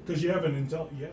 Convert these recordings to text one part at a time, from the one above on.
Because you have an intel. Yeah.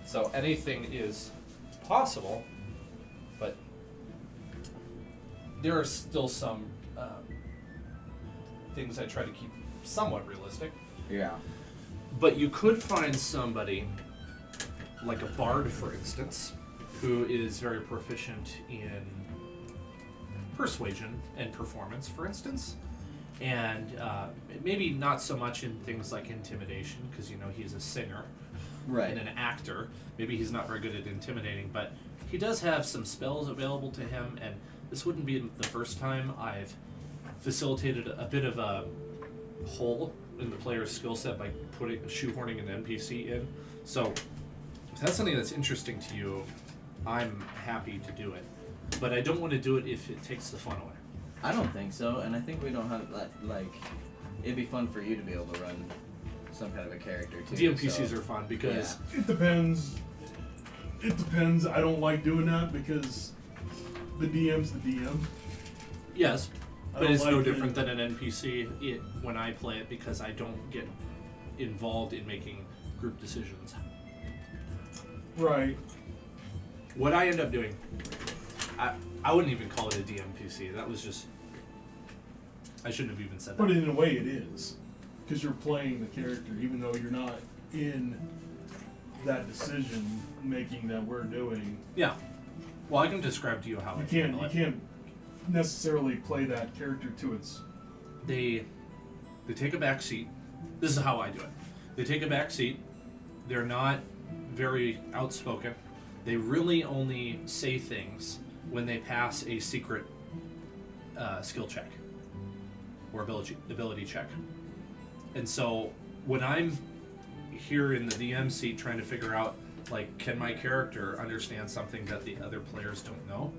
So anything is possible, but there are still some things I try to keep somewhat realistic. Yeah. But you could find somebody, like a bard, for instance, who is very proficient in persuasion and performance, for instance. And maybe not so much in things like intimidation, because, you know, he's a singer Right. and an actor. Maybe he's not very good at intimidating, but he does have some spells available to him, and this wouldn't be the first time I've facilitated a bit of a hole in the player's skill set by shoehorning an NPC in. So if that's something that's interesting to you, I'm happy to do it. But I don't want to do it if it takes the fun away. I don't think so, and I think we don't have that, like, it'd be fun for you to be able to run some kind of a character too. DMPCs are fun because... It depends. It depends. I don't like doing that because the DM's the DM. Yes, I but don't it's no like different than an NPC when I play it, because I don't get involved in making group decisions. Right. What I end up doing, I wouldn't even call it a DMPC. That was just... I shouldn't have even said that. But in a way it is. Because you're playing the character, even though you're not in that decision making that we're doing. Yeah. Well, I can describe to you how You can't necessarily play that character to its... They take a back seat. This is how I do it. They take a back seat. They're not very outspoken. They really only say things when they pass a secret skill check or ability check. And so when I'm here in the DM seat trying to figure out, like, can my character understand something that the other players don't know,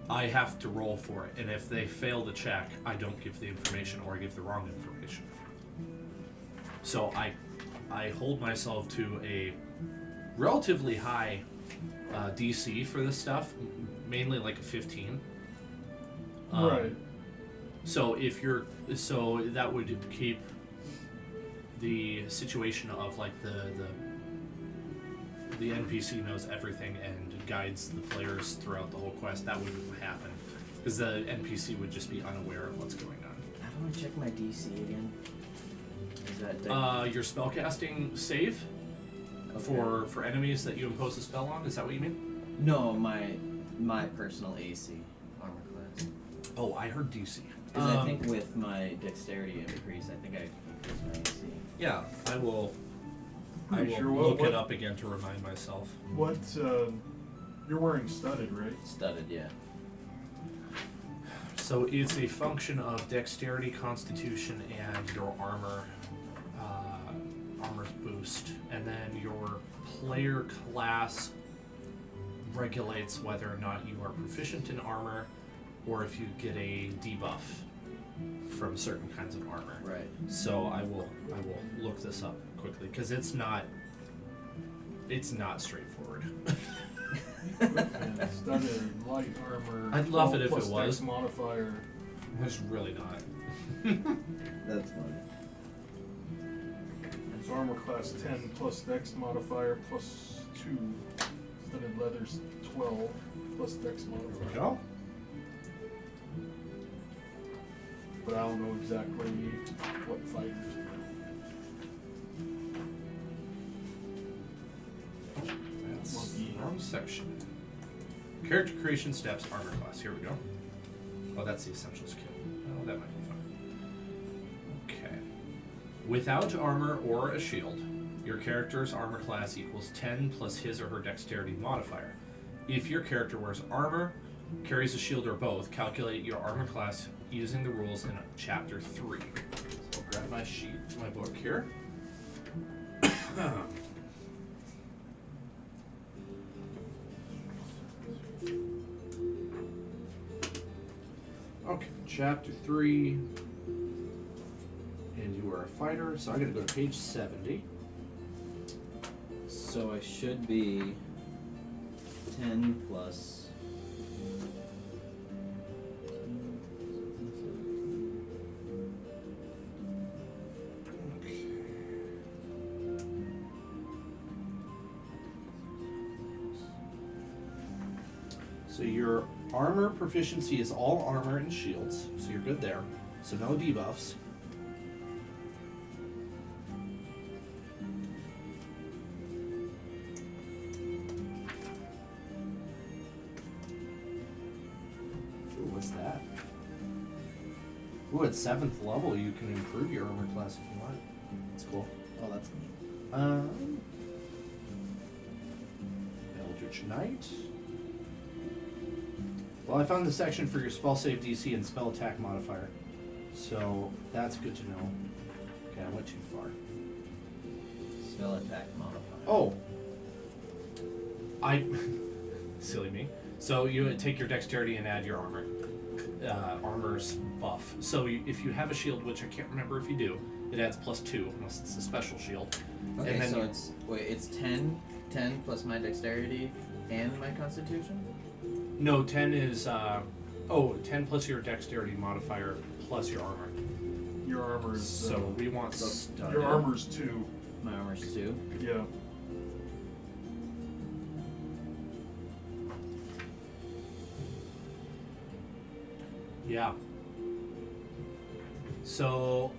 I have to roll for it. And if they fail the check, I don't give the information, or I give the wrong information. So I hold myself to a relatively high DC for this stuff, mainly like a 15. Right. So that would keep the situation of, like, the NPC knows everything and guides the players throughout the whole quest. That wouldn't happen because the NPC would just be unaware of what's going on. How do I check my DC again? Is that Your spellcasting save for enemies that you impose a spell on. Is that what you mean? No, my personal AC armor class. Oh, I heard DC. Because I think with my dexterity increase, I think I increase my AC. Yeah, I will Sure, look it up again to remind myself. What, you're wearing studded, right? Studded, yeah. So it's a function of dexterity, constitution, and your armor's boost. And then your player class regulates whether or not you are proficient in armor, or if you get a debuff from certain kinds of armor. Right. So I will look this up quickly because it's not straightforward. And studded light armor. I'd love it if plus it was. dex modifier. It's really not. That's funny. It's armor class 10 plus dex modifier plus 2. Studded leather's 12 plus dex There modifier. we go. But I don't know exactly what fighters. That's the wrong section. Character creation steps, armor class. Here we go. Oh, that's the essential skill. Oh, that might be fun. Okay. Without armor or a shield, your character's armor class equals 10 plus his or her dexterity modifier. If your character wears armor, carries a shield, or both, calculate your armor class using the rules in Chapter 3. So I'll grab my sheet, my book here. Okay, Chapter 3. And you are a fighter, so I'm going to go to page 70. So I should be 10 plus... So your armor proficiency is all armor and shields, so you're good there. So no debuffs. Ooh, what's that? Ooh, at 7th level you can improve your armor class if you want. That's cool. Oh, that's neat. Eldritch Knight. Well, I found the section for your spell save DC and spell attack modifier. So that's good to know. Okay, I went too far. Spell attack modifier. Oh! Silly me. So you take your dexterity and add your armor. Armor's buff. So if you have a shield, which I can't remember if you do, it adds +2 unless it's a special shield. Okay, and then so it's 10 plus my dexterity and my constitution? No, 10 is 10 plus your dexterity modifier plus your armor. Your armor is. So we want Your armor's 2. My armor's 2. Yeah. Yeah. So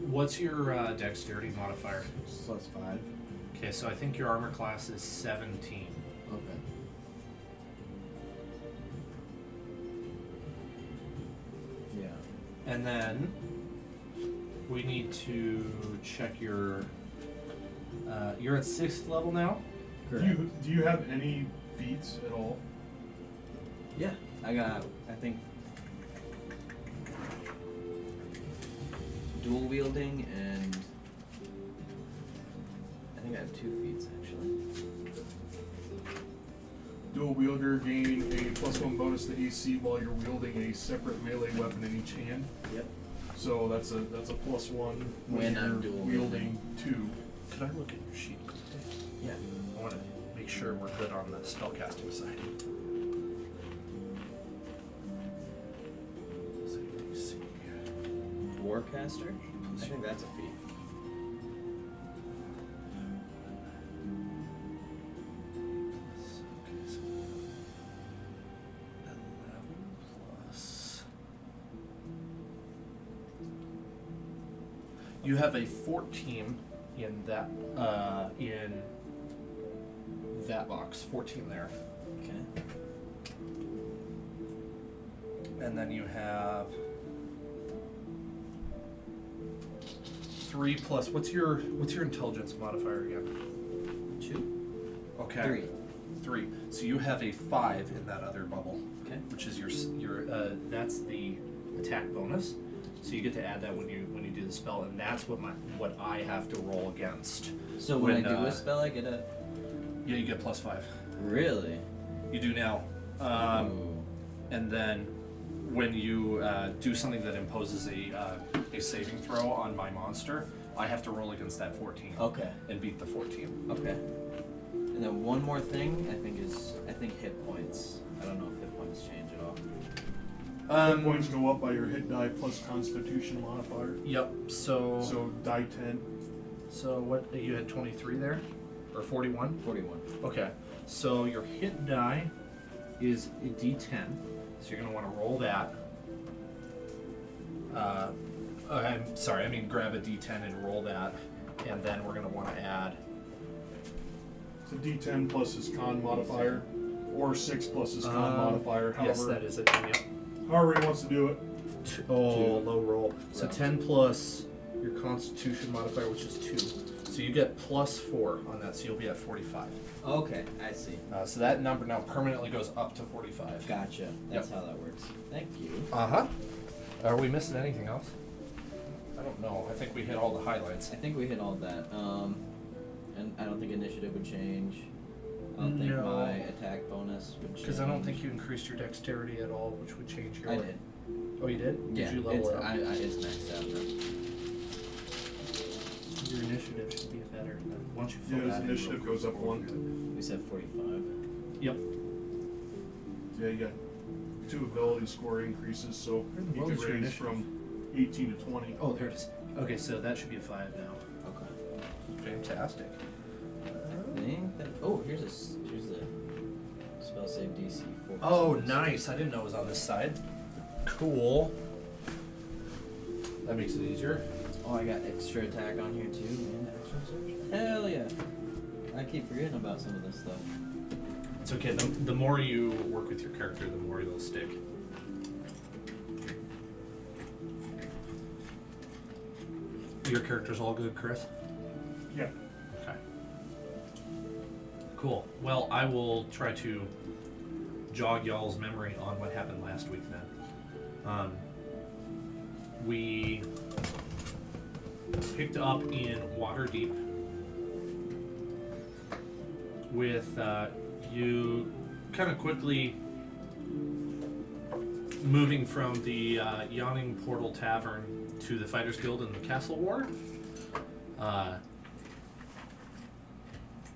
what's your dexterity modifier? Plus 5. Okay, so I think your armor class is 17. Okay. Yeah. And then we need to check your. You're at 6th level now? Do you have any feats at all? Yeah, I got, I think, dual wielding and I think I have 2 feats actually. Dual wielder gain a +1 bonus to AC while you're wielding a separate melee weapon in each hand. Yep. So that's a +1 When I'm you're dual wielding 2. Could I look at your sheet? Yeah. I want to make sure we're good on the spellcasting side. Warcaster? I think that's a feat. You have a 14 in that box. 14 there. Okay. And then you have 3 plus. What's your intelligence modifier again? 2? Okay. 3. So you have a 5 in that other bubble. Okay. Which is your that's the attack bonus. So you get to add that when you do the spell, and that's what I have to roll against. So when I do a spell, I get a. Yeah, you get +5. Really? You do now. Ooh. And then when you do something that imposes a saving throw on my monster, I have to roll against that 14. Okay. And beat the 14. Okay. And then one more thing, I think hit points. I don't know if hit points change at all. Hit points go up by your hit die plus Constitution modifier. Yep. So die 10. So what you had 23 there, or 41? 41. Okay. So your hit die is a D10. So you're gonna want to roll that. I'm sorry. I mean, grab a D10 and roll that, and then we're gonna want to add. So D10 plus his con modifier, or 6 plus his con modifier. However, Yes, that is it. Yep. however he wants to do it. Low roll. So 10 plus your Constitution modifier, which is 2. So you get +4 on that, so you'll be at 45. Okay, I see. So that number now permanently goes up to 45. Gotcha. That's how that works. Thank you. Uh-huh. Are we missing anything else? I don't know. I think we hit all the highlights. I think we hit all that. And I don't think initiative would change. I don't think No. my attack bonus would change. Because I don't think you increased your dexterity at all, which would change your... I did. Oh, you did? Yeah, Did you level it up? it's maxed out now. Your initiative should be better. Once you fill Yeah, his that in, initiative real goes up quick. 1. We said 45. Yep. Yeah, you got 2 ability score increases, so he What could was your raise initiative? from 18 to 20. Oh, there it is. Okay, so that should be a 5 now. Okay. Fantastic. I think that, oh, here's the spell Spell save DC 4. Oh, nice. I didn't know it was on this side. Cool. That makes it easier. Oh, I got extra attack on here too, and extra search. Hell yeah! I keep forgetting about some of this stuff. It's okay. The more you work with your character, the more it'll stick. Your character's all good, Chris? Yeah. Okay. Cool. Well, I will try to jog y'all's memory on what happened last week then. We picked up in Waterdeep with you kind of quickly moving from the Yawning Portal Tavern to the Fighters Guild in the Castle Ward.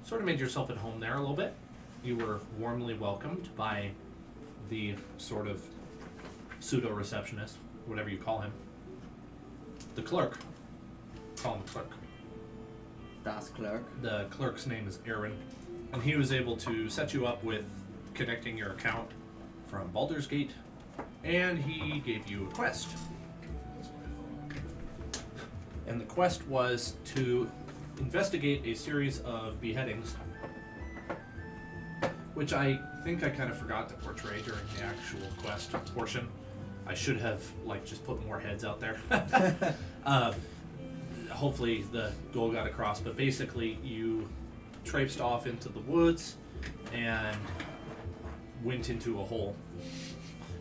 Sort of made yourself at home there a little bit. You were warmly welcomed by the sort of pseudo-receptionist, whatever you call him. The clerk. Call him clerk. Das Clerk. The clerk's name is Aaron, and he was able to set you up with connecting your account from Baldur's Gate, and he gave you a quest. And the quest was to investigate a series of beheadings, which I think I kind of forgot to portray during the actual quest portion. I should have just put more heads out there. Hopefully the goal got across, but basically you traipsed off into the woods and went into a hole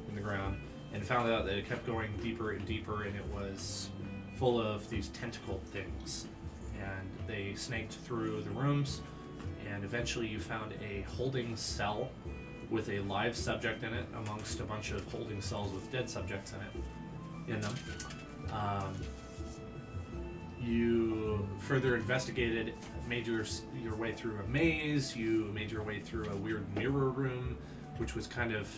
in the ground and found out that it kept going deeper and deeper, and it was full of these tentacle things, and they snaked through the rooms, and eventually you found a holding cell with a live subject in it amongst a bunch of holding cells with dead subjects in them. You further investigated, made your way through a maze, you made your way through a weird mirror room, which was kind of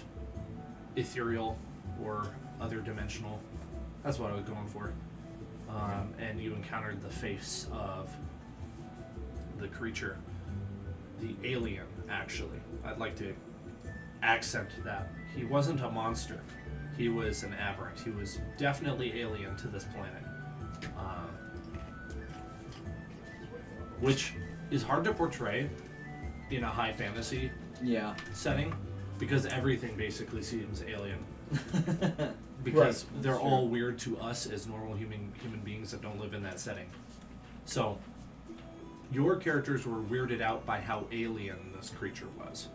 ethereal or other dimensional. That's what I was going for. And you encountered the face of the creature, the alien, actually. I'd like to accent that. He wasn't a monster. He was an aberrant. He was definitely alien to this planet. Which is hard to portray in a high fantasy setting, because everything basically seems alien. Because they're all weird to us as normal human beings that don't live in that setting. So your characters were weirded out by how alien this creature was.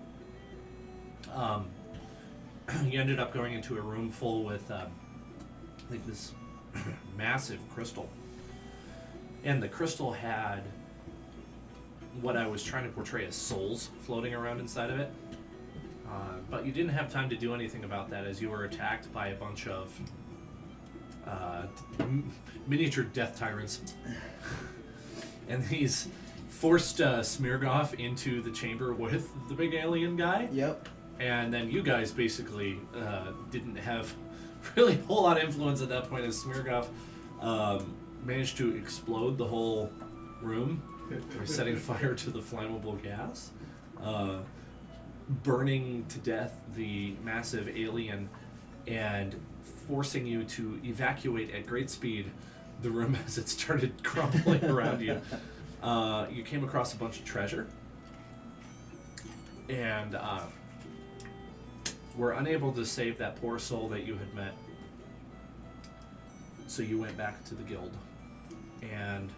You ended up going into a room full with this massive crystal, and the crystal had what I was trying to portray as souls floating around inside of it. But you didn't have time to do anything about that, as you were attacked by a bunch of miniature death tyrants. And these forced Smirgoff into the chamber with the big alien guy. Yep. And then you guys basically didn't have really a whole lot of influence at that point, as Smirgoff managed to explode the whole room, setting fire to the flammable gas. Burning to death the massive alien and forcing you to evacuate at great speed the room as it started crumbling around you. You came across a bunch of treasure and were unable to save that poor soul that you had met. So you went back to the guild, and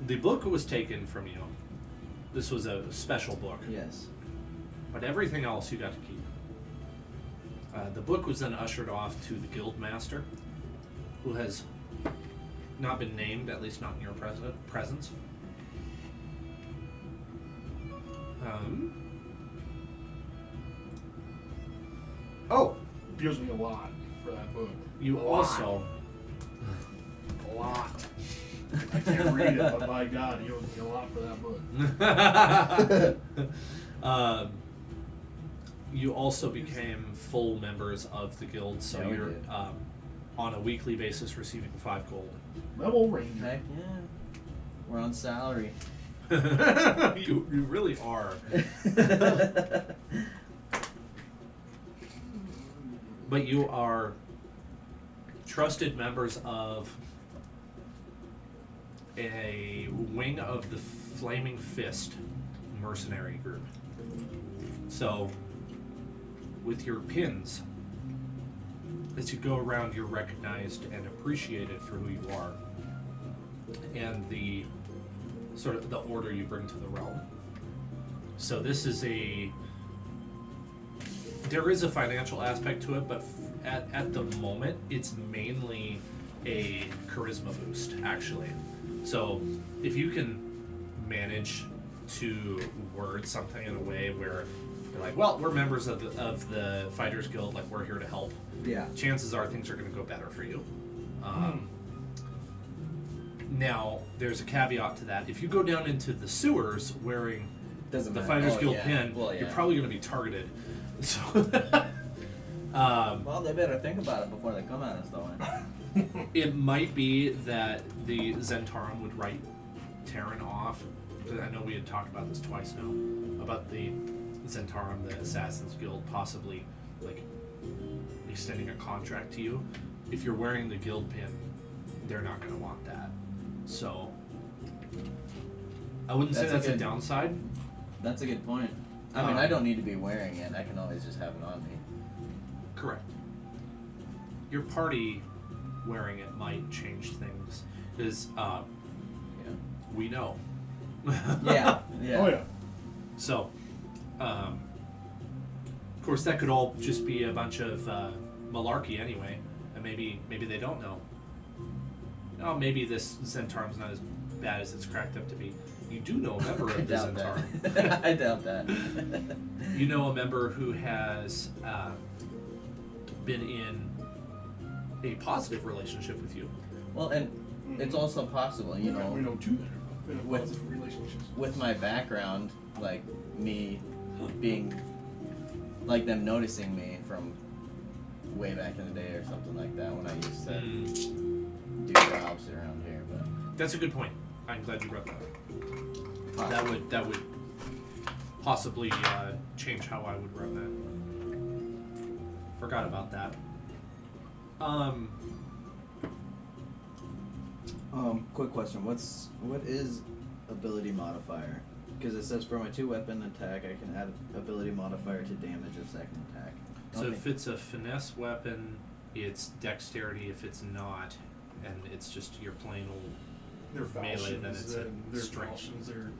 the book was taken from you. This was a special book. Yes. But everything else you got to keep. The book was then ushered off to the guild master, who has not been named, at least not in your presence. He owes me a lot for that book. You A also... lot. I can't read it, but by God, he owes me a lot for that book. You also became full members of the guild, so Yeah, we you're did. on a weekly basis receiving 5 gold. Level Ranger. Heck yeah. We're on salary. You really are. But you are trusted members of a wing of the Flaming Fist mercenary group. So, with your pins, as you go around, you're recognized and appreciated for who you are, and the sort of the order you bring to the realm. So this is there is a financial aspect to it, but at the moment, it's mainly a charisma boost, actually. So if you can manage to word something in a way where you're like, well, we're members of the Fighters Guild, like we're here to help. Yeah. Chances are things are going to go better for you. Now, there's a caveat to that. If you go down into the sewers wearing Doesn't the matter. Fighters Oh, Guild yeah. pin, Well, you're yeah. probably going to be targeted. So, Well, they better think about it before they come at us, though. it might be that the Zentarum would write Terran off. I know we had talked about this twice now, about the Zentarum, the Assassin's Guild, possibly like extending a contract to you. If you're wearing the guild pin, they're not going to want that. So, I wouldn't say that's a downside. That's a good point. I mean, I don't need to be wearing it. I can always just have it on me. Correct. Your party wearing it might change things, because we know. Yeah. Yeah. Oh yeah. So, of course, that could all just be a bunch of malarkey anyway, and maybe they don't know. Oh, maybe this Zentarum's not as bad as it's cracked up to be. You do know a member I of the doubt Zentarum. that. I doubt that. You know a member who has been in a positive relationship with you. Well, and it's also possible, you know, we know two that are in a with- positive relationships. with my background, like me being, like them noticing me from way back in the day or something like that when I used to do jobs around here, but That's a good point. I'm glad you brought that up. possibly. That would possibly change how I would run that. Forgot about that. Quick question. What is ability modifier? Because it says for my 2-weapon attack, I can add ability modifier to damage of second attack. So Okay. if it's a finesse weapon, it's dexterity. If it's not, and it's just your plain old They're melee, falchions, then it's and a they're strength. falchions. They're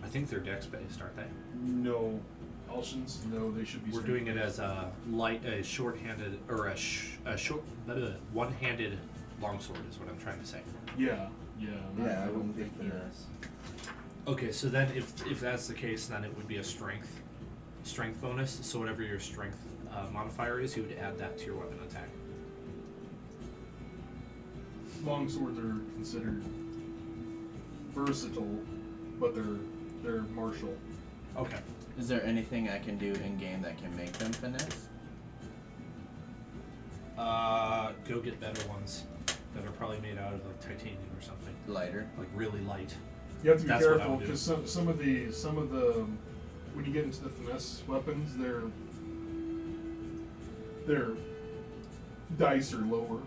I think they're dex based, aren't they? no falchions. No, they should be. We're doing it as a short-handed or a short, one-handed longsword is what I'm trying to say. Yeah. Yeah, I wouldn't think finesse. Okay, so then if that's the case, then it would be a strength bonus. So whatever your strength modifier is, you would add that to your weapon attack. Longswords are considered versatile, but they're martial. Okay. Is there anything I can do in game that can make them finesse? Go get better ones that are probably made out of like titanium or something, Lighter. like really light. You have to be That's what I careful would do. because some of the when you get into the finesse weapons, their dice are lower.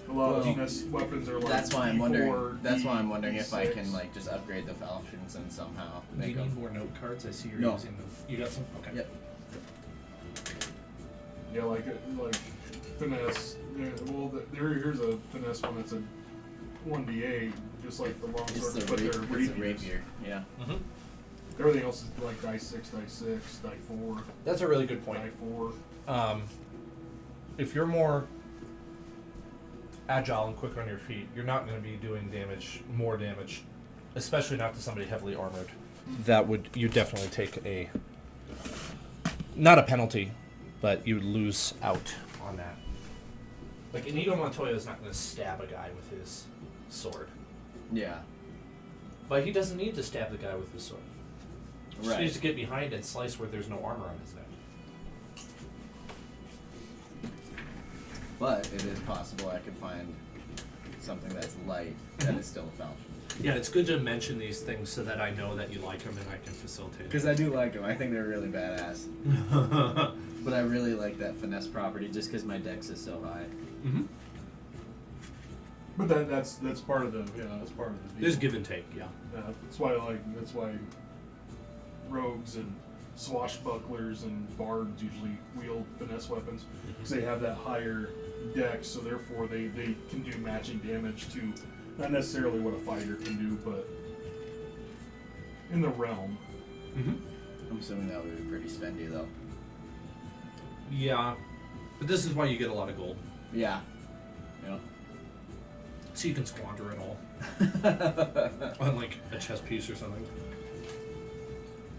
A lot of Well, finesse weapons are like That's why I'm D4, wondering. That's why I'm wondering if I D6. can like just upgrade the falchions and somehow Do you make need them. more note cards? I see you're No. using them. You got some? Okay. Yep. Yeah, like finesse. Yeah, well, here's a finesse one that's a 1d8, just like the It's longsword, the but they're it's a rapiers. rapier. Yeah. Mm-hmm. Everything else is like die 6, die 4, That's a really good point. die 4. If you're more agile and quick on your feet, you're not going to be doing more damage, especially not to somebody heavily armored. You definitely take not a penalty, but you would lose out on that. Like Inigo Montoya is not going to stab a guy with his sword, Yeah. but he doesn't need to stab the guy with his sword. He just Right. needs to get behind and slice where there's no armor on his neck. But it is possible I could find something that's light that is still a falchion. Yeah, it's good to mention these things so that I know that you like them and I can facilitate. Because I do like them. I think they're really badass. But I really like that finesse property just because my dex is so high. Mm-hmm. But that's part of the that's part of the deal. There's give and take, yeah. That's why rogues and swashbucklers and bards usually wield finesse weapons because they have that higher dex, so therefore they can do matching damage to not necessarily what a fighter can do, but in the realm. Mm-hmm. I'm assuming that would be pretty spendy though. Yeah, but this is why you get a lot of gold, Yeah. Yeah. so you can squander it all on like a chess piece or something.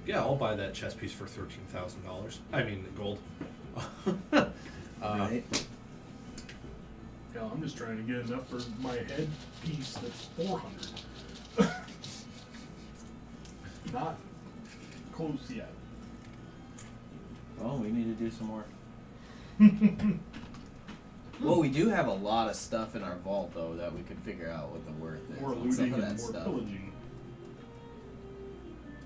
Yeah, I'll buy that chess piece for $13,000. I mean, gold. Right. Yeah, I'm just trying to get enough for my head piece that's 400. Not close yet. Well, we need to do some more. Well, we do have a lot of stuff in our vault though that we could figure out what the worth is. More on looting some of and that more stuff. pillaging.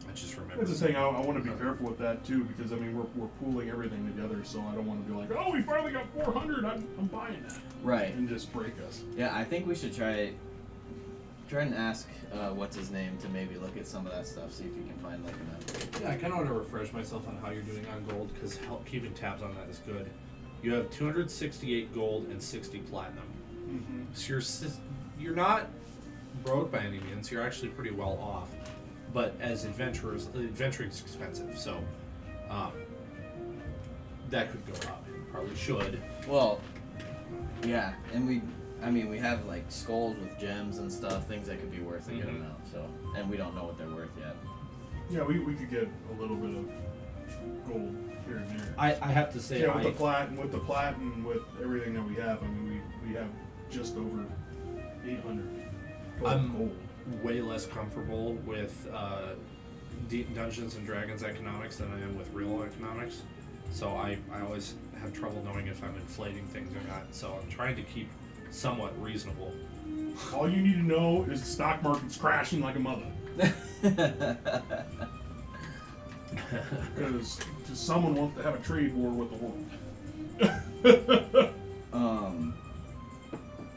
I just remember. That's the thing. I want to be careful with that too, because I mean we're pooling everything together, so I don't want to be like, oh, we finally got 400. I'm buying that. Right. And just break us. Yeah, I think we should try and ask what's his name to maybe look at some of that stuff, see if you can find like an upgrade. Yeah, I kind of want to refresh myself on how you're doing on gold because keeping tabs on that is good. You have 268 gold and 60 platinum. Mm-hmm. So you're not broke by any means. You're actually pretty well off. But as adventurers, adventuring is expensive, so that could go up. Probably should. Well, yeah, and we have like skulls with gems and stuff, things that could be worth a good Mhm. amount. So, and we don't know what they're worth yet. Yeah, we could get a little bit of gold here and there. I have to say, Yeah, with the plat and with everything that we have, I mean we have just over 800 gold. way less comfortable with Dungeons and Dragons economics than I am with real economics. So I always have trouble knowing if I'm inflating things or not. So I'm trying to keep somewhat reasonable. All you need to know is the stock market's crashing like a mother. Because someone wants to have a trade war with the world.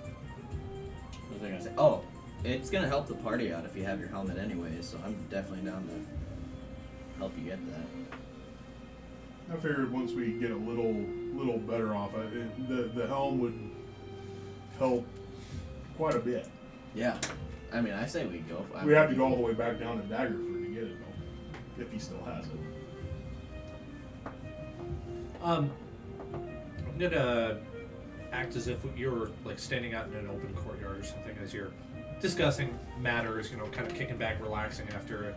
What was I gonna say? Oh, it's gonna help the party out if you have your helmet anyways. So I'm definitely down to help you get that. I figured once we get a little better off, the helm would help quite a bit. Yeah, I mean, I say we go. We have to go all the way back down to Daggerford to get it, though, if he still has it. I'm gonna act as if you're like standing out in an open courtyard or something as you're discussing matters. You know, kind of kicking back, relaxing after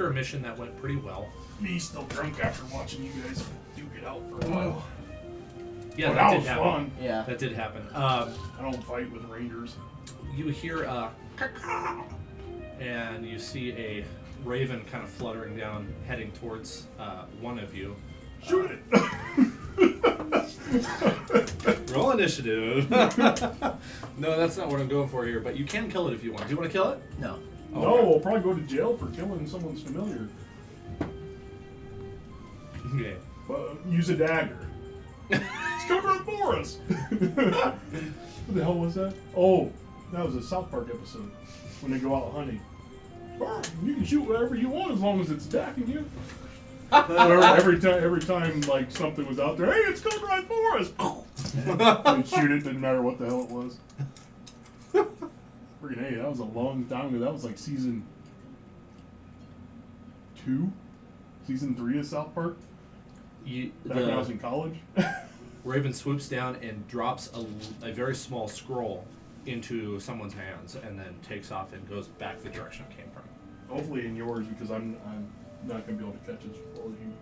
a mission that went pretty well. Me still drunk after watching you guys duke it out for a while. Yeah, But that did was happen. fun. Yeah. That did happen. I don't fight with rangers. You hear a caw, and you see a raven kind of fluttering down, heading towards one of you. Shoot it! Roll initiative. No, that's not what I'm going for here, but you can kill it if you want. Do you want to kill it? No. No, we'll probably go to jail for killing someone's familiar. Okay. But use a dagger. It's covering for us! What the hell was that? Oh, that was a South Park episode when they go out hunting. Oh, you can shoot whatever you want as long as it's attacking you. every time like something was out there, hey, it's coming right for us! They'd shoot it, didn't matter what the hell it was. Freaking hey, that was a long time ago. That was like season 2? Season 3 of South Park? Back when I was in college? Raven swoops down and drops a very small scroll into someone's hands and then takes off and goes back the direction it came from. Hopefully in yours, because I'm not going to be able to catch it for you.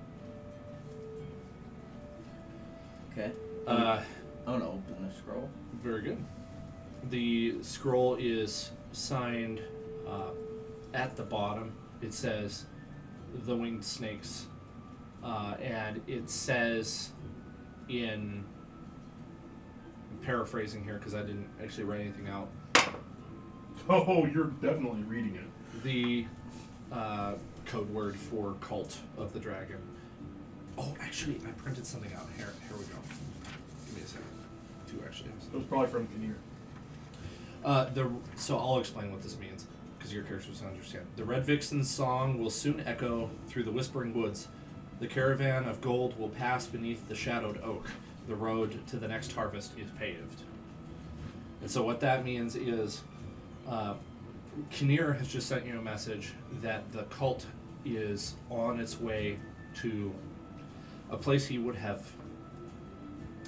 Okay. Uh, I'm gonna open the scroll. Very good. The scroll is signed at the bottom. It says the winged snakes, and it says in, I'm paraphrasing here because I didn't actually write anything out. Oh, you're definitely reading it. The code word for Cult of the Dragon. Oh, actually, I printed something out. Here we go. Give me a second. Two actually. It was probably from Kinnear. So I'll explain what this means, because your characters don't understand. The Red Vixen's song will soon echo through the whispering woods. The caravan of gold will pass beneath the shadowed oak. The road to the next harvest is paved. And so what that means is, Kinnear has just sent you a message that the cult is on its way to a place he would have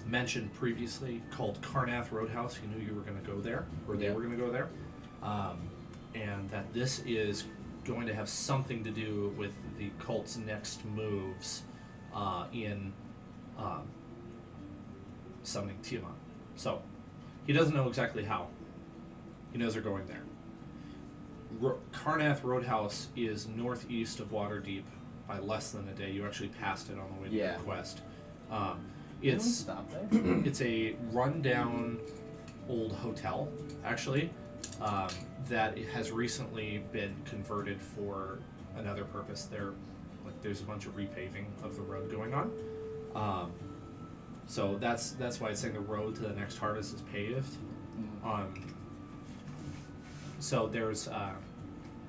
mentioned previously called Carnath Roadhouse. He knew you were going to go there, or they were going to go there, and that this is going to have something to do with the cult's next moves in summoning Tiamat. So he doesn't know exactly how. He knows they're going there. Carnath Roadhouse is northeast of Waterdeep by less than a day. You actually passed it on the way to your quest. It's Stop there. it's a rundown old hotel, actually, that has recently been converted for another purpose. There's a bunch of repaving of the road going on. So that's why it's saying the road to the next harvest is paved. So there's,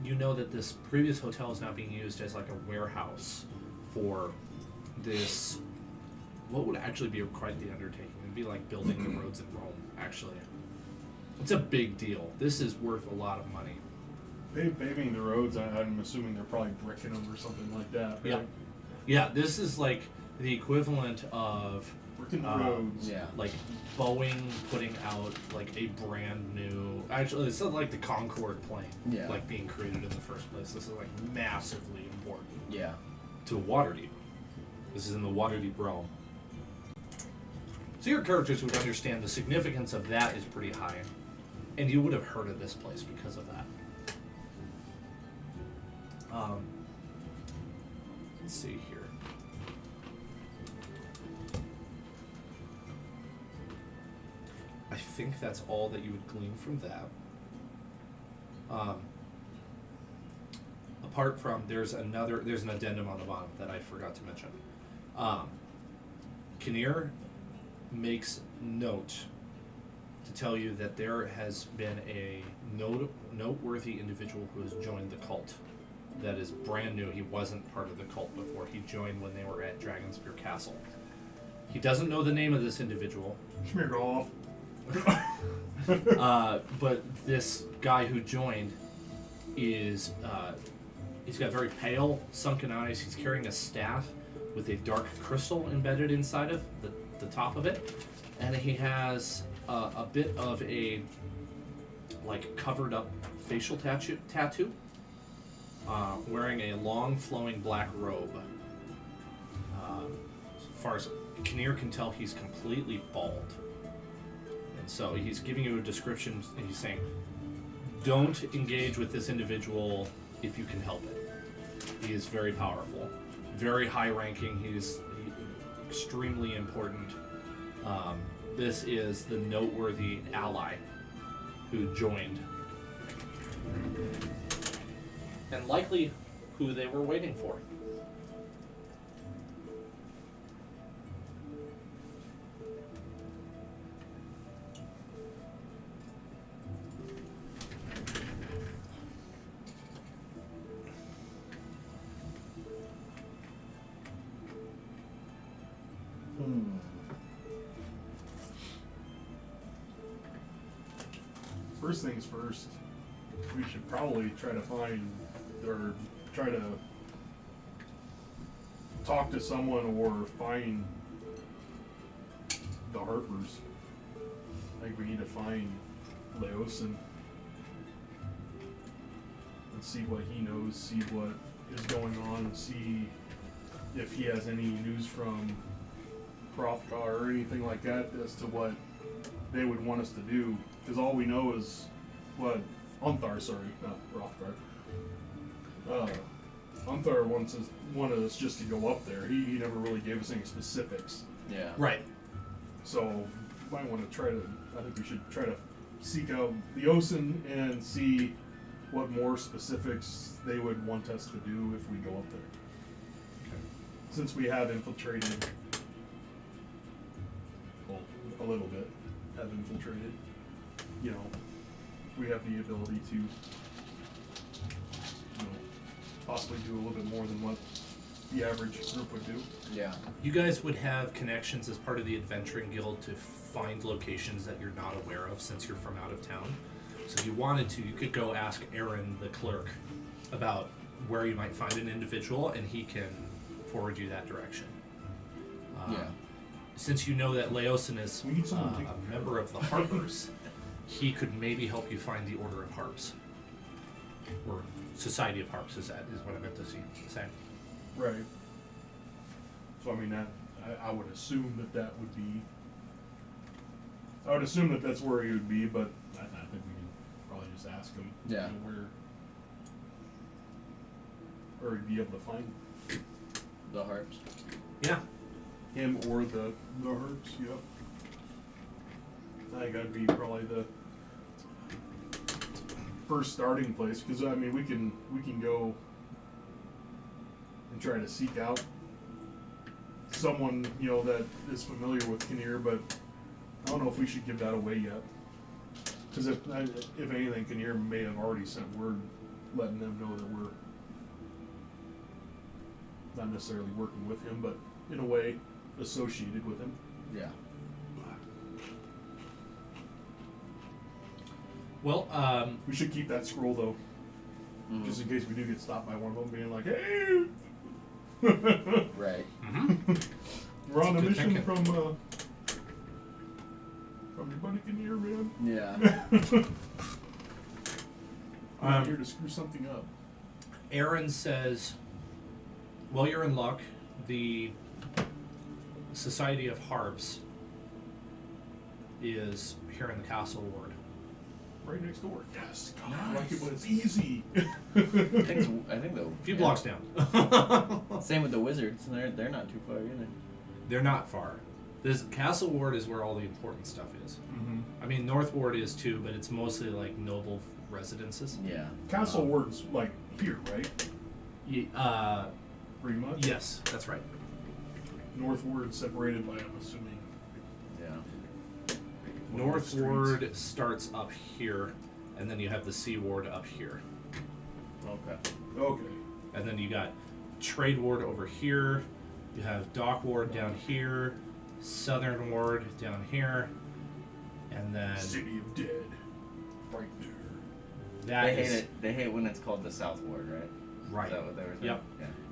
you know that this previous hotel is now being used as like a warehouse for this, what would actually be quite the undertaking. It'd be like building the roads in Rome, actually. It's a big deal. This is worth a lot of money. Paving the roads, I'm assuming they're probably bricking them or something like that. Right? Yeah. Yeah, this is like the equivalent of Bricking the roads. Yeah. like Boeing putting out like a brand new, actually it's not like the Concorde plane like being created in the first place. This is like massively important to Waterdeep. This is in the Waterdeep realm. So your characters would understand the significance of that is pretty high, and you would have heard of this place because of that. Let's see here. I think that's all that you would glean from that. Apart from, there's an addendum on the bottom that I forgot to mention. Kinnear makes note to tell you that there has been a noteworthy individual who has joined the cult. That is brand new. He wasn't part of the cult before. He joined when they were at Dragonspear Castle. He doesn't know the name of this individual. Schmirgolf. But this guy who joined is, he's got very pale, sunken eyes. He's carrying a staff with a dark crystal embedded inside of the top of it. And he has a bit of a, like, covered up facial tattoo. Wearing a long flowing black robe. As far as Kinnear can tell, he's completely bald. And so he's giving you a description, and he's saying, don't engage with this individual if you can help it. He is very powerful, very high ranking, he's extremely important. This is the noteworthy ally who joined. And likely who they were waiting for. First things first, we should probably try to talk to someone or find the Harpers. I think we need to find Leosin and see what he knows, see what is going on, see if he has any news from Hrothgar or anything like that as to what they would want us to do. Because all we know is what Unthar, sorry, not Hrothgar. Unthar wanted us just to go up there. He never really gave us any specifics. Yeah. Right. So might want to I think we should try to seek out Leosin and see what more specifics they would want us to do if we go up there. Okay. Since we have infiltrated, well, a little bit, have infiltrated, you know, we have the ability to, you know, possibly do a little bit more than what the average group would do. Yeah. You guys would have connections as part of the adventuring guild to find locations that you're not aware of since you're from out of town. So if you wanted to, you could go ask Aaron, the clerk, about where you might find an individual, and he can forward you that direction. Yeah. Since you know that Leosin is We need someone to take a member of the Harpers, he could maybe help you find the Order of Harps. Or Society of Harps is what I meant to say. Right. So I mean, that I would assume that would be. I would assume that that's where he would be, but I think we can probably just ask him. Yeah. You know, where, or he'd be able to find The harps. Yeah. him or the herbs. Yep. I think that'd be probably the first starting place, because I mean we can go and try to seek out someone, you know, that is familiar with Kinnear, but I don't know if we should give that away yet. Because if anything, Kinnear may have already sent word letting them know that we're not necessarily working with him, but in a way associated with him. Yeah. Well, We should keep that scroll though, Mhm. just in case we do get stopped by one of them being like, "Hey, Right. we're on a Good mission thinking. from your buddy Kinnear, man. Yeah. I'm here to screw something up." Aaron says, well, you're in luck. The Society of Harps is here in the castle ward. Right next door. Yes. God, I Nice. like it when it's easy. I think the A few blocks down. Same with the wizards. They're not too far either. They're not far. This castle ward is where all the important stuff is. Mm-hmm. I mean, North Ward is too, but it's mostly like noble residences. Yeah. Castle Ward's like here, right? Pretty much. Yes, that's right. North Ward separated by, I'm assuming. Yeah. one of North the Ward starts up here, and then you have the Sea Ward up here. Okay. Okay. And then you got Trade Ward over here. You have Dock Ward down here. Southern Ward down here. And then City of Dead. Right there. that They hate is it. They hate when it's called the South Ward, right? right. Is that what they were saying? Yep.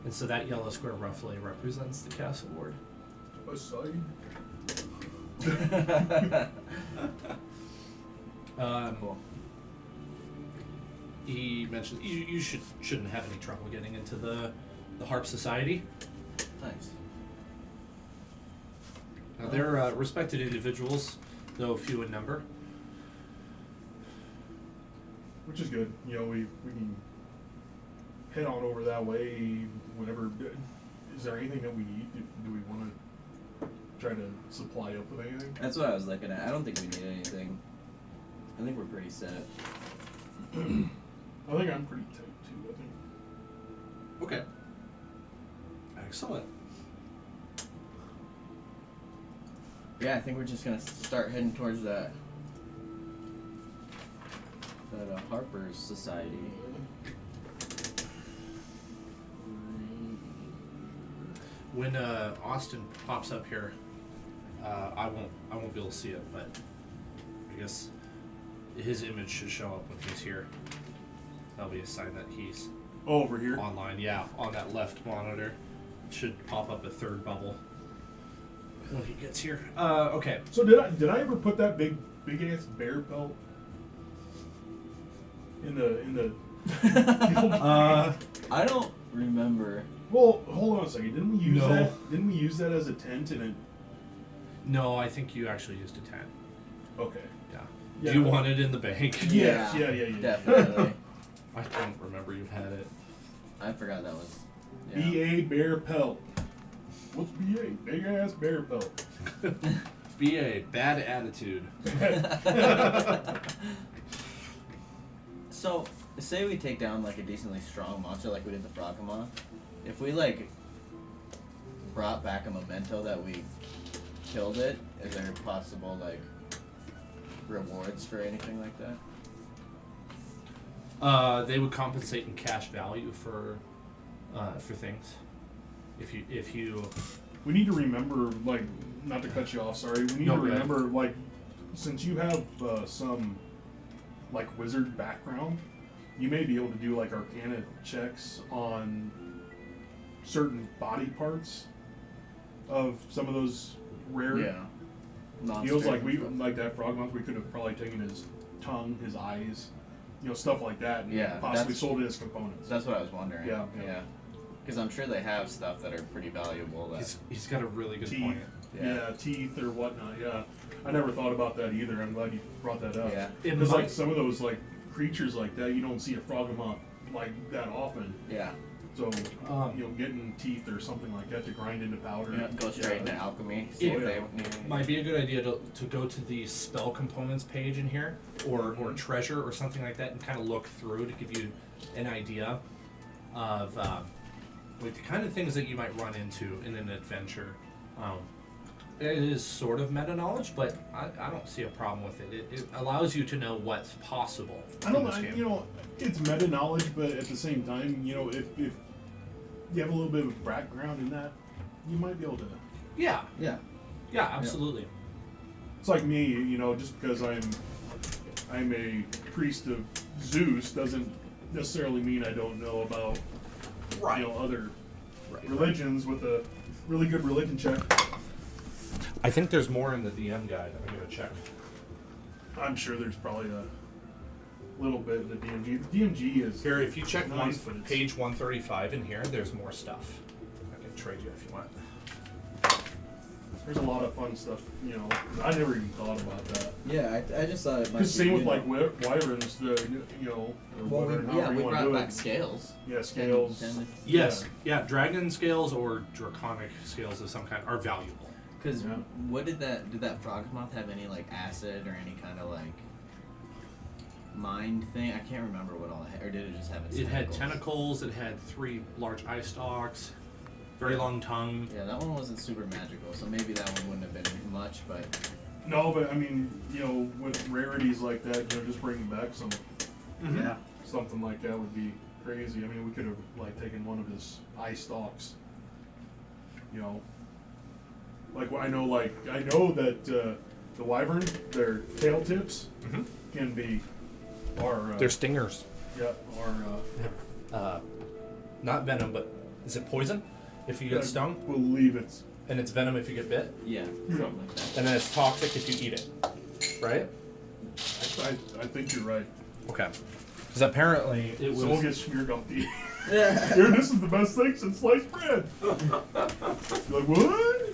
And so that yellow square roughly represents the castle ward. Aside. Yeah. Cool. He mentioned you shouldn't have any trouble getting into the Harp Society. Nice. Now, they're respected individuals, though few in number. Which is good. You know, we can head on over that way whenever. Is there anything that we need? Do we want to try to supply up with anything? That's what I was looking at. I don't think we need anything. I think we're pretty set. I think I'm pretty tight too. I think. Okay. Excellent. Yeah, I think we're just gonna start heading towards that Harper's Society. When Austin pops up here, I won't be able to see it, but I guess his image should show up when he's here. That'll be a sign that he's Oh, over here. online. Yeah, on that left monitor, it should pop up a third bubble when he gets here. Okay. So did I ever put that big ass bear pelt in the I don't remember. Well, hold on a second. Didn't we use No. that? Didn't we use that as a tent and it? No, I think you actually used a 10. Okay. Yeah. Yeah. Do you want it in the bank? Yes, yeah. Definitely. I don't remember you had it. I forgot that was. Yeah. BA bear pelt. What's BA? Big ass bear pelt. be a bad attitude. So, say we take down like a decently strong monster like we did the Frogmoth. If we like brought back a memento that we killed it, is there possible like rewards for anything like that? They would compensate in cash value for things. If you We need to remember, like, not to cut you off, sorry. We need No, to go ahead. remember, like, since you have some, like, wizard background, you may be able to do, like, arcana checks on certain body parts of some of those rare deals. Like, like that Frogmoth, we could have probably taken his tongue, his eyes, stuff like that, and possibly that's- sold it as components. That's what I was wondering. Yeah. Because I'm sure they have stuff that are pretty valuable. That, he's got a really good Teeth. point. Yeah, teeth or whatnot. Yeah, I never thought about that either. I'm glad you brought that up. Yeah. Because like some of those like creatures like that, you don't see a Frogmoth like that often. yeah. So getting teeth or something like that to grind into powder. Yeah, go straight into alchemy. See Yeah. if they need any- Might be a good idea to go to the spell components page in here, or treasure or something like that, and kind of look through to give you an idea of like the kind of things that you might run into in an adventure. It is sort of meta knowledge, but I don't see a problem with it. It allows you to know what's possible. I don't in this game. know. It's meta knowledge, but at the same time, if you have a little bit of background in that, you might be able to. Yeah, Yeah. yeah, absolutely. It's like me, just because I'm a priest of Zeus doesn't necessarily mean I don't know about other religions with a really good religion check. I think there's more in the DM guide. I'm gonna check. I'm sure there's probably a little bit in the DMG. The DMG is Here, if you check nice, but it's- page 135 in here, there's more stuff. I can trade you if you want. there's a lot of fun stuff. I never even thought about that. Yeah, I just thought it might be. Because same with like wyverns, or Well, whatever, we however you want to brought do back it. scales. Yeah, scales. Yes, yeah, dragon scales or draconic scales of some kind are valuable. Because Yeah. what did that Frogmoth have any like acid or any kind of like mind thing? I can't remember what all it had, or did it just have its It had tentacles, it had 3 large eye stalks, very long tongue. Yeah, that one wasn't super magical, so maybe that one wouldn't have been much, but No, but I mean, with rarities like that, just bringing back some yeah. something like that would be crazy. I mean, we could have like taken one of his eye stalks. Like I know that the wyvern, their tail tips can be are They're stingers. yeah are Not venom, but is it poison if you get stung? believe it's And it's venom if you get bit? Yeah, something like that. And then it's toxic if you eat it, right? I think you're right. Okay. Because apparently it So we'll was... get smeared off the here, this is the best thing since sliced bread. You're like, what?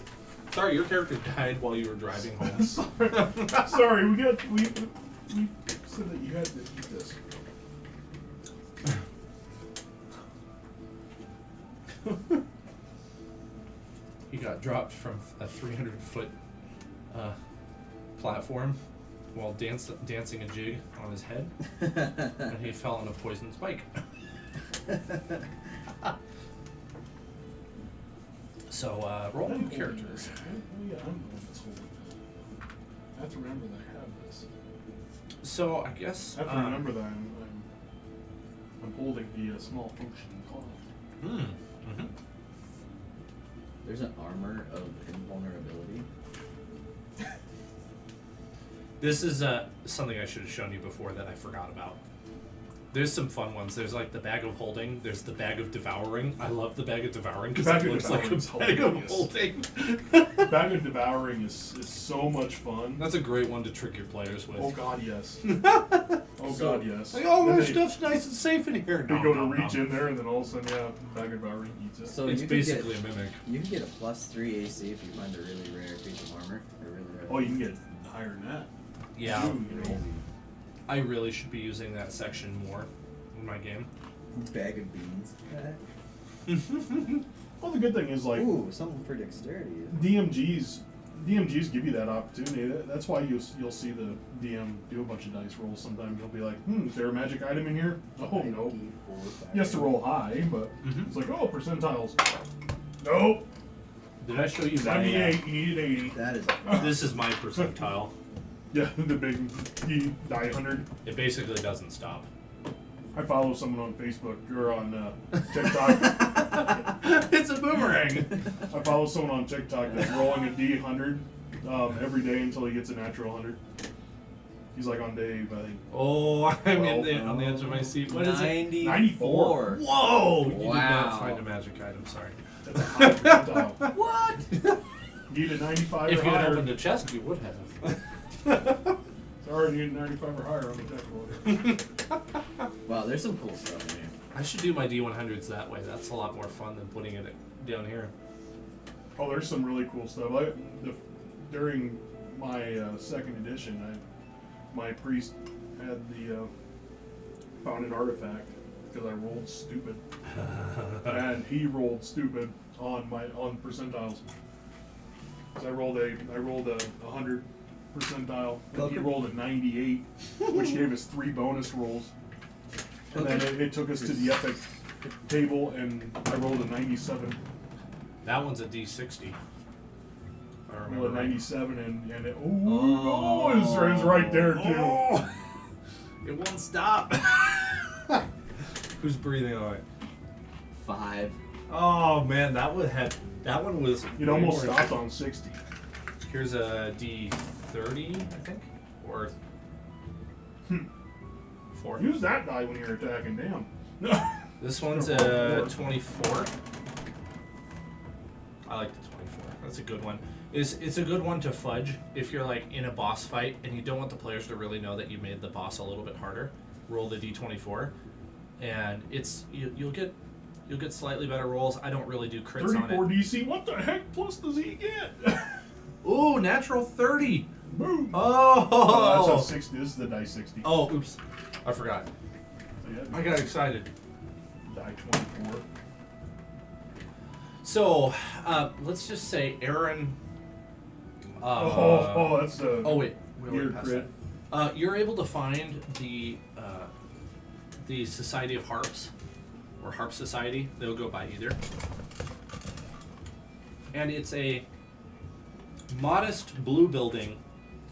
Sorry, your character died while you were driving home. Sorry, we said that you had to eat this. He got dropped from a 300-foot platform while dancing a jig on his head, and he fell on a poison spike. So, roll new characters. Oh yeah, I'm the one that's holding it. I have to remember that I have this. So, I guess... I have to remember that I'm holding the small functioning claw. There's an armor of invulnerability. This is something I should have shown you before that I forgot about. There's some fun ones. There's like the bag of holding. There's the bag of devouring. I love the bag of devouring because Bag it of looks like a devouring's bag of hilarious. holding. Bag of devouring is so much fun. That's a great one to trick your players with. Oh god, yes. Oh god, yes. Like, oh, Then my they- stuff's nice and safe in here. They No, go to no, reach no. in there, and then all of a sudden, yeah, bag of devouring eats it. So It's you could basically get, a mimic. You can get a +3 AC if you find a really rare piece of armor. A really rare. Oh, you can get higher than that. Yeah, Ooh, Crazy. I really should be using that section more in my game. Bag of beans. Well, the good thing is like Ooh, something for dexterity. DMGs DMGs give you that opportunity. That's why you'll see the DM do a bunch of dice rolls. Sometimes he'll be like, is there a magic item in here? Oh, no. He has to roll high, but it's like, oh, percentiles. Nope. Did I show you that? 78, you needed 80. That is. This is my percentile. Yeah, the big die 100. It basically doesn't stop. I follow someone on Facebook or on TikTok. It's a boomerang. I follow someone on TikTok that's rolling a D100 every day until he gets a natural 100. He's like on day, I think. Oh, I'm Well, on the edge of my seat. What is it? 94. Whoa! You did Wow. not find a magic item. Sorry. That's a high percentile. What? Need a 95 If or you had higher. opened a chest, you would have. Sorry, need a 95 or higher on the deck roll. Wow, there's some cool stuff in here. I should do my D100s that way. That's a lot more fun than putting it down here. Oh, there's some really cool stuff. During my second edition, my priest had found an artifact because I rolled stupid, and he rolled stupid on percentiles. So I rolled a 100 percentile, and he rolled a 98, which gave us 3 bonus rolls. And then it took us to the epic table, and I rolled a 97. That one's a D60. I I remember. rolled a right. 97, and it it's right there too. Oh, it won't stop. Who's breathing on it? 5. Oh man, that one was. It almost stopped on 60. Here's a D30, I think, or 4. Use that die when you're attacking. Damn. This one's a 24. I like the 24. That's a good one. It's a good one to fudge if you're like in a boss fight and you don't want the players to really know that you made the boss a little bit harder. Roll the D24, and you'll get slightly better rolls. I don't really do crits on 34 it. DC. What the heck plus does he get? Ooh, natural 30. Boom. Oh. That's a 60. This is the die 60. Oh, oops, I forgot. So yeah, I got excited. die 24. So, let's just say Aaron. That's a Oh wait, we already weird passed crit. that. You're able to find the Society of Harps, or Harp Society. They'll go by either. And it's a modest blue building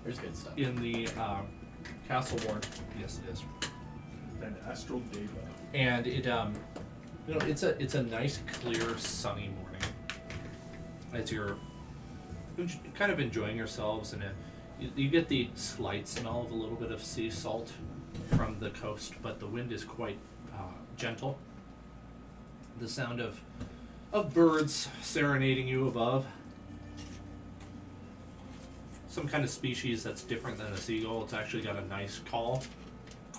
There's good stuff. in the castle ward. Yes, it is. And Astral Deva. And it it's a nice, clear, sunny morning. As you're kind of enjoying yourselves, and you get the slight smell of a little bit of sea salt from the coast, but the wind is quite gentle. The sound of birds serenading you above. Some kind of species that's different than a seagull. It's actually got a nice call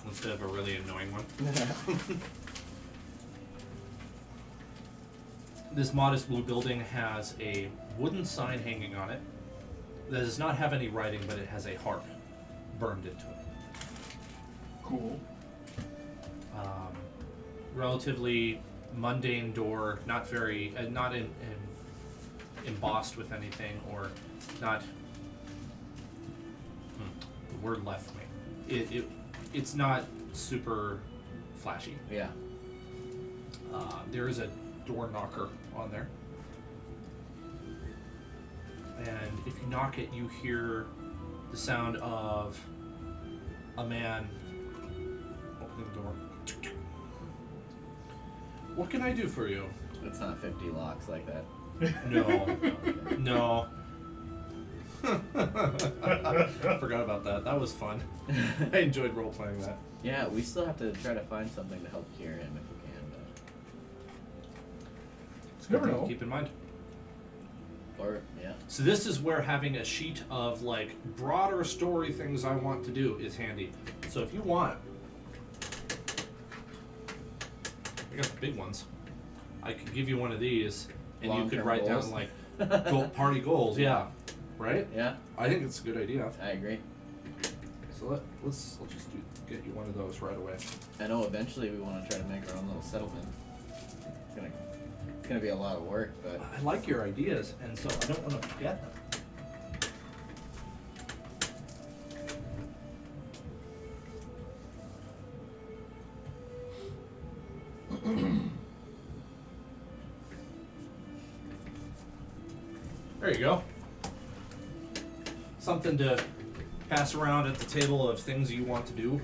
instead of a really annoying one. This modest blue building has a wooden sign hanging on it that does not have any writing, but it has a harp burned into it. Cool. Relatively mundane door, not very, not embossed with anything, or not. The word left me. It's not super flashy. Yeah. There is a door knocker on there. And if you knock it, you hear the sound of a man opening the door. What can I do for you? It's not 50 locks like that. No. I forgot about that. That was fun. I enjoyed role-playing that. Yeah, we still have to try to find something to help cure him if we can, but... Never know. Keep in mind. Or, yeah. So this is where having a sheet of like broader story things I want to do is handy. So if you want, I got the big ones. I could give you one of these, and you could Long-term write goals. down like party goals. Yeah, right. Yeah, I think it's a good idea. I agree. So let's just get you one of those right away. I know eventually we want to try to make our own little settlement. It's gonna be a lot of work, but I like your ideas, and so I don't want to forget them. There you go. Something to pass around at the table of things you want to do.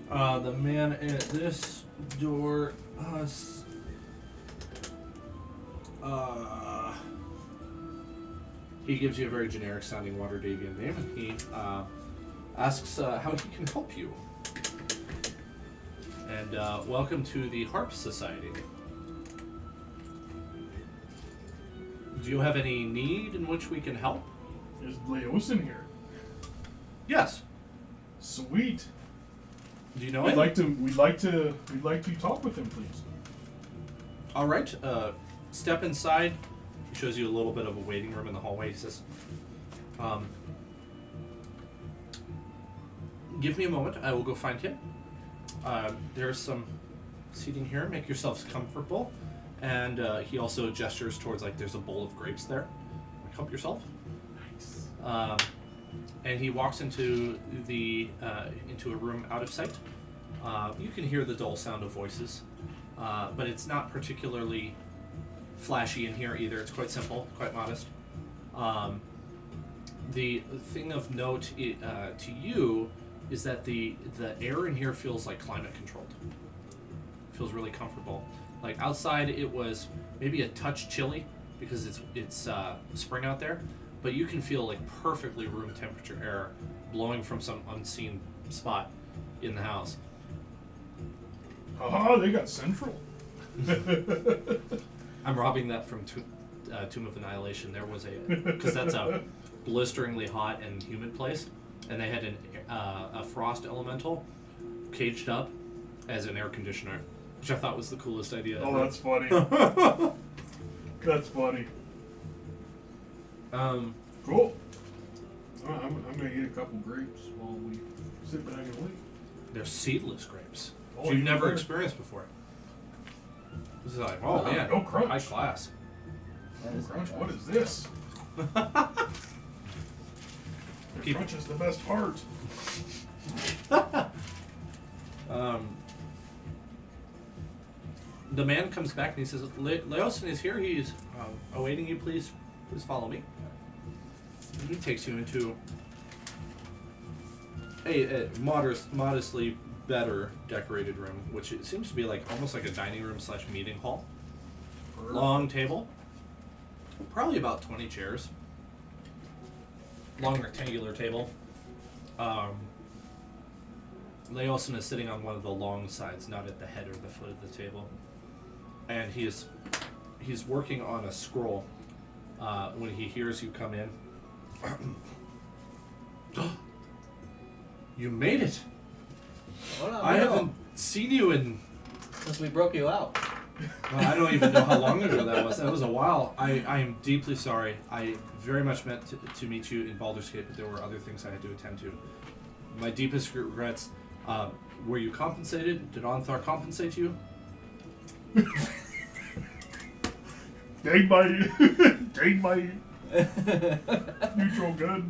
The man at this door, he gives you a very generic sounding Waterdeepian name, and he asks how he can help you. And welcome to the Harp Society. Do you have any need in which we can help? Is Leosin here? Yes. Sweet. Do you know We'd him? like to talk with him, please. All right. Step inside. He shows you a little bit of a waiting room in the hallway. He says, "Give me a moment. I will go find him. There's some seating here. Make yourselves comfortable." And he also gestures towards, like, there's a bowl of grapes there. Help yourself. Nice. And he walks into into a room out of sight. You can hear the dull sound of voices, but it's not particularly flashy in here either. It's quite simple, quite modest. The thing of note to you is that the air in here feels like climate controlled. It feels really comfortable. Like outside, it was maybe a touch chilly because it's spring out there, but you can feel like perfectly room temperature air blowing from some unseen spot in the house. Haha, they got central. I'm robbing that from Tomb of Annihilation. There was because that's a blisteringly hot and humid place, and they had a frost elemental caged up as an air conditioner, which I thought was the coolest idea ever. Oh, that's funny. That's funny. Cool. I'm gonna eat a couple grapes while we sit back and wait. They're seedless grapes, Oh, which you've even never better. experienced before. This is like, oh man, no crunch. high class. That Oh, is crunch, nice. what is this? Keep- Crunch is the best part. The man comes back and he says, Leosin is here. He's awaiting you. Please follow me. And he takes you into a modestly better decorated room, which it seems to be like almost like a dining room / meeting hall. Long table, probably about 20 chairs. Long rectangular table. Leosin is sitting on one of the long sides, not at the head or the foot of the table, and he's working on a scroll. When he hears you come in, you made it! Oh, no, I no. haven't seen you in. Since we broke you out. Well, I don't even know how long ago that was. That was a while. I am deeply sorry. I very much meant to meet you in Baldur's Gate, but there were other things I had to attend to. My deepest regrets. Were you compensated? Did Onthar compensate you? Take my neutral good.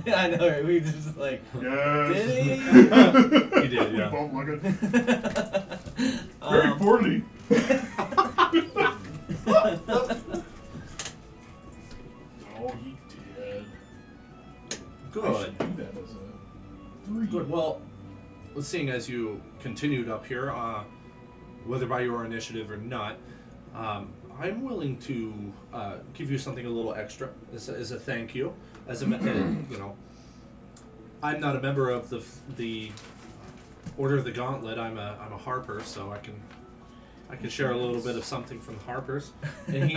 I know, right? We just like. Yes. Did he? You did, yeah. Both looking very poorly. Oh, he did. I Good. should do that as a 3. Good. Well, seeing as you continued up here, whether by your initiative or not, I'm willing to give you something a little extra as a thank you. As a you know, I'm not a member of the Order of the Gauntlet. I'm a harper, so I can share a little bit of something from the harpers. And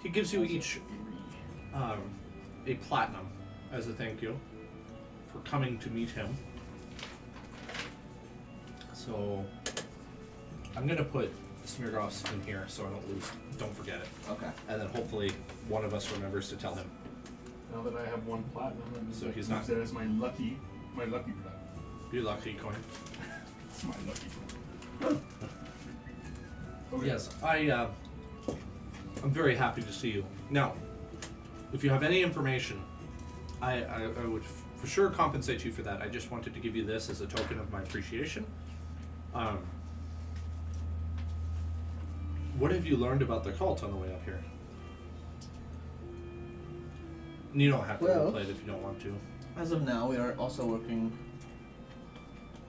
he gives you each a platinum as a thank you for coming to meet him. So I'm gonna put Smirgov's in here so I don't forget it. Okay. And then hopefully one of us remembers to tell him. Now that I have 1 platinum, I'm So gonna he's use not- that as my lucky platinum. Be lucky, coin. It's my lucky coin. Okay. Yes, I'm very happy to see you. Now, if you have any information, I would for sure compensate you for that. I just wanted to give you this as a token of my appreciation. What have you learned about the cult on the way up here? You don't have to Well- roleplay it if you don't want to. As of now, we are also working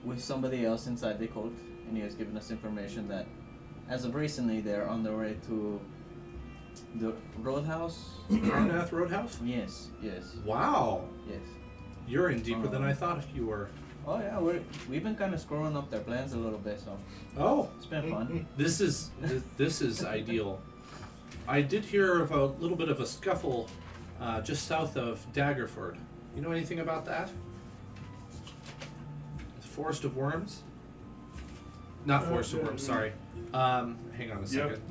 with somebody else inside the cult, and he has given us information that, as of recently, they're on their way to the Roadhouse. Carnath Roadhouse? Yes, yes, Wow. yes. You're in deeper than I thought you were. Oh yeah, we've been kind of screwing up their plans a little bit, so Oh, it's been fun. this is ideal. I did hear of a little bit of a scuffle just south of Daggerford. You know anything about that? The Forest of Worms? Not Forest of Worms, sorry. Hang on a second.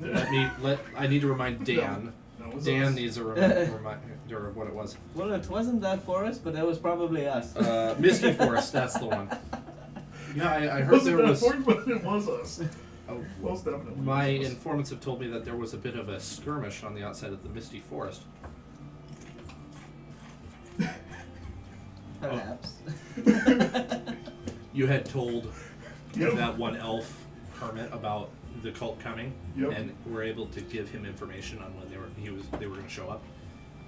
I need to remind Dan. That was Dan us. needs a reminder of what it was. Well, it wasn't that forest, but it was probably us. Misty Forest, that's the one. Yeah, I heard Wasn't there that was. important, but it was us. Oh, Most definitely. my was us. informants have told me that there was a bit of a skirmish on the outside of the Misty Forest. Perhaps. You had told Yep. that one elf hermit about the cult coming, Yep. and were able to give him information on when they were going to show up.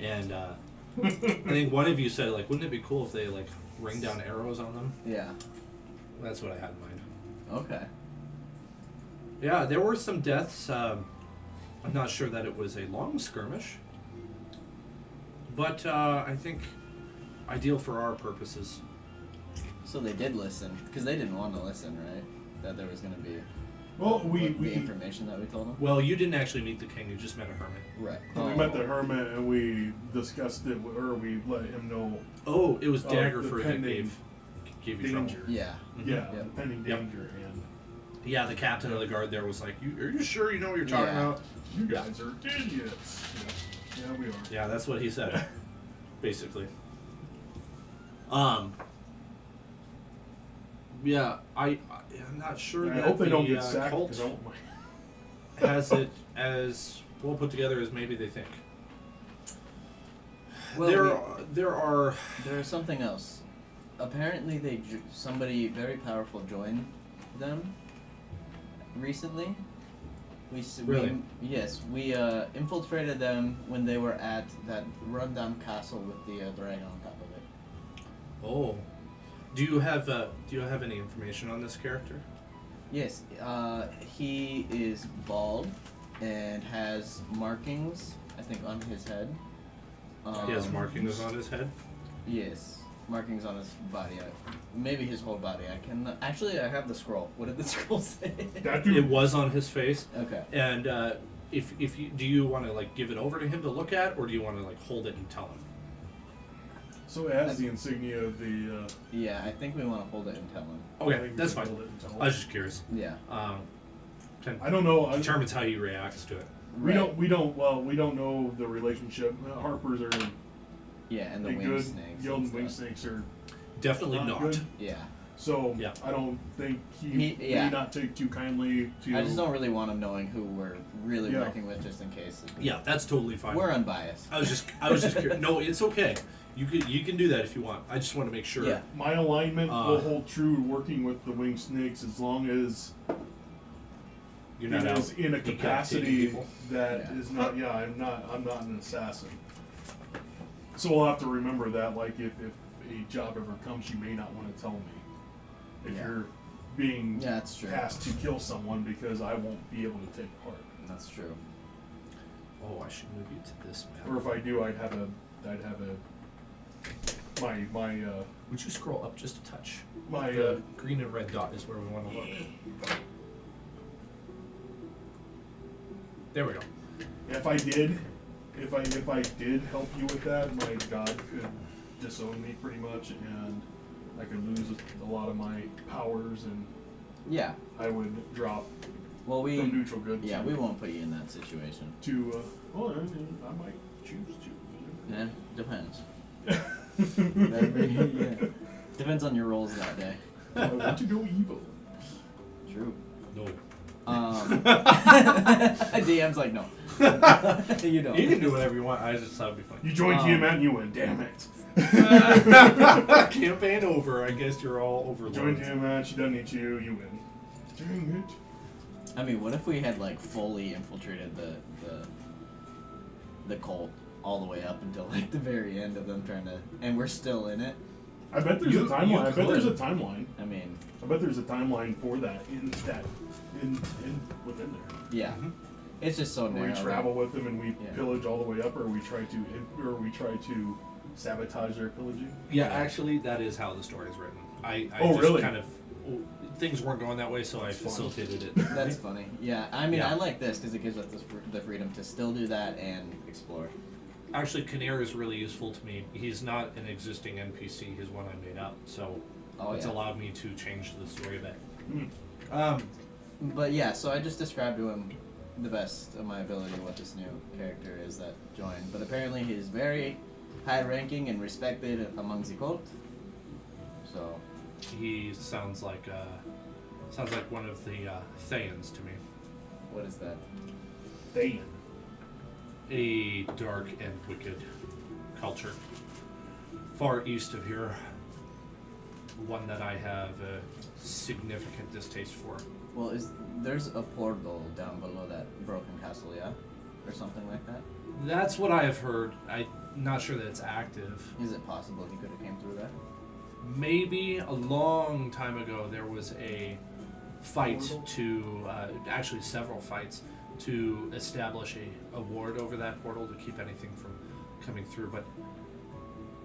And I think one of you said, like, wouldn't it be cool if they like rain down arrows on them? Yeah. That's what I had in mind. Okay. Yeah, there were some deaths. I'm not sure that it was a long skirmish, but I think ideal for our purposes. So they did listen, because they didn't want to listen, right? That there was going to be Well, the we information that we told them. Well, you didn't actually meet the king; you just met a hermit. Right. we met the hermit and we discussed it, or we let him know. Oh, it was The Daggerford that pending gave you trouble. danger. Yeah. Mhm. Yeah, Yep. the pending Yep. danger, and Yeah, the captain of the guard there was like, "Are you sure you know what you're talking Yeah. about?" you guys are idiots. Yeah, we are. Yeah, that's what he said, basically. Yeah, I'm not sure I that hope they the don't get sacked. cult 'Cause I want my has it as well put together as maybe they think. Well, There's something else. Apparently, somebody very powerful joined them recently. Really? We infiltrated them when they were at that rundown castle with the dragon on top of it. Oh, do you have any information on this character? Yes, he is bald and has markings, I think, on his head. He has markings on his head. Yes, markings on his body. Maybe his whole body. I can actually. I have the scroll. What did the scroll say? that It dude. was on his face. Okay. And if you do you want to like give it over to him to look at, or do you want to like hold it and tell him? So it has the insignia of the. Yeah, I think we want to hold it and tell him. I Okay, think that's we fine. hold it and tell I was him. just curious. Yeah. I don't know. Determines how you react to it. We don't. Well, we don't know the relationship. Harpers are Yeah, and the they wing good. snakes. Guild and and wing stuff. snakes are Definitely not not. good. Yeah. So Yeah. I don't think he Yeah. may not take too kindly to. I just don't really want him knowing who we're really Yeah. working with, just in case. Yeah, that's totally fine. We're unbiased. I was just curious. No, it's okay. You can do that if you want. I just want to make sure. Yeah. My alignment will Uh, hold true working with the winged snakes as long as You're it not is out in a decapitating capacity people. that Yeah. is not. Yeah, I'm not an assassin. So we'll have to remember that. Like if a job ever comes, you may not want to tell me if Yeah. you're being Yeah, that's true. tasked to kill someone because I won't be able to take part. That's true. Oh, I should move you to this map. Or if I do, I'd have a my Would you scroll up just a touch? my The green and red dot is where we want to look. There we go. if I did help you with that, my god could disown me pretty much, and I could lose a lot of my powers, and Yeah. I would drop Well, we. from neutral good. Yeah, to, we won't put you in that situation. to well, I might choose to. Yeah, depends. Yeah. Depends on your roles that day. I want to go evil. True. No. DM's like, no. You don't. You can do whatever you want. I just thought it'd be fun. You joined Tiamat and you win. Damn it. Campaign over. I guess you're all overlords. Join Tiamat. She doesn't eat you. You win. Dang it. I mean, what if we had like fully infiltrated the cult all the way up until like the very end of them trying to, and we're still in it. I bet there's a You timeline. I bet there's a could. timeline. I mean, I bet there's a timeline for that in within there. yeah, Mhm. it's just so Where narrow. we travel with them and we Yeah. pillage all the way up, or we try to sabotage their pillaging. Yeah, actually, that is how the story is written. I Oh, just really? kind of things weren't going that way, so I That's fun. facilitated it. That's funny. Yeah, I mean, Yeah. I like this because it gives us the freedom to still do that and explore. Actually, Kinnear is really useful to me. He's not an existing NPC; he's one I made up, so Oh, it's yeah. allowed me to change the story a bit. Mm. But yeah, so I just described to him the best of my ability what this new character is that joined. But apparently he's very high-ranking and respected among the cult. So, He sounds like one of the Thayans to me. what is that? Thayan. A dark and wicked culture, far east of here. One that I have a significant distaste for. Well, there's a portal down below that broken castle, yeah? Or something like that? That's what I have heard. I'm not sure that it's active. Is it possible he could have came through that? Maybe a long time ago there was a fight to, actually several fights, to establish a ward over that portal to keep anything from coming through. But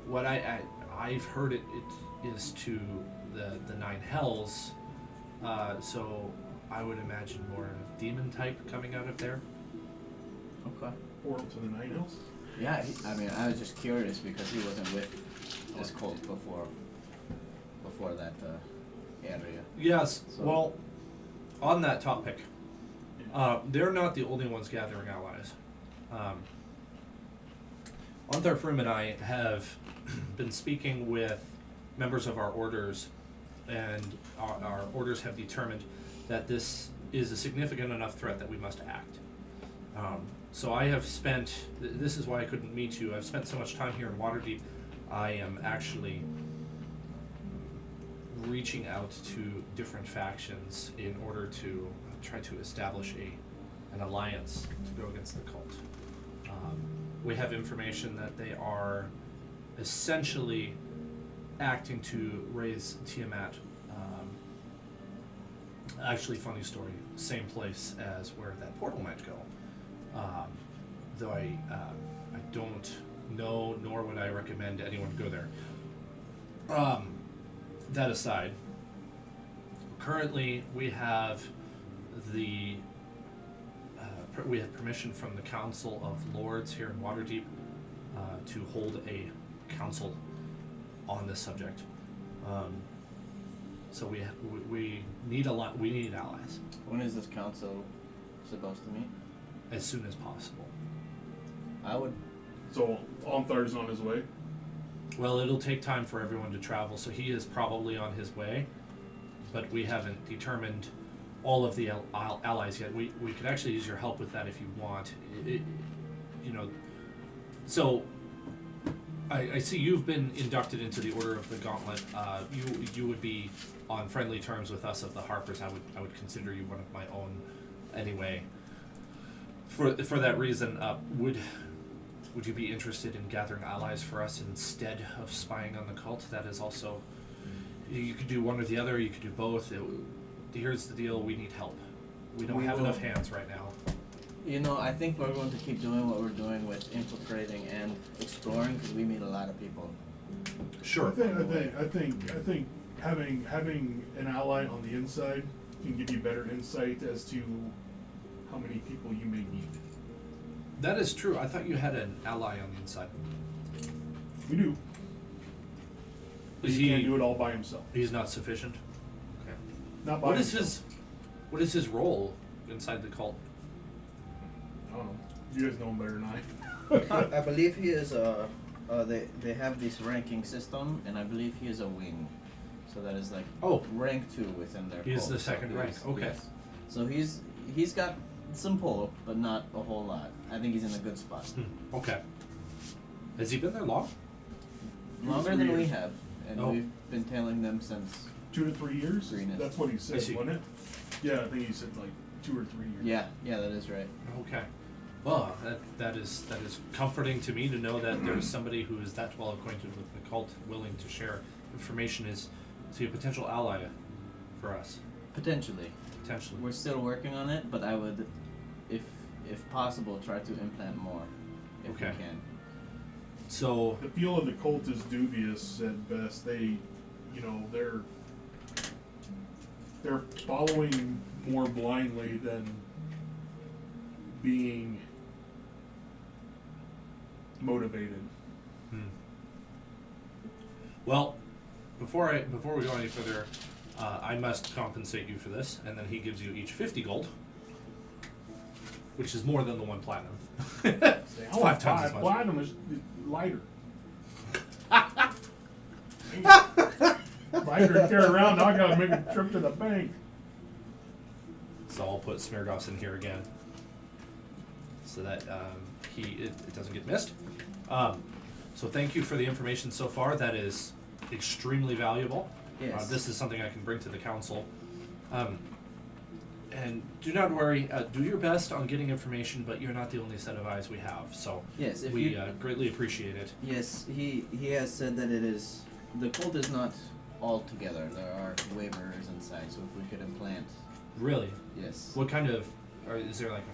what I've heard it is to the Nine Hells, so I would imagine more of demon type coming out of there. Okay. Portal to the Nine Hills. Yeah, I mean, I was just curious because he wasn't with this cult before that area. Yes. So- Well, on that topic, they're not the only ones gathering allies. Ontharr Froom and I have been speaking with members of our orders, and our orders have determined that this is a significant enough threat that we must act. So I have spent, this is why I couldn't meet you, I've spent so much time here in Waterdeep. I am actually reaching out to different factions in order to try to establish an alliance to go against the cult. We have information that they are essentially acting to raise Tiamat. Actually, funny story, same place as where that portal might go. Though I don't know, nor would I recommend anyone go there. That aside, currently we have we have permission from the Council of Lords here in Waterdeep to hold a council on this subject. So we need we need allies When is this council supposed to meet? as soon as possible. I would. So Onthar's on his way. Well, it'll take time for everyone to travel, so he is probably on his way, but we haven't determined all of the allies yet. We could actually use your help with that if you want. So I see you've been inducted into the Order of the Gauntlet. You would be on friendly terms with us of the Harpers. I would consider you one of my own anyway. For that reason, would you be interested in gathering allies for us instead of spying on the cult? That is also, you could do one or the other, you could do both. Here's the deal, we need help. We don't have enough hands right now. You know, I think we're going to keep doing what we're doing with infiltrating and exploring because we meet a lot of people. Sure. I think having an ally on the inside can give you better insight as to how many people you may need. That is true. I thought you had an ally on the inside. We do. But Is he can't he? do it all by himself. He's not sufficient. Okay. Not by What is himself. what is his role inside the cult? I don't know. You guys know him better than I. I believe he is they have this ranking system, and I believe he is a wing. So that is like rank 2 within their He's cult. the second rank. Okay. Yes. So he's got some pull, but not a whole lot. I think he's in a good spot. Okay. Has he been there long? Longer 3 than we years. have, and Oh. we've been tailing them since. 2 to 3 years? Greenest. That's what he said, I see. wasn't it? Yeah, I think he said like 2 or 3 years. Yeah, that is right. Okay. Well, that is comforting to me to know that there's somebody who is that well acquainted with the cult willing to share information is a potential ally for us. Potentially. Potentially. We're still working on it, but I would, if possible, try to implant more if Okay. we can. So The feel of the cult is dubious at best. They, they're following more blindly than being motivated. well, before we go any further, I must compensate you for this, and then he gives you each 50 gold, which is more than the 1 platinum. It's 5 times as much. Platinum is lighter. Lighter to carry around. Now I gotta make a trip to the bank. So I'll put Smirgoff's in here again, so that it doesn't get missed. So thank you for the information so far. That is extremely valuable. Yes. This is something I can bring to the council. And do not worry. Do your best on getting information, but you're not the only set of eyes we have. So Yes, if we you- greatly appreciate it. Yes, he has said that the cult is not all together. There are waverers inside, so if we could implant. Really? Yes. What kind of? Is there like a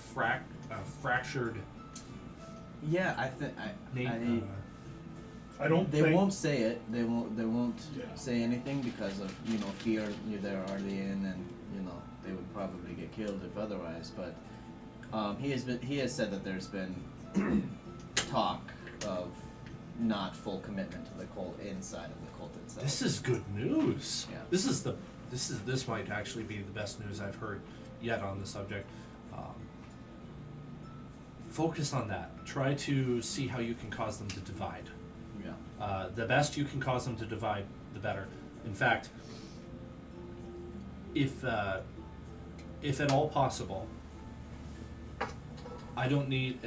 fractured? Yeah, I think I don't they think won't say it. They won't Yeah. say anything because of fear. They're already in, and they would probably get killed if otherwise. But he has said that there's been talk of not full commitment to the cult inside of the cult itself. This is good news. Yeah. This might actually be the best news I've heard yet on the subject. Focus on that. Try to see how you can cause them to divide. Yeah. The best you can cause them to divide, the better. In fact, if at all possible, I don't need.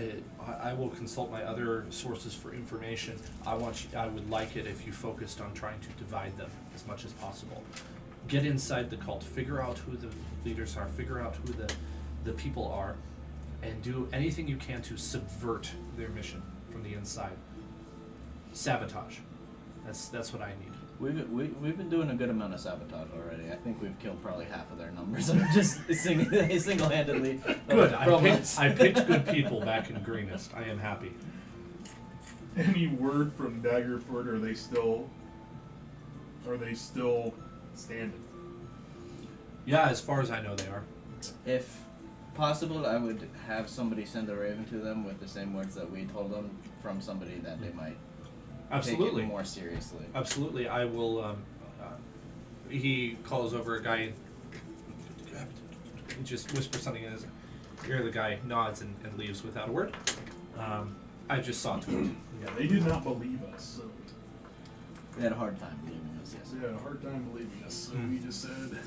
I will consult my other sources for information. I would like it if you focused on trying to divide them as much as possible. Get inside the cult. Figure out who the leaders are. Figure out who the people are, and do anything you can to subvert their mission from the inside. Sabotage. That's what I need. We've been doing a good amount of sabotage already. I think we've killed probably half of their numbers just single-handedly. Good. from us. I picked good people back in Greenest. I am happy. any word from Daggerford. Are they still standing? Yeah, as far as I know, they are. If possible, I would have somebody send a raven to them with the same words that we told them from somebody that they might Absolutely. take it more seriously. Absolutely. I will. He calls over a guy and just whispers something in his ear. The guy nods and leaves without a word. I just saw to it. Yeah, they did not believe us. So They had a hard time believing us, yes. they had a hard time believing us. So we just said,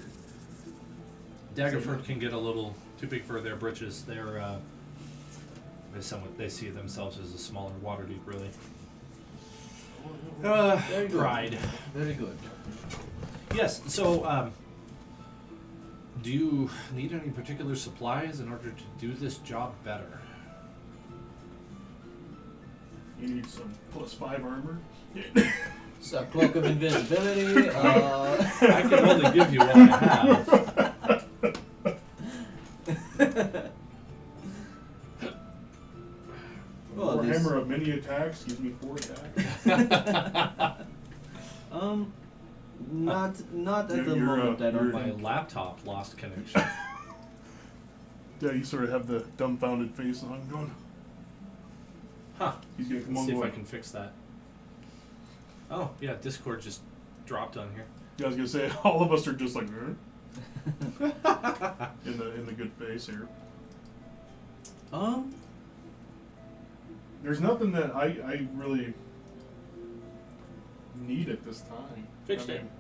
Daggerford can get a little too big for their britches. They see themselves as a smaller Waterdeep, really. Very good. Pride. Very good. Yes. So, do you need any particular supplies in order to do this job better? you need some +5 armor. So, cloak of invisibility. I can only give you what I have. Well, Or these- hammer of many attacks gives me 4 attacks. Not at the You're, moment. I don't you're- My think. laptop lost connection. Yeah, you sort of have the dumbfounded face on going. Huh. He's gonna come Let's on see if I going. can fix that. Oh, yeah, Discord just dropped on here. Yeah, I was gonna say all of us are just like in the good face here. There's nothing that I really need at this time. Fixed I it. mean,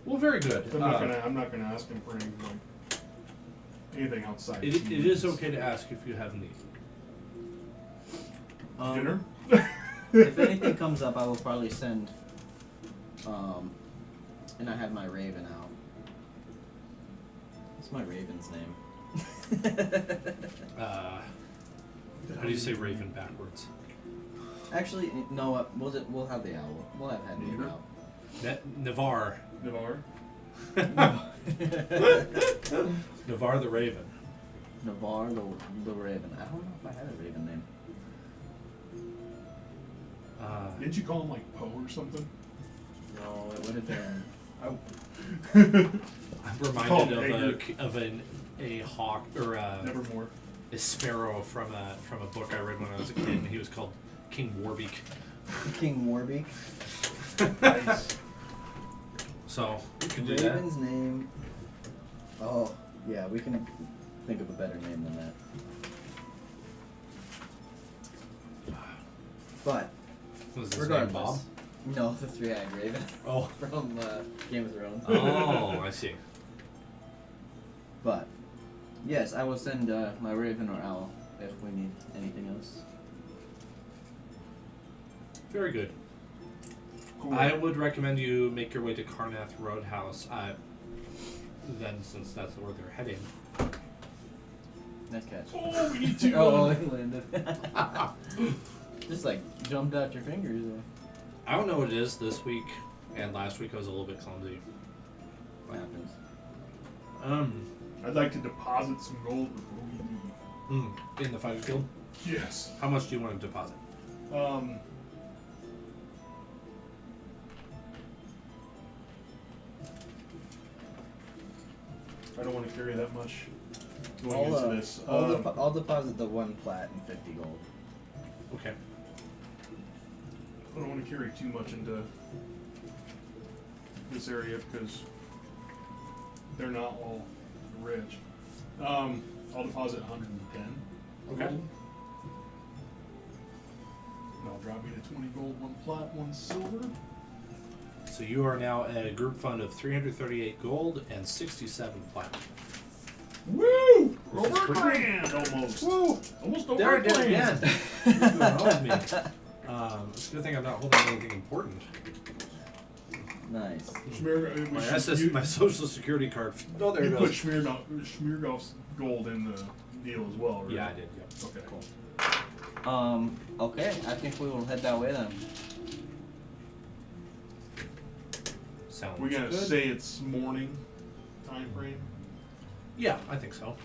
Well, very good. I'm not gonna ask him for anything outside. It is okay to ask if you have need. Dinner. If anything comes up, I will probably send. And I have my raven out. What's my raven's name? How do you say raven backwards? Actually, no. We'll have the owl. We'll have the Neither. owl. Navar. Navar. Navar the raven. Navar the raven. I don't know if I had a raven name. Didn't you call him like Poe or something? No, it would have been. I'm Call reminded him of a hawk or Nevermore. a sparrow from a book I read when I was a kid, and he was called King Warbeak. King Warbeak. Nice. So we can do that. Raven's name. Oh, yeah, we can think of a better name than that. But Was his name regardless, Bob? no, the three-eyed raven Oh. from Game of Thrones. Oh, I see. But yes, I will send my raven or owl if we need anything else. Very good. Cool. I would recommend you make your way to Carnath Roadhouse. Then, since that's where they're heading. Nice catch. Oh, we need to. Oh, it landed. Just like jumped out your fingers there. I don't know what it is this week, and last week I was a little bit clumsy. What happens? I'd like to deposit some gold before we leave. In the Fighter Guild. Yes. How much do you want to deposit? I don't want to carry that much going into this. I'll deposit the 1 plat and 50 gold. Okay. I don't want to carry too much into this area because they're not all rich. I'll deposit 110. Okay. gold. And I'll drop me to 20 gold, 1 plat, 1 silver. So you are now at a group fund of 338 gold and 67 platinum. Woo! This is Over a pretty grand almost. Woo! Almost over There a it is grand. again. What's going on with me? It's a good thing I'm not holding anything important. Nice. My social security card. Oh, there You it put goes. Schmiergoff's gold in the deal as well, right? Yeah, I did. Yep. Okay. Cool. Okay, I think we will head that way then. Sounds We're gonna good. say it's morning time frame. Yeah, I think so.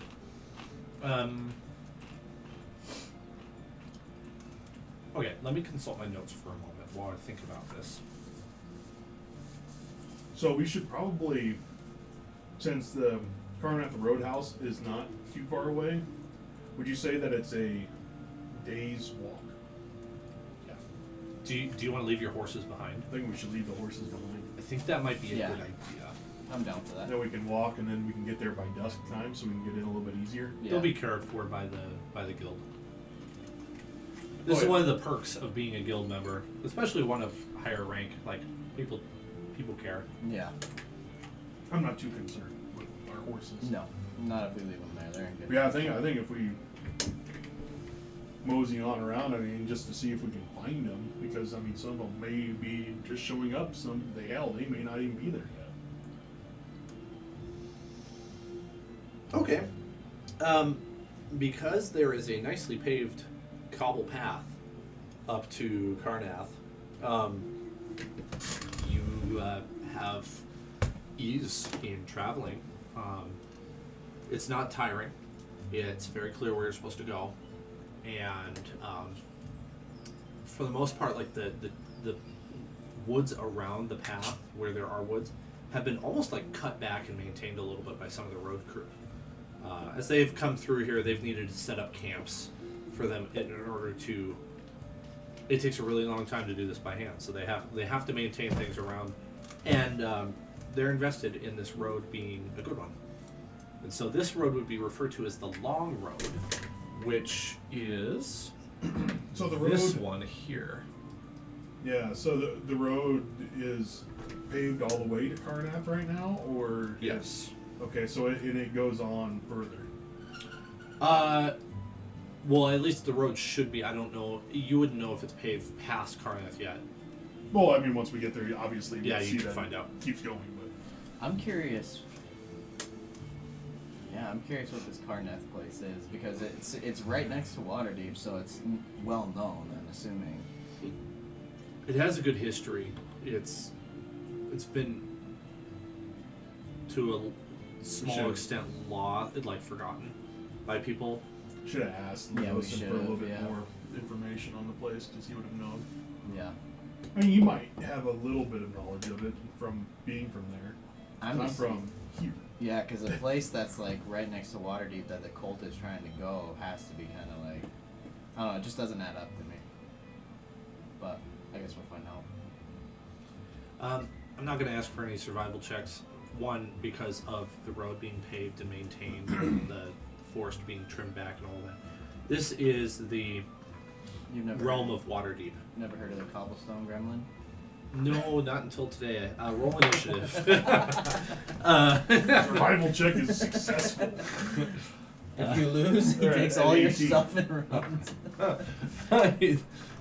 Okay, let me consult my notes for a moment while I think about this. So we should probably, since the Carnath Roadhouse is not too far away, would you say that it's a day's walk? Yeah. Do you want to leave your horses behind? I think we should leave the horses behind. I think that might be a Yeah. good idea. I'm down for that. Then we can walk, and then we can get there by dusk time, so we can get in a little bit easier. Yeah. They'll be cared for by the guild. This Oh, is yeah. one of the perks of being a guild member, especially one of higher rank. Like people care. Yeah. I'm not too concerned with our horses. No, not if we leave them there. They're in good. But yeah, I think if we mosey on around, I mean, just to see if we can find them, because I mean, some of them may be just showing up. They may not even be there yet. Okay. Because there is a nicely paved cobble path up to Carnath, you have ease in traveling. It's not tiring. It's very clear where you're supposed to go, and for the most part, like the woods around the path where there are woods have been almost like cut back and maintained a little bit by some of the road crew. As they've come through here, they've needed to set up camps for them in order to. It takes a really long time to do this by hand, so they have to maintain things around, and they're invested in this road being a good one. And so this road would be referred to as the Long Road, which is So the road, this one here. yeah. So the road is paved all the way to Carnath right now, or Yes. Okay, so it goes on further. Well, at least the road should be. I don't know. You wouldn't know if it's paved past Carnath yet. Well, I mean, once we get there, obviously, Yeah, we'll you see can that find out. it keeps going. But I'm curious. Yeah, I'm curious what this Carnath place is because it's right next to Waterdeep, so it's well known. I'm assuming. It has a good history. It's been to a small Sure. extent forgotten by people. Should have asked Yeah, we Leosin should for a little have, bit yeah. more information on the place because he would have known. Yeah. I mean, you might have a little bit of knowledge of it from being from there. I'm I'm just from here. Yeah, because a place that's like right next to Waterdeep that the cult is trying to go has to be kind of like, I don't know, it just doesn't add up to me. But I guess we'll find out. I'm not going to ask for any survival checks. One, because of the road being paved and maintained, and the forest being trimmed back and all that. This is the You've never realm of Waterdeep. never heard of the cobblestone gremlin? No, not until today. Roll initiative. Survival check is successful. If you lose, he Alright, takes at all your 18. stuff and runs.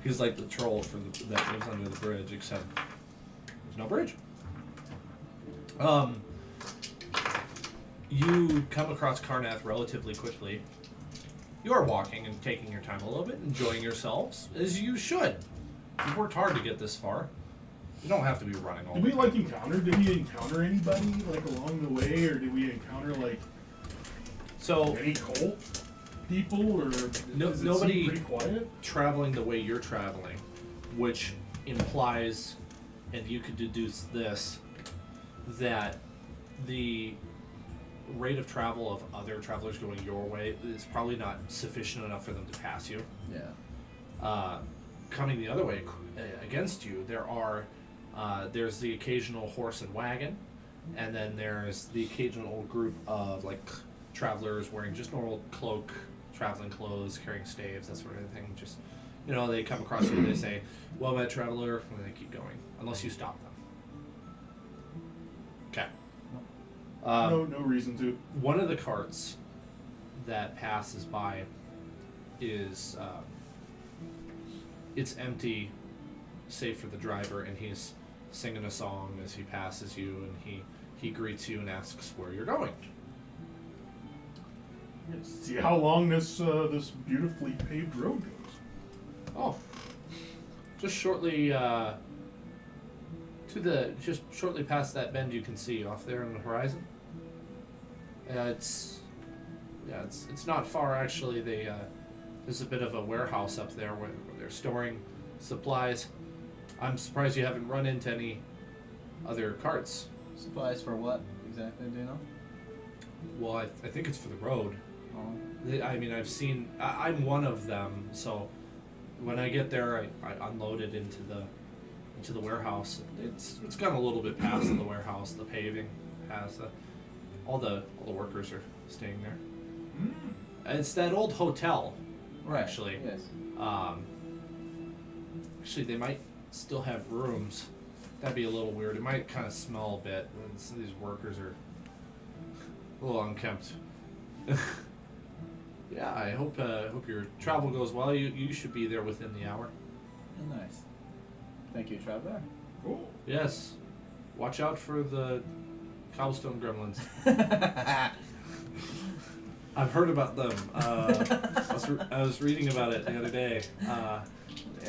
He's like the troll that lives under the bridge, except there's no bridge. You come across Carnath relatively quickly. You are walking and taking your time a little bit, enjoying yourselves, as you should. You've worked hard to get this far. You don't have to be running all Did the we time. did we encounter anybody like along the way, or did we encounter like So, any cult people, or No- does it nobody- seem pretty quiet? traveling the way you're traveling, which implies, and you could deduce this, that the rate of travel of other travelers going your way is probably not sufficient enough for them to pass you. Yeah. Coming the other way against you, there's the occasional horse and wagon, and then there's the occasional group of like travelers wearing just normal cloak, traveling clothes, carrying staves, that sort of thing. Just, they come across you, they say, "Well met, traveler," and they keep going, unless you stop them. Okay. No reason to. One of the carts that passes by is it's empty, save for the driver, and he's singing a song as he passes you, and he greets you and asks where you're going. See how long this beautifully paved road goes. Oh, just shortly just shortly past that bend, you can see off there on the horizon. It's not far actually. There's a bit of a warehouse up there where they're storing supplies. I'm surprised you haven't run into any other carts. Supplies for what exactly? Do you know? Well, I think it's for the road. Oh. I've seen. I'm one of them, so when I get there, I unload it into the warehouse. It's gone a little bit past the warehouse. The paving has all the workers are staying there. It's that old hotel, Right. actually. Yes. Actually, they might still have rooms. That'd be a little weird. It might kind of smell a bit. Some of these workers are a little unkempt. Yeah, I hope your travel goes well. You should be there within the hour. Oh, nice. Thank you, traveler. Cool. Yes. Watch out for the cobblestone gremlins. I've heard about them. I was reading about it the other day. Yeah.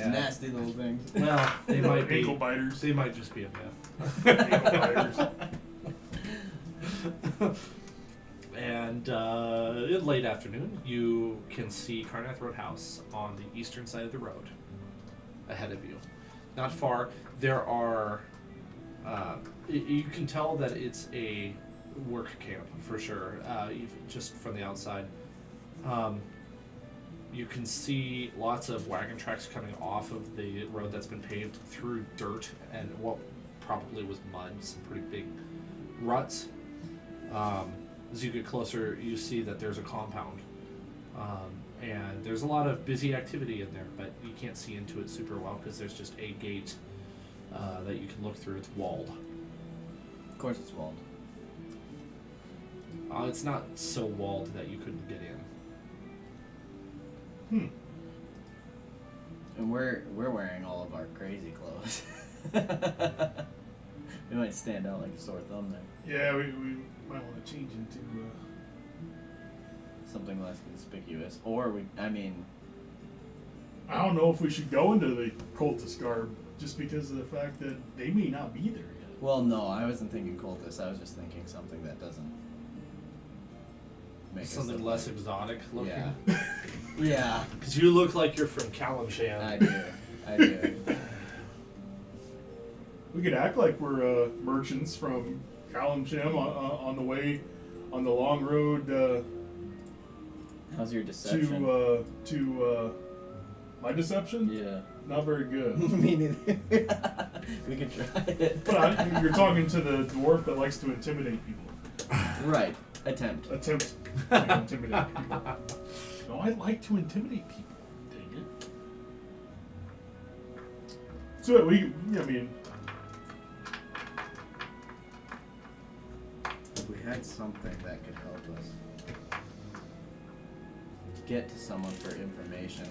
Nasty little things. Well, they might be. Ankle biters. They might just be a myth. Ankle biters. And in late afternoon, you can see Carnath Roadhouse on the eastern side of the road ahead of you. Not far. There are. You can tell that it's a work camp for sure, even just from the outside. You can see lots of wagon tracks coming off of the road that's been paved through dirt and what probably was mud, some pretty big ruts. As you get closer, you see that there's a compound. And there's a lot of busy activity in there, but you can't see into it super well because there's just a gate that you can look through. It's walled. Of course it's walled. It's not so walled that you couldn't get in. And we're wearing all of our crazy clothes. We might stand out like a sore thumb there. Yeah, we might want to change into something less conspicuous. Or I mean, I don't know if we should go into the cultist garb just because of the fact that they may not be there yet. well, no, I wasn't thinking cultist. I was just thinking something that doesn't make us Something look less like- exotic looking. Yeah. Yeah, Because you look like you're from Kalimshan. I do. I do. We could act like we're merchants from Kalimshan on the way, on the long road How's your deception? to my deception. Yeah. Not very good. Me neither. We could try it. But you're talking to the dwarf that likes to intimidate people. Right. Attempt. Attempt to intimidate people. No, I like to intimidate people. Dang it. So I mean, If we had something that could help us get to someone for information,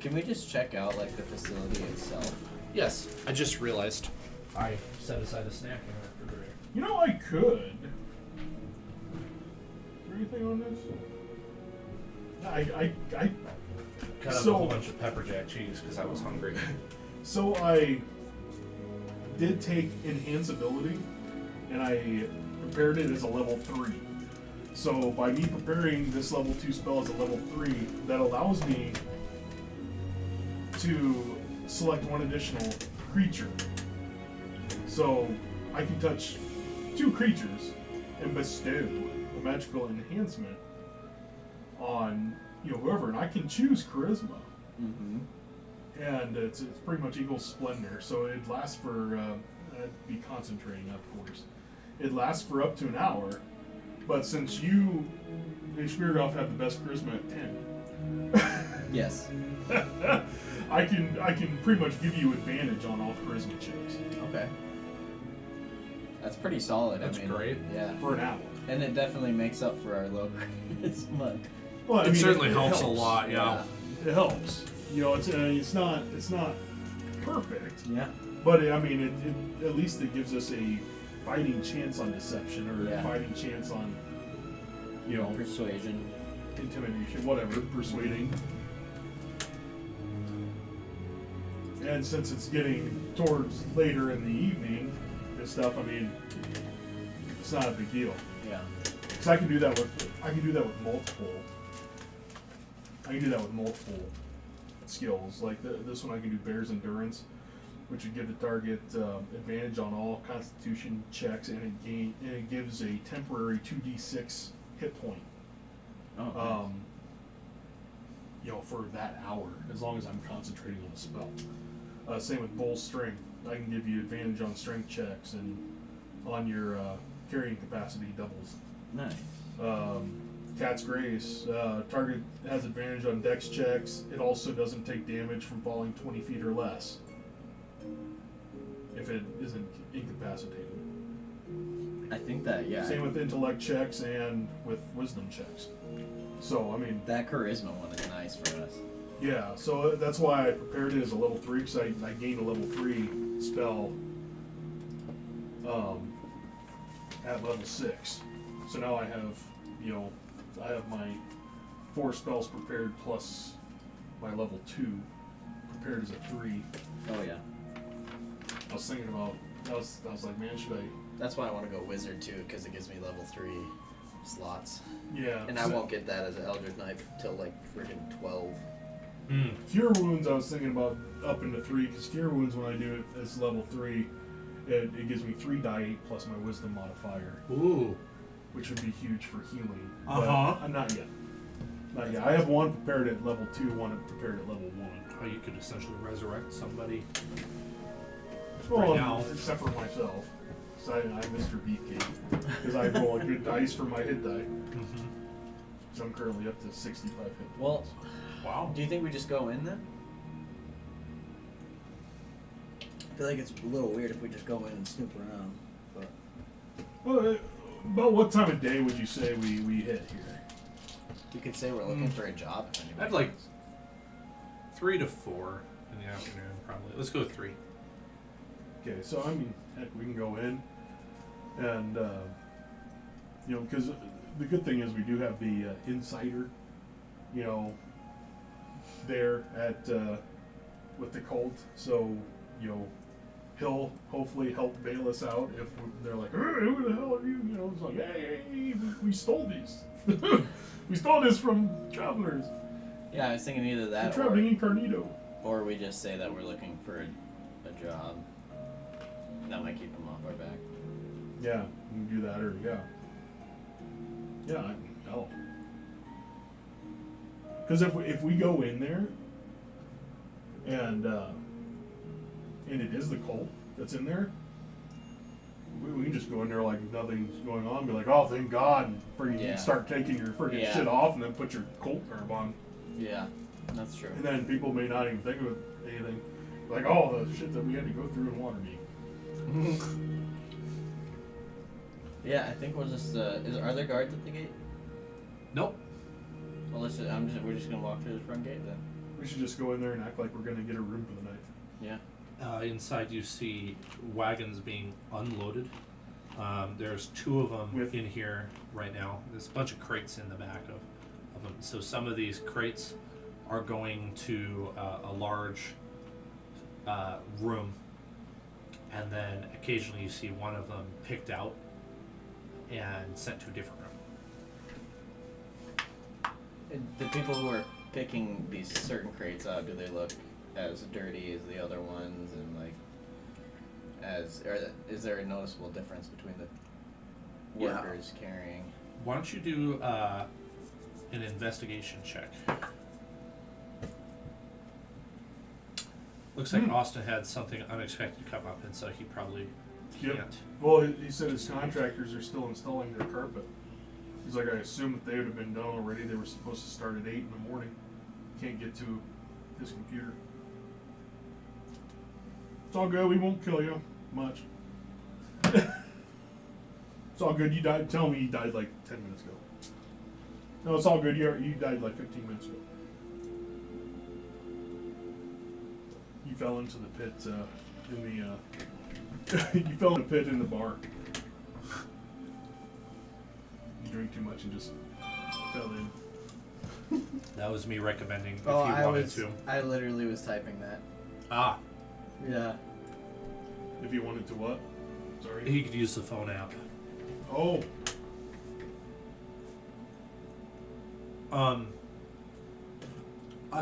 can we just check out like the facility itself? Yes, I just realized I set aside a snack in the refrigerator. you know, I could. Is there anything on this? I Cut up So- a whole bunch of pepper jack cheese because I was hungry. So I did take enhance ability, and I prepared it as a level 3. So by me preparing this level 2 spell as a level 3, that allows me to select one additional creature. So I can touch 2 creatures and bestow a magical enhancement on whoever, and I can choose charisma. Mm-hmm. And it's pretty much Eagle Splendor, so it lasts for, I'd be concentrating, of course. It lasts for up to an hour, but since you and Shmirgoff have the best charisma at 10, Yes. I can pretty much give you advantage on all charisma checks Okay. That's pretty solid. That's I mean, great. Yeah. for an hour. And it definitely makes up for our low charisma. Well, It certainly helps a lot, yeah. It helps. It's not perfect, Yeah. but I mean, it at least it gives us a fighting chance on deception or Yeah. a fighting chance on Persuasion. intimidation, whatever, persuading. And since it's getting towards later in the evening and stuff, I mean, it's not a big deal. Yeah. Because I can do that with multiple. I can do that with multiple skills. Like this one, I can do Bear's Endurance, which would give the target advantage on all Constitution checks, and it gives a temporary 2d6 hit point. Oh. For that hour, as long as I'm concentrating on the spell. Same with Bull's Strength. I can give you advantage on strength checks, and on your carrying capacity doubles. Nice. Cat's Grace. Target has advantage on dex checks. It also doesn't take damage from falling 20 feet or less if it isn't incapacitated. I think that, yeah. Same with intellect checks and with wisdom checks. So, I mean, That charisma one is nice for us. yeah, so that's why I prepared it as a level 3, because I gained a level 3 spell at level 6. So now I have my 4 spells prepared plus my level 2 prepared as a 3. Oh yeah. I was thinking about, I was like, man, should I? That's why I want to go wizard too, because it gives me level 3 slots. Yeah. And I won't get that as an Eldritch Knife till like friggin' 12. Cure Wounds, I was thinking about up into 3, because Cure Wounds, when I do it as level 3, it gives me 3 die 8 plus my Wisdom modifier, Ooh. which would be huge for healing. Uh-huh. But not yet. Not yet. I have one prepared at level 2, one prepared at level 1. Oh, you could essentially resurrect somebody. Well, now. except for myself. So I'm Mr. Beefcake. Because I roll a good dice for my hit die. Mm-hmm. So I'm currently up to 65 hit points. Well, Wow. do you think we just go in then? I feel like it's a little weird if we just go in and snoop around. But Well, about what time of day would you say we hit here? you could say we're looking for a job. If anybody I'd like wants. 3 to 4 in the afternoon, probably. Let's go 3. Okay, so I mean, heck, we can go in, and because the good thing is we do have the insider, you know, there at with the cult. So, you know, he'll hopefully help bail us out if they're like, who the hell are you? You know, it's like, hey, we stole these. We stole this from travelers. Yeah, I was thinking either We're that traveling incognito. or we just say that we're looking for a job. That might keep them off our back. Yeah, we can do that, or yeah, hell. Because if we go in there and it is the cult that's in there, we can just go in there like nothing's going on, be like, oh, thank God, and freaking start taking your freaking shit off, and then put your cult garb on. Yeah, that's true. And then people may not even think of anything, like, oh, the shit that we had to go through in Waterdeep. Yeah, I think we'll just. Are there guards at the gate? Nope. Well, we're just gonna walk through the front gate then. We should just go in there and act like we're gonna get a room for the night. Yeah. Inside you see wagons being unloaded. There's 2 of them in here right now. There's a bunch of crates in the back of them. So some of these crates are going to a large room, and then occasionally you see one of them picked out and sent to a different room. The people who are picking these certain crates out, do they look as dirty as the other ones, and like, is there a noticeable difference between the workers carrying? Why don't you do an investigation check? Looks like Austin had something unexpected come up, and so he probably can't. Well, he said his contractors are still installing their carpet. He's like, I assume that they would have been done already. They were supposed to start at 8 in the morning. Can't get to his computer. It's all good. We won't kill you much. It's all good. You died. Tell me you died like 10 minutes ago. No, it's all good. You died like 15 minutes ago. You fell into the pit you fell in the pit in the bar. You drink too much and just fell in. That was me recommending if Oh, you wanted to. I literally was typing that. Ah, Yeah. If you wanted to what? Sorry. he could use the phone app. Oh. I'm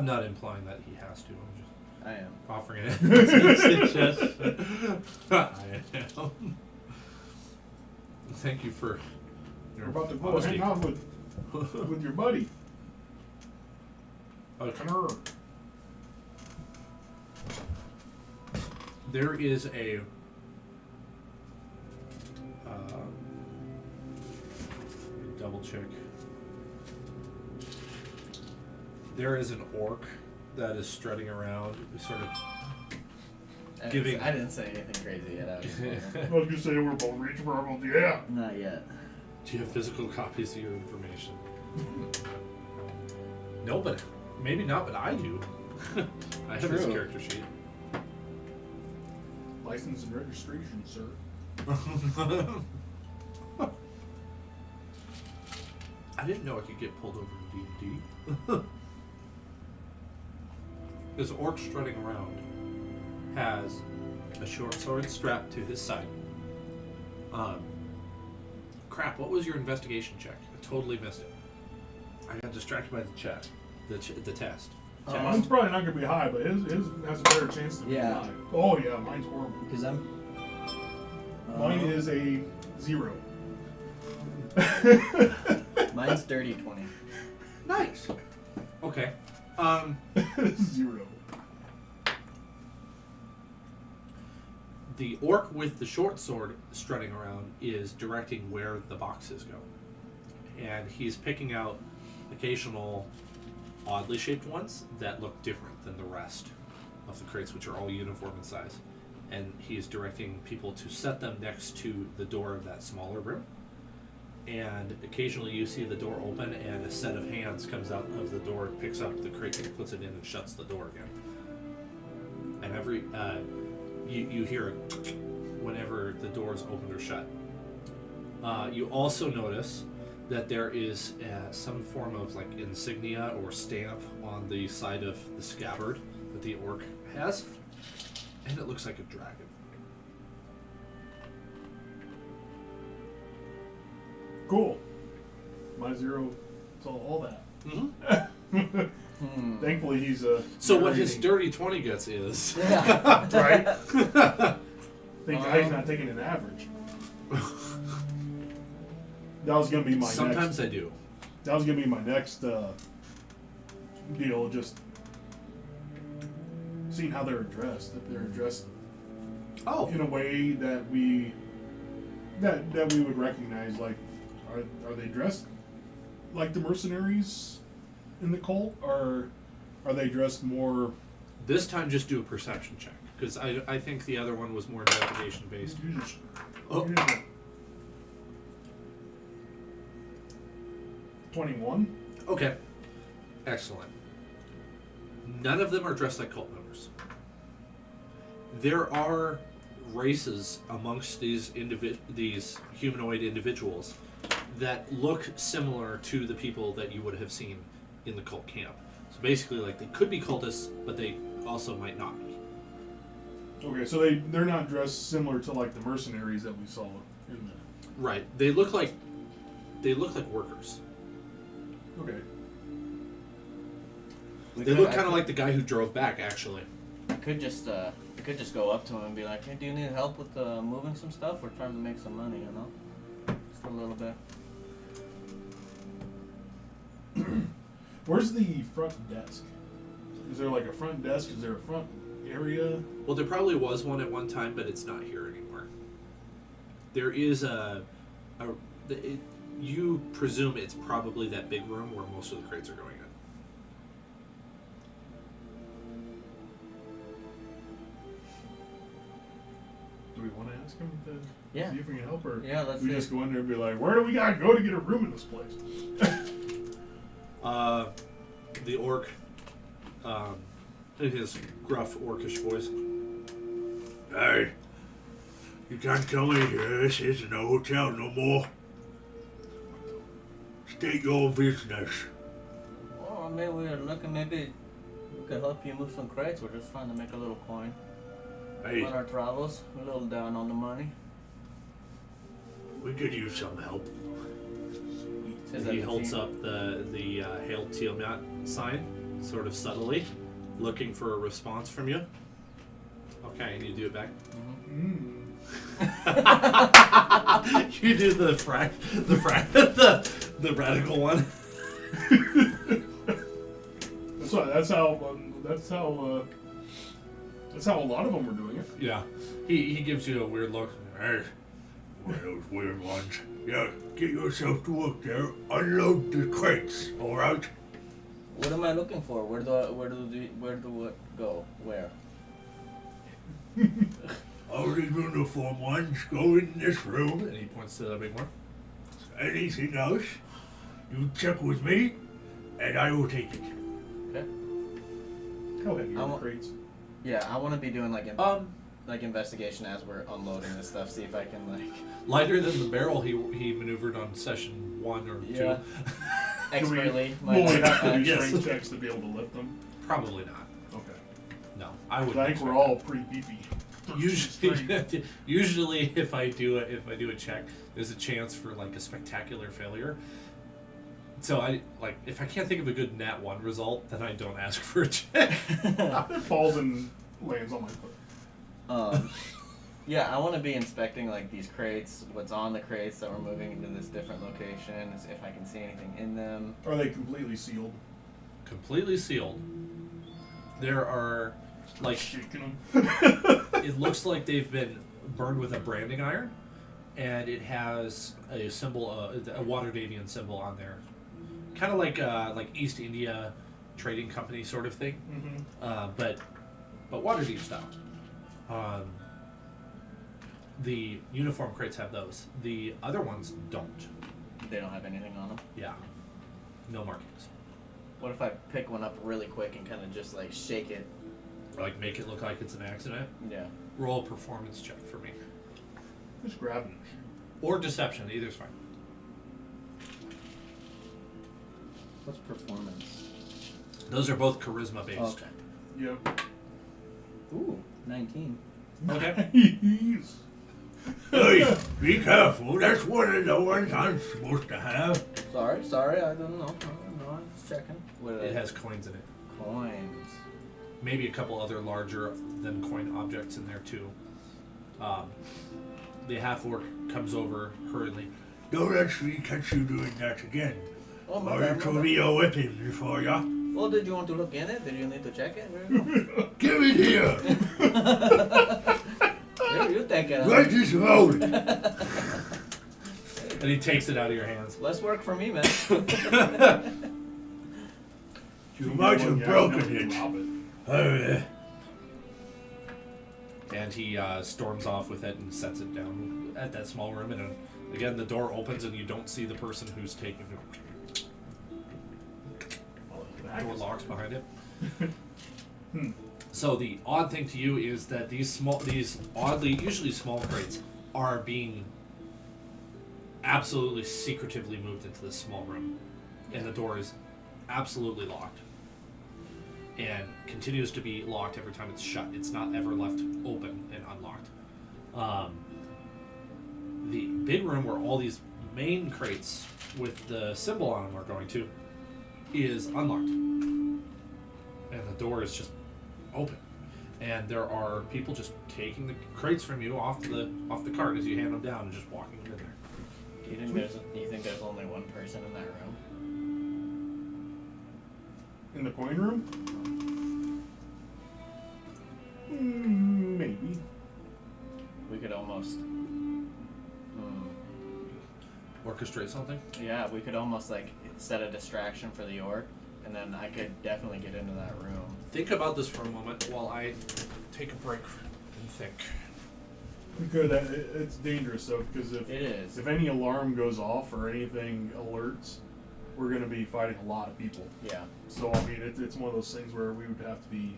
not implying that he has to. I'm just I am. offering it as a suggestion. I am. Thank you for You're about to go honesty. hang out with your buddy. Carnath. There is a double check. There is an orc that is strutting around, sort of I giving. didn't say anything crazy yet. I was just I was gonna say we're both rich verbal. Yeah. Not yet. Do you have physical copies of your information? No, but maybe not. But I do. I have his True. character sheet. License and registration, sir. I didn't know I could get pulled over in D&D. This orc strutting around has a short sword strapped to his side. Crap, what was your investigation check? I totally missed it. I got distracted by the chat. The test. Mine's probably not gonna be high, but his has a better chance to be Yeah. high. Oh yeah, mine's horrible. Because I'm. Mine is a 0. Mine's dirty 20. Nice. Okay. 0. The orc with the short sword strutting around is directing where the boxes go. And he's picking out occasional oddly shaped ones that look different than the rest of the crates, which are all uniform in size. And he's directing people to set them next to the door of that smaller room. And occasionally you see the door open and a set of hands comes out of the door, picks up the crate and puts it in and shuts the door again. And every you hear it whenever the door is opened or shut. You also notice that there is some form of like insignia or stamp on the side of the scabbard that the orc has, and it looks like a dragon. Cool. My 0 saw all that. Mm-hmm. Thankfully, he's So what his narrating. dirty 20 gets is Yeah. Right? Thank God he's not taking an average. That was gonna be my sometimes next. I do. That was gonna be my next deal. Just seeing how they're dressed. If they're dressed Oh, in a way that we would recognize. Like, are they dressed like the mercenaries in the cult, or are they dressed more? this time just do a perception check because I think the other one was more investigation based. You just- Oh. you just- 21. Okay, excellent. None of them are dressed like cult members. There are races amongst these these humanoid individuals that look similar to the people that you would have seen in the cult camp. So basically, like, they could be cultists, but they also might not be. Okay, so they're not dressed similar to like the mercenaries that we saw in the. Right. They look like workers. Okay. They look kind of like the guy who drove back, actually. I could just go up to him and be like, "Hey, do you need help with moving some stuff? We're trying to make some money, you know, just a little bit." Where's the front desk? Is there like a front desk? Is there a front area? Well, there probably was one at one time, but it's not here anymore. There is you presume it's probably that big room where most of the crates are going in. Do we want to ask him to Yeah. see if we can help, or Yeah, let's we see. just go in there and be like, "Where do we gotta go to get a room in this place?" The orc, in his gruff orcish voice. Hey, you can't come in here. This isn't a hotel no more. State your business. Well, maybe we're looking. Maybe we could help you move some crates. We're just trying to make a little coin Hey, on our travels. A little down on the money. we could use some help. Says He that holds the up the Hail Tiamat sign, sort of subtly, looking for a response from you. Okay, and you do it back. You do the the radical one. That's how a lot of them were doing it. Yeah. He gives you a weird look. Hey, one of those weird ones. Yeah, get yourself to work there. Unload the crates, all right? What am I looking for? Where do it go? Where? All the uniform ones go in this room. And he points to the big one. Anything else, you check with me, and I will take it. Okay. How heavy are I'm- the crates? Yeah, I want to be doing like investigation as we're unloading this stuff. See if I can like Lighter than the barrel he maneuvered on session 1 or 2. Yeah. expertly. Will we have to do Yes. strength checks to be able to lift them? Probably not. Okay. No, I would. I think we're all pretty beefy. Usually, if I do a check, there's a chance for like a spectacular failure. So if I can't think of a good nat 1 result, then I don't ask for a check. It falls and lands on my foot. Yeah, I want to be inspecting like these crates, what's on the crates that we're moving into this different location, if I can see anything in them. Are they completely sealed? Completely sealed. There are like Shaking them. it looks like they've been burned with a branding iron, and it has a symbol, a Waterdeepian symbol on there, kind of like East India Trading Company sort of thing, but Waterdeep style. The uniform crates have those. The other ones don't. They don't have anything on them. Yeah, no markings. What if I pick one up really quick and kind of just like shake it? Or like make it look like it's an accident. Yeah. Roll a performance check for me, Just grabbing it. or deception. Either's fine. What's performance? Those are both charisma based. Oh, okay. Yep. Ooh, 19. Okay. Nice. Hey, be careful. That's one of the ones I'm supposed to have. Sorry, I don't know. I'm just checking. What It has coins in it. coins. Maybe a couple other larger than coin objects in there too. The half-orc comes over hurriedly. Don't let me catch you doing that again. Oh, my Or bad, it my will bad. be a weapon for ya. Well, did you want to look in it? Did you need to check it? Where you go? Give it here. You take it. Right this moment. And he takes it out of your hands. Less work for me, man. You might have broken it. Drop it. Uh, And he storms off with it and sets it down at that small room. And again, the door opens and you don't see the person who's taking it. The door locks behind it. So the odd thing to you is that these oddly, usually small crates are being absolutely secretively moved into this small room. And the door is absolutely locked. And continues to be locked every time it's shut. It's not ever left open and unlocked. The big room where all these main crates with the symbol on them are going to is unlocked. And the door is just open. And there are people just taking the crates from you off the cart as you hand them down and just walking them in there. Do you think there's only one person in that room? In the coin room? Maybe. We could almost. Orchestrate something? Yeah, we could almost like set a distraction for the orc, and then I could definitely get into that room. Think about this for a moment while I take a break and think. We could. It's dangerous though, because It is. if any alarm goes off or anything alerts, we're going to be fighting a lot of people. Yeah. So I mean, it's one of those things where we would have to be.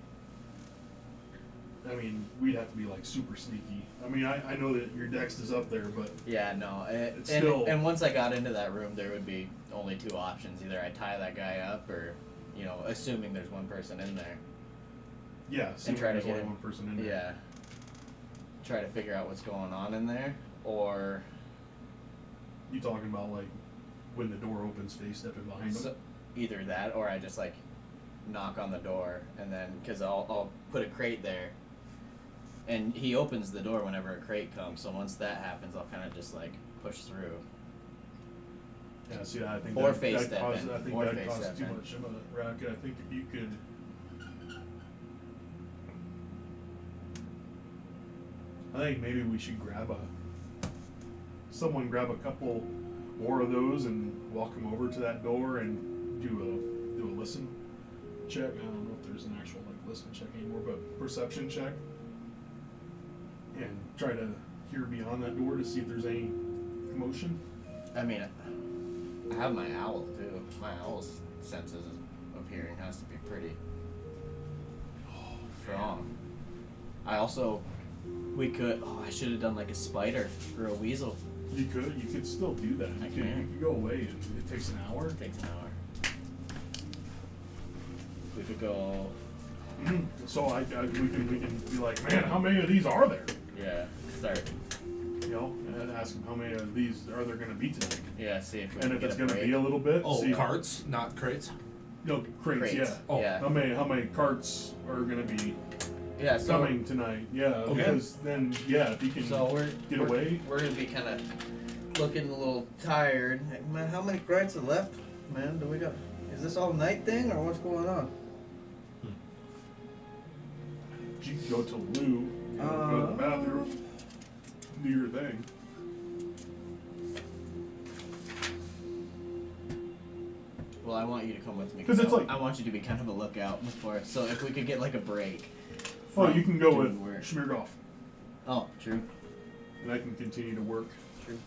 I mean, we'd have to be like super sneaky. I mean, I know that your dex is up there, but Yeah, no. It's And, still- and once I got into that room, there would be only two options. Either I tie that guy up, or, assuming there's one person in there. yeah, see And try to there's get only in. one person in there. Yeah. Try to figure out what's going on in there, or You talking about like when the door opens, face stepping behind them? either that, or I just like knock on the door, and then because I'll put a crate there, and he opens the door whenever a crate comes. So once that happens, I'll kind of just like push through. Yeah, see, I think Or that, face that step causes, in. I think Or that face causes step too in. much of a racket. I think if you could. I think maybe we should grab a couple more of those and walk them over to that door and do a listen check. I don't know if there's an actual like listen check anymore, but perception check, and try to hear beyond that door to see if there's any commotion. I mean, I have my owl too. My owl's senses of hearing has to be pretty strong. I also, I should have done like a spider or a weasel. You could still do that. I You can. could go away. It takes an hour. It takes an hour. We could go, So we can be like, man, how many of these are there? yeah, start, You know, and ask them how many of these are there going to be tonight. yeah, see if we And can if get it's a going to break. be a little bit, Oh, see carts, not crates. No, crates. Crates, Yeah. Oh, yeah. How many carts are going to be Yeah, so, coming tonight? Yeah, Okay. because then if you can so get we're, away. We're gonna be kind of looking a little tired. Hey, man, how many crates are left? Man, is this all night thing or what's going on? You can go to Lou, go to the bathroom, do your thing. Well, I want you to come with me. 'Cause it's like- I want you to be kind of a lookout before. So if we could get like a break. Oh, from you can go doing with work. Schmiergoff, Oh, true. and I can continue to work. True.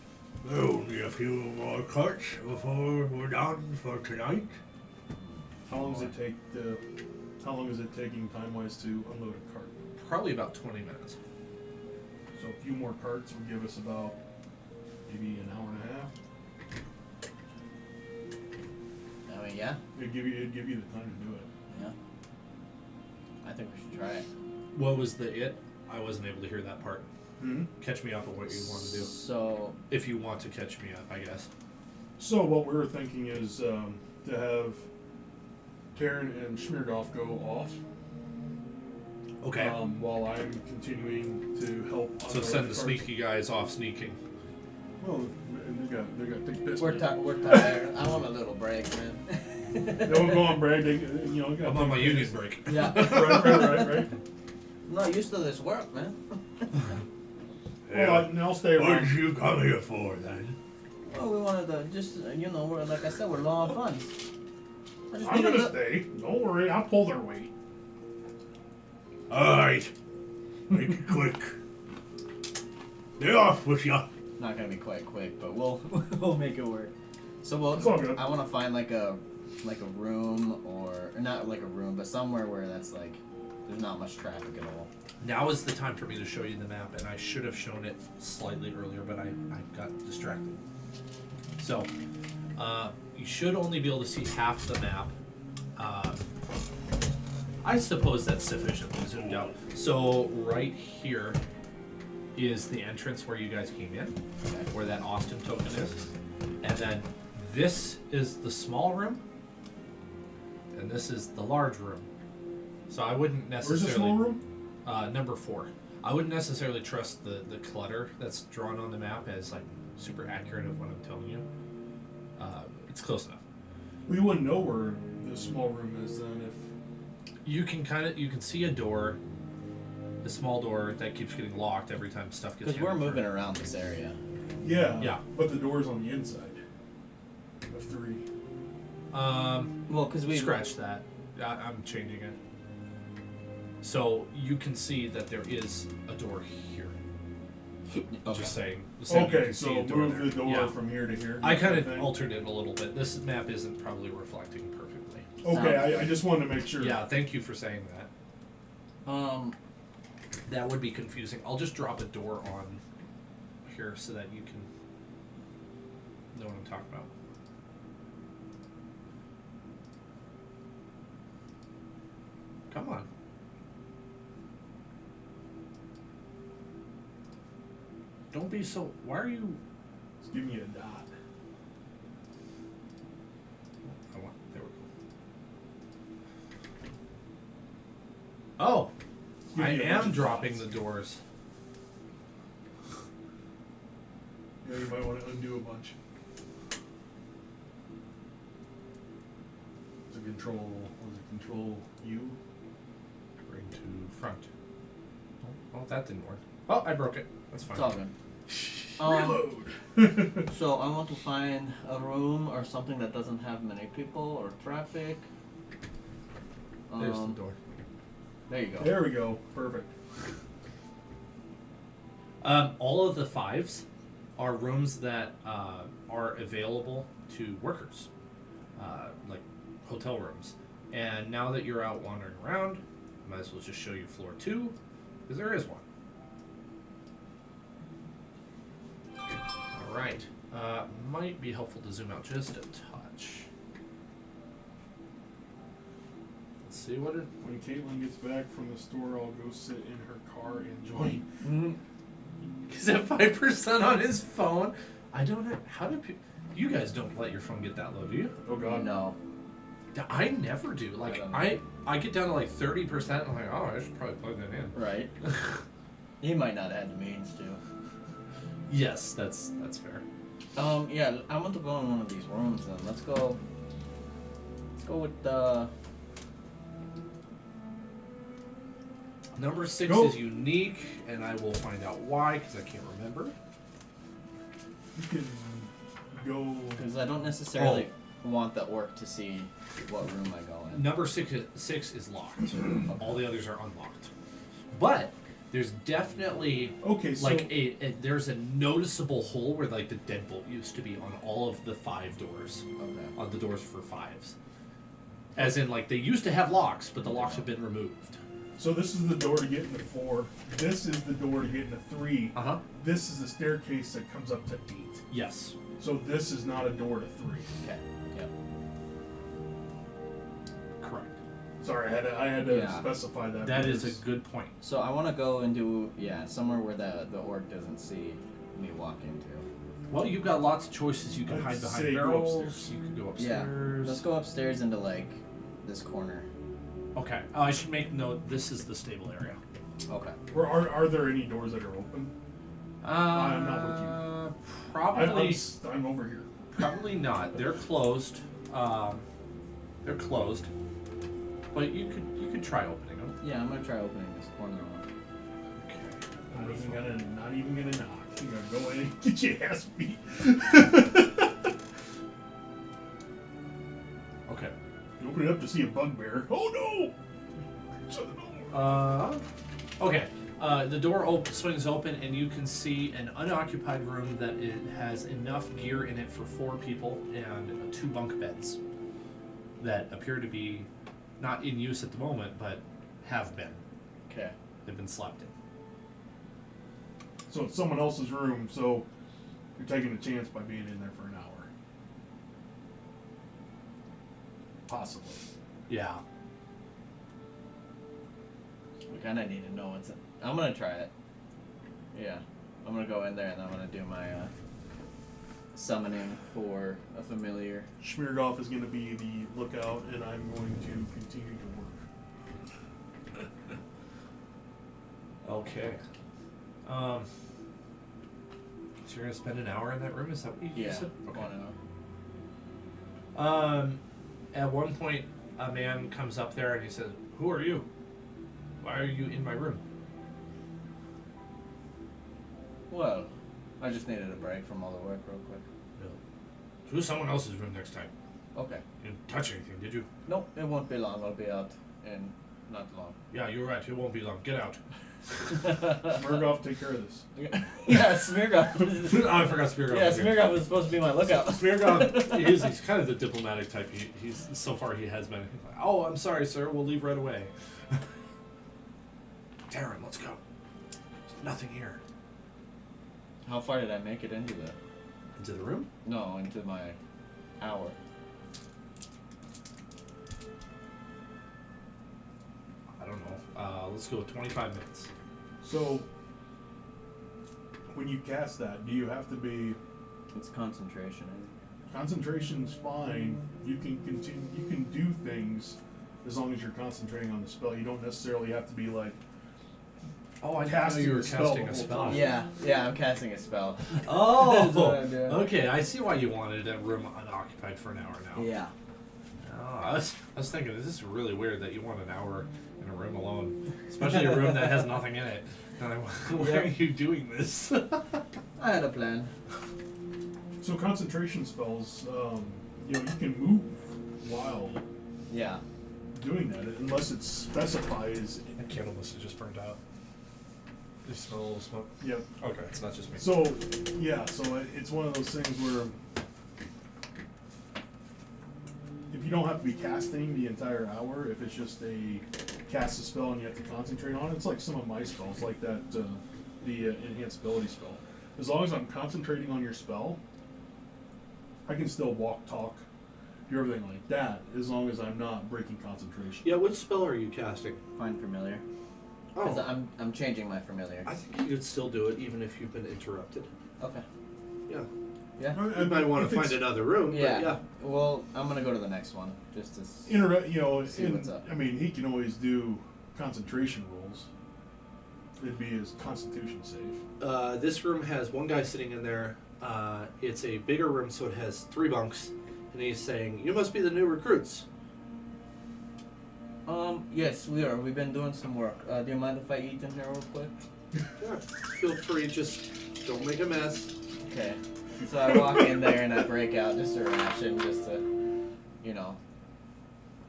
There'll only a few more carts before we're done for tonight. How long does it take How long is it taking time-wise to unload a cart? Probably about 20 minutes. So a few more carts would give us about maybe an hour and a half. That I mean, yeah. It'd give you the time to do it. Yeah. I think we should try it. What was the it? I wasn't able to hear that part. Mm-hmm. Catch me up on what you want to do. So, If you want to catch me up, I guess. So what we were thinking is to have Taryn and Schmiergoff go off. Okay. While I'm continuing to help. So unearth send the cards. sneaky guys off sneaking. Well, they got thick piss. we're tired. I want a little break, man. They'll go on break. They, got I'm on my thick union piss. break. Yeah. right. I'm not used to this work, man. Well, and I'll stay What around. did you come here for then? Well, we wanted to just, we're, like I said, we're low on funds. I just I'm need a gonna little. stay. Don't worry, I'll pull their weight. Alright. Make it quick. They're off with ya. Not gonna be quite quick, but we'll make it work. So It's all good. I want to find like a room or not like a room, but somewhere where that's like there's not much traffic at all. Now is the time for me to show you the map, and I should have shown it slightly earlier, but I got distracted. So, you should only be able to see half the map. I suppose that's sufficiently zoomed out. So, right here is the entrance where you guys came in, where that Austin token is. And then this is the small room, and this is the large room. So I wouldn't necessarily... Where's the small room? Number 4. I wouldn't necessarily trust the clutter that's drawn on the map as like super accurate of what I'm telling you. It's close enough. We wouldn't know where the small room is then if. You can see a door, a small door that keeps getting locked every time stuff gets. Because we're hammered moving through. around this area. Yeah. Yeah. But the door's on the inside. Of 3. Well, because we Scratch that. I'm changing it. So you can see that there is a door here. Okay. Just saying. You Okay, can see so a door move there. the door Yeah. from here to here. I kind kind of altered it a little bit. This map isn't probably reflecting perfectly. Okay, I just wanted to make sure. Yeah, thank you for saying that. Um, That would be confusing. I'll just drop a door on here so that you can know what I'm talking about. Come on. Don't be so... Why are you... Just give me a dot. There we go. Oh! Give I me a bunch am of dropping dots. the doors. Yeah, you might want to undo a bunch. Was it control U? Bring to front. Oh, that didn't work. Oh, I broke it. That's fine. it's all good. Reload! So I want to find a room or something that doesn't have many people or traffic. There's the door. There you go. There we go. Perfect. All of the 5s are rooms that are available to workers, like hotel rooms. And now that you're out wandering around, I might as well just show you floor 2, because there is one. All right. Might be helpful to zoom out just a touch. Let's see what it. When Caitlin gets back from the store, I'll go sit in her car and join. He's at 5% on his phone. I don't know. How do people. You guys don't let your phone get that low, do you? Oh god. No. I never do. Like, don't know. I get down to like 30%. And I'm like, oh, I should probably plug that in. Right. He might not have the means to. Yes, that's fair. Yeah, I want to go in one of these rooms then. Let's go with the Number 6 Go. is unique, and I will find out why, because I can't remember. You can go. because I don't necessarily want the orc to see what room I go in. Number 6 is locked. All the others are unlocked. But there's definitely Okay, so like there's a noticeable hole where like the deadbolt used to be on all of the 5 doors. Okay. On the doors for 5s. As in, like, they used to have locks, but the locks have been removed. So this is the door to get into 4. This is the door to get into 3. Uh-huh. This is the staircase that comes up to 8. Yes. So this is not a door to 3. Okay. Yep. Sorry, I had to Yeah. specify that. That is because- a good point. So I want to go and do somewhere where the orc doesn't see me walk into. Well, you've got lots of choices. You can I'd hide behind say barrel go- upstairs. You could go Yeah, upstairs. let's go upstairs into like this corner. Okay. I should make note. This is the stable area. Okay. Are there any doors that are open? I'm not with you. Probably. I'm over here. Probably not. They're closed. They're closed. But you could try opening them. Yeah, I'm gonna try opening this corner one. Okay. Not even gonna knock. You're gonna go in and get your ass beat. Okay. You open it up to see a bugbear. Oh no! Shut the door. Okay. The door swings open, and you can see an unoccupied room that has enough gear in it for 4 people and 2 bunk beds that appear to be not in use at the moment, but have been. Okay. They've been slept in. So it's someone else's room, so you're taking a chance by being in there for an hour. Possibly. Yeah. We kind of need to know what's. I'm gonna try it. Yeah, I'm gonna go in there and I'm gonna do my summoning for a familiar. Schmiergoff is going to be the lookout, and I'm going to continue to work. Okay. So you're gonna spend an hour in that room? Is that what you Yeah. said? Okay. At one point, a man comes up there and he says, "Who are you? Why are you in my room?" Well, I just needed a break from all the work real quick. Choose someone else's room next time. Okay. You didn't touch anything, did you? Nope, it won't be long. I'll be out in not long. Yeah, you're right. It won't be long. Get out. Schmiergoff, take care of this. Yeah, Smirgoff. Oh, I forgot Smirgoff. Yeah, was here. Smirgoff was supposed to be my lookout. Smirgoff, he's kind of the diplomatic type. He's so far he has been. He's like, "Oh, I'm sorry, sir. We'll leave right away." Darren, let's go. There's nothing here. How far did I make it into Into the room? No, into my hour. I don't know. Let's go with 25 minutes. So, when you cast that, do you have to be... It's concentration. Concentration's fine. You can continue. You can do things as long as you're concentrating on the spell. You don't necessarily have to be like... Oh, I didn't know Casting you were the spell casting the a whole spell. time. Yeah, I'm casting a spell. Oh, That's what I'm doing. okay. I see why you wanted a room unoccupied for an hour now. Yeah. Oh, I was thinking, this is really weird that you want an hour in a room alone, especially a room that has nothing in it. And why are you doing this? I had a plan. So concentration spells, you can move while Yeah. doing that, unless it's specified as... That candle must have just burned out. You smell a little smoke? Yeah. Okay, it's not just me. So, yeah, so it's one of those things where if you don't have to be casting the entire hour, if it's just a cast a spell and you have to concentrate on it, it's like some of my spells, like that, the enhanced ability spell. As long as I'm concentrating on your spell, I can still walk, talk, do everything like that, as long as I'm not breaking concentration. Yeah, which spell are you casting? Find familiar. Because I'm changing my familiar. I think you could still do it even if you've been interrupted. Okay. Yeah. Yeah. You might want If to find it's- another room, Yeah. but yeah. Well, I'm gonna go to the next one just to. See what's up. I mean, he can always do concentration rolls. It'd be his constitution save. This room has one guy sitting in there. It's a bigger room, so it has 3 bunks. And he's saying, "You must be the new recruits." Yes, we are. We've been doing some work. Do you mind if I eat in here real quick? Yeah, feel free, just don't make a mess. Okay. So I walk in there and I break out just a ration, just to,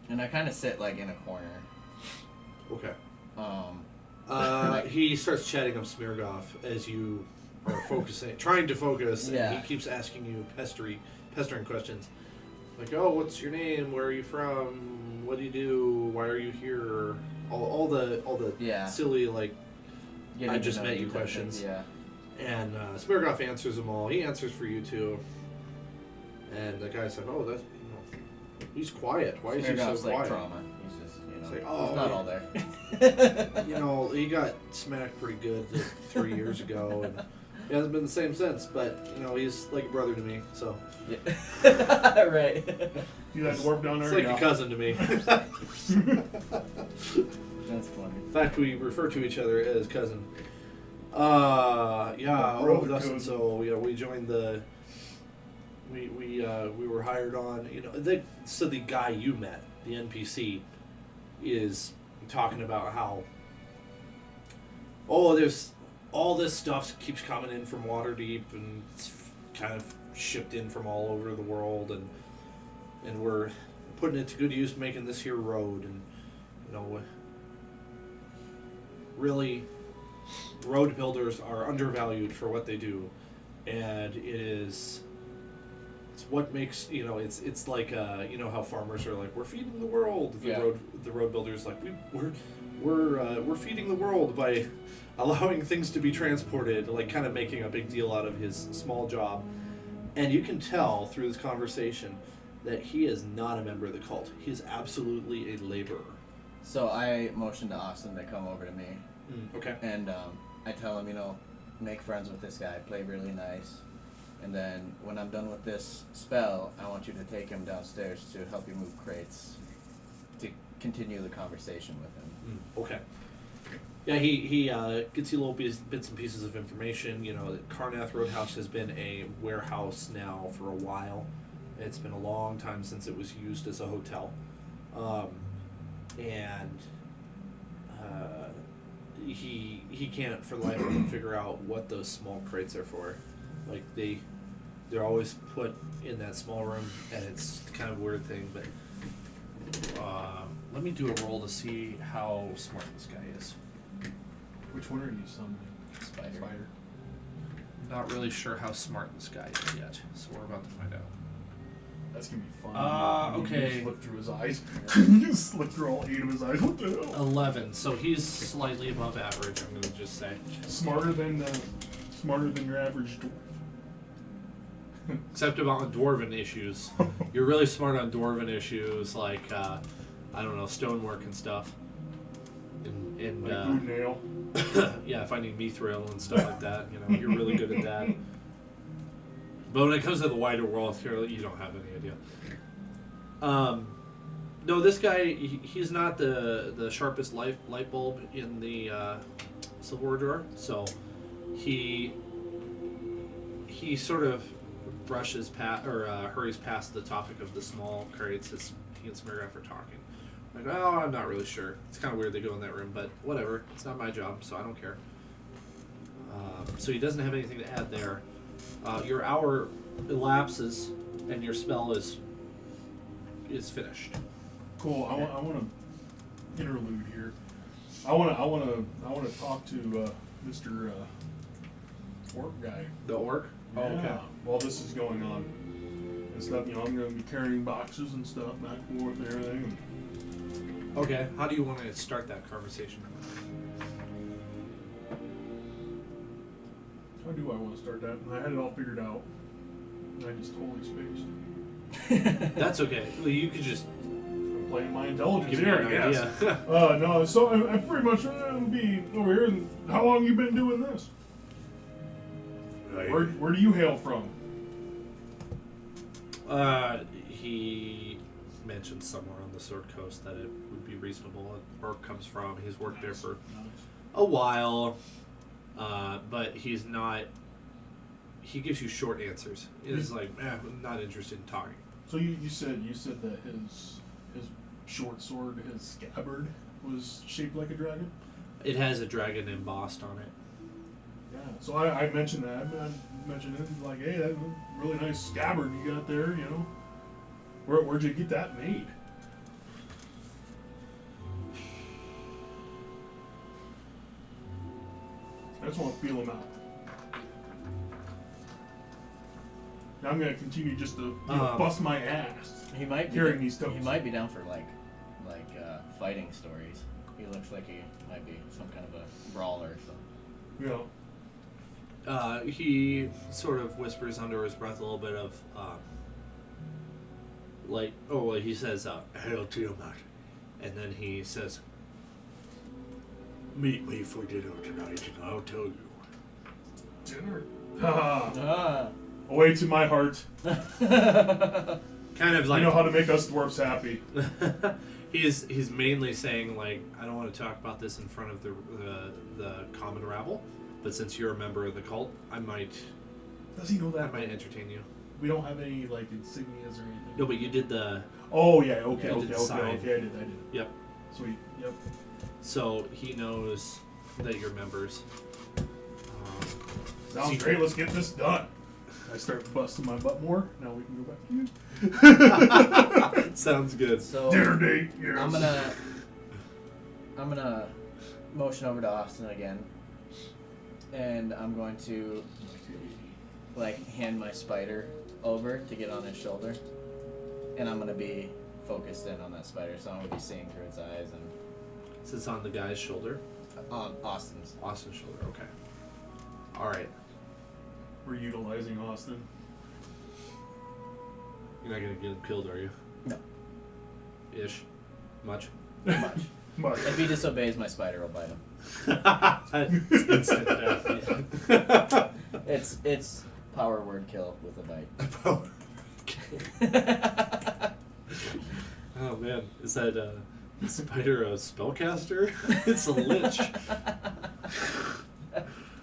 and I kind of sit like in a corner. Okay. He starts chatting up Smirgoff as you are focusing, trying to focus, Yeah. and he keeps asking you pestering questions. Like, "Oh, what's your name? Where are you from? What do you do? Why are you here?" All the Yeah. silly, like, Getting I to just know met you type thing. questions. Yeah. and Smirgoff answers them all. He answers for you too. And the guy's like, "Oh, that's he's quiet. Why is he so Smirgoff's like quiet?" trauma. He's just, He's like, It's not all there. you know, he got smacked pretty good 3 years ago, and he hasn't been the same since. But you know, he's like a brother to me, so Yeah. Right. See that dwarf down there? it's like a cousin to me. That's funny. In fact, we refer to each other as cousin. Yeah. Brother Dustin. cousin. So we joined the. We were hired on. You know, so the guy you met, the NPC, is talking about how. Oh, there's all this stuff keeps coming in from Waterdeep, and it's kind of shipped in from all over the world, and we're putting it to good use, making this here road, and you know, really, road builders are undervalued for what they do, and it's what makes, you know, it's like you know how farmers are like, we're feeding the world. The road builders like we're feeding the world by allowing things to be transported, like kind of making a big deal out of his small job. And you can tell through this conversation that he is not a member of the cult. He is absolutely a laborer. So I motioned to Austin to come over to me, Okay. and I tell him, you know, make friends with this guy, play really nice, and then when I'm done with this spell, I want you to take him downstairs to help you move crates, to continue the conversation with him. Okay. Yeah, he gets you little bits and pieces of information. You know, Carnath Roadhouse has been a warehouse now for a while. It's been a long time since it was used as a hotel. And he can't for the life of him figure out what those small crates are for. Like they're always put in that small room, and it's kind of a weird thing. But let me do a roll to see how smart this guy is. Which one are you summoning? Spider. Not really sure how smart this guy is yet, so we're about to find out. That's gonna be fun. You Okay. just look through his eyes. You just look through all 8 of his eyes. What the hell? 11, so he's slightly above average. I'm gonna just say, Smarter than your average dwarf. except about dwarven issues. You're really smart on dwarven issues, like I don't know, stonework and stuff, and Like boot nail. yeah, finding mithril and stuff like that. You know, you're really good at that. But when it comes to the wider world, you don't have any idea. No, this guy, he's not the sharpest light bulb in the silverware drawer, so he sort of brushes past or hurries past the topic of the small crates as he and Smirgoff are talking. Like, oh, I'm not really sure. It's kind of weird they go in that room, but whatever. It's not my job, so I don't care. So he doesn't have anything to add there. Your hour elapses, and your spell is finished. Cool. I want to interlude here. I want to talk to Mr. Orc guy. The orc? Yeah. Oh, okay. While this is going on and stuff, you know, I'm going to be carrying boxes and stuff back and forth and everything. Okay. How do you want to start that conversation? How do I want to start that? I had it all figured out. And I just totally spaced. That's okay. Well, you could just I'm playing my intelligence give me here, an I guess. idea. No, so I pretty much be over here. And how long you been doing this? Where do you hail from? He mentioned somewhere on the Sword Coast that it would be reasonable. Where it comes from. He's worked there for a while, but he's not. He gives you short answers. It's like, I'm not interested in talking. So you said that his short sword, his scabbard, was shaped like a dragon? It has a dragon embossed on it. Yeah. So I mentioned that. I mentioned it like, hey, that's a really nice scabbard you got there. You know, where'd you get that made? I just want to feel him out. Now I'm gonna continue just to bust my ass. He might be Carrying these toes. He might be down for like fighting stories. He looks like he might be some kind of a brawler or something. Yeah. He sort of whispers under his breath a little bit of, he says, Hail Tiamat. and then he says, Meet me for dinner tonight, and I'll tell you. Dinner. Ha! Ah. Away to my heart. kind of like You know how to make us dwarfs happy. he's mainly saying like, I don't want to talk about this in front of the common rabble, but since you're a member of the cult, I might Does he know that? entertain you. We don't have any like insignias or anything. No, but you did the Oh yeah. Okay. Yeah, you Okay. did Okay. sign. Okay. I did. yep. Sweet. Yep. So he knows that you're members. Sounds great. Let's get this done. I start busting my butt more. Now we can go back to you. Sounds good. So Dinner date. Yes. I'm gonna motion over to Austin again, and I'm going to like hand my spider over to get on his shoulder, and I'm gonna be focused in on that spider, so I'm gonna be seeing through its eyes and So it's on the guy's shoulder. on Austin's. Austin's shoulder. Okay. All right. We're utilizing Austin. You're not gonna get him killed, are you? No, Ish. Much. much. But If he disobeys, my spider will bite him. It's instant death. It's power word kill with a bite. Oh man, is that spider a spellcaster? It's a lich.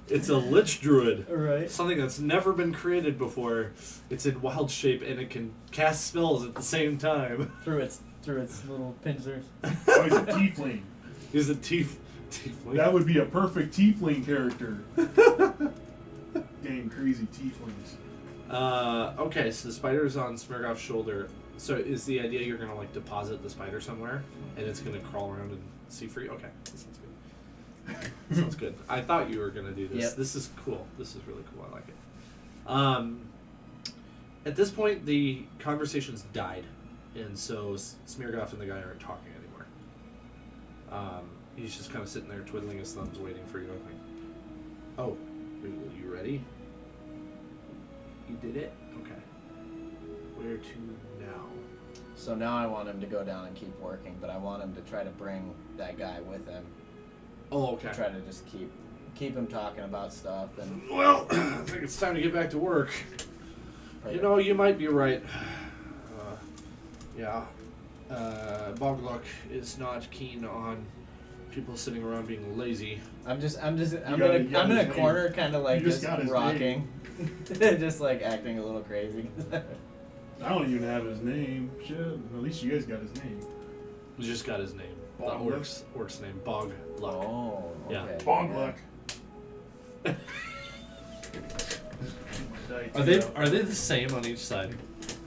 It's a lich druid. Right. Something that's never been created before. It's in wild shape and it can cast spells at the same time. Through its little pincers. oh, he's a tiefling. He's a tiefling. That would be a perfect tiefling character. Dang crazy tieflings. Okay, so the spider's on Smirgoff's shoulder. So is the idea you're gonna like deposit the spider somewhere and it's gonna crawl around and see free? Okay, that sounds good. That sounds good. I thought you were gonna do this. Yep. This is cool. This is really cool. I like it. At this point, the conversation's died, and so Smirgoff and the guy aren't talking anymore. He's just kind of sitting there twiddling his thumbs, waiting for you to think. Oh, you ready? You did it? Okay. Where to now? So now I want him to go down and keep working, but I want him to try to bring that guy with him. Oh, okay. Try to just keep him talking about stuff and Well, I think it's time to get back to work. You know, you might be right. Yeah. Bogluck is not keen on people sitting around being lazy. I'm in got a his corner, name. kind of like You just just got his rocking, just like acting a little crazy. I don't even have his name. Shit. At least you guys got his name. He just got his name. The Bogluck? orc's name. Bogluck. Oh, Yeah. okay. Bong luck. Are they the same on each side?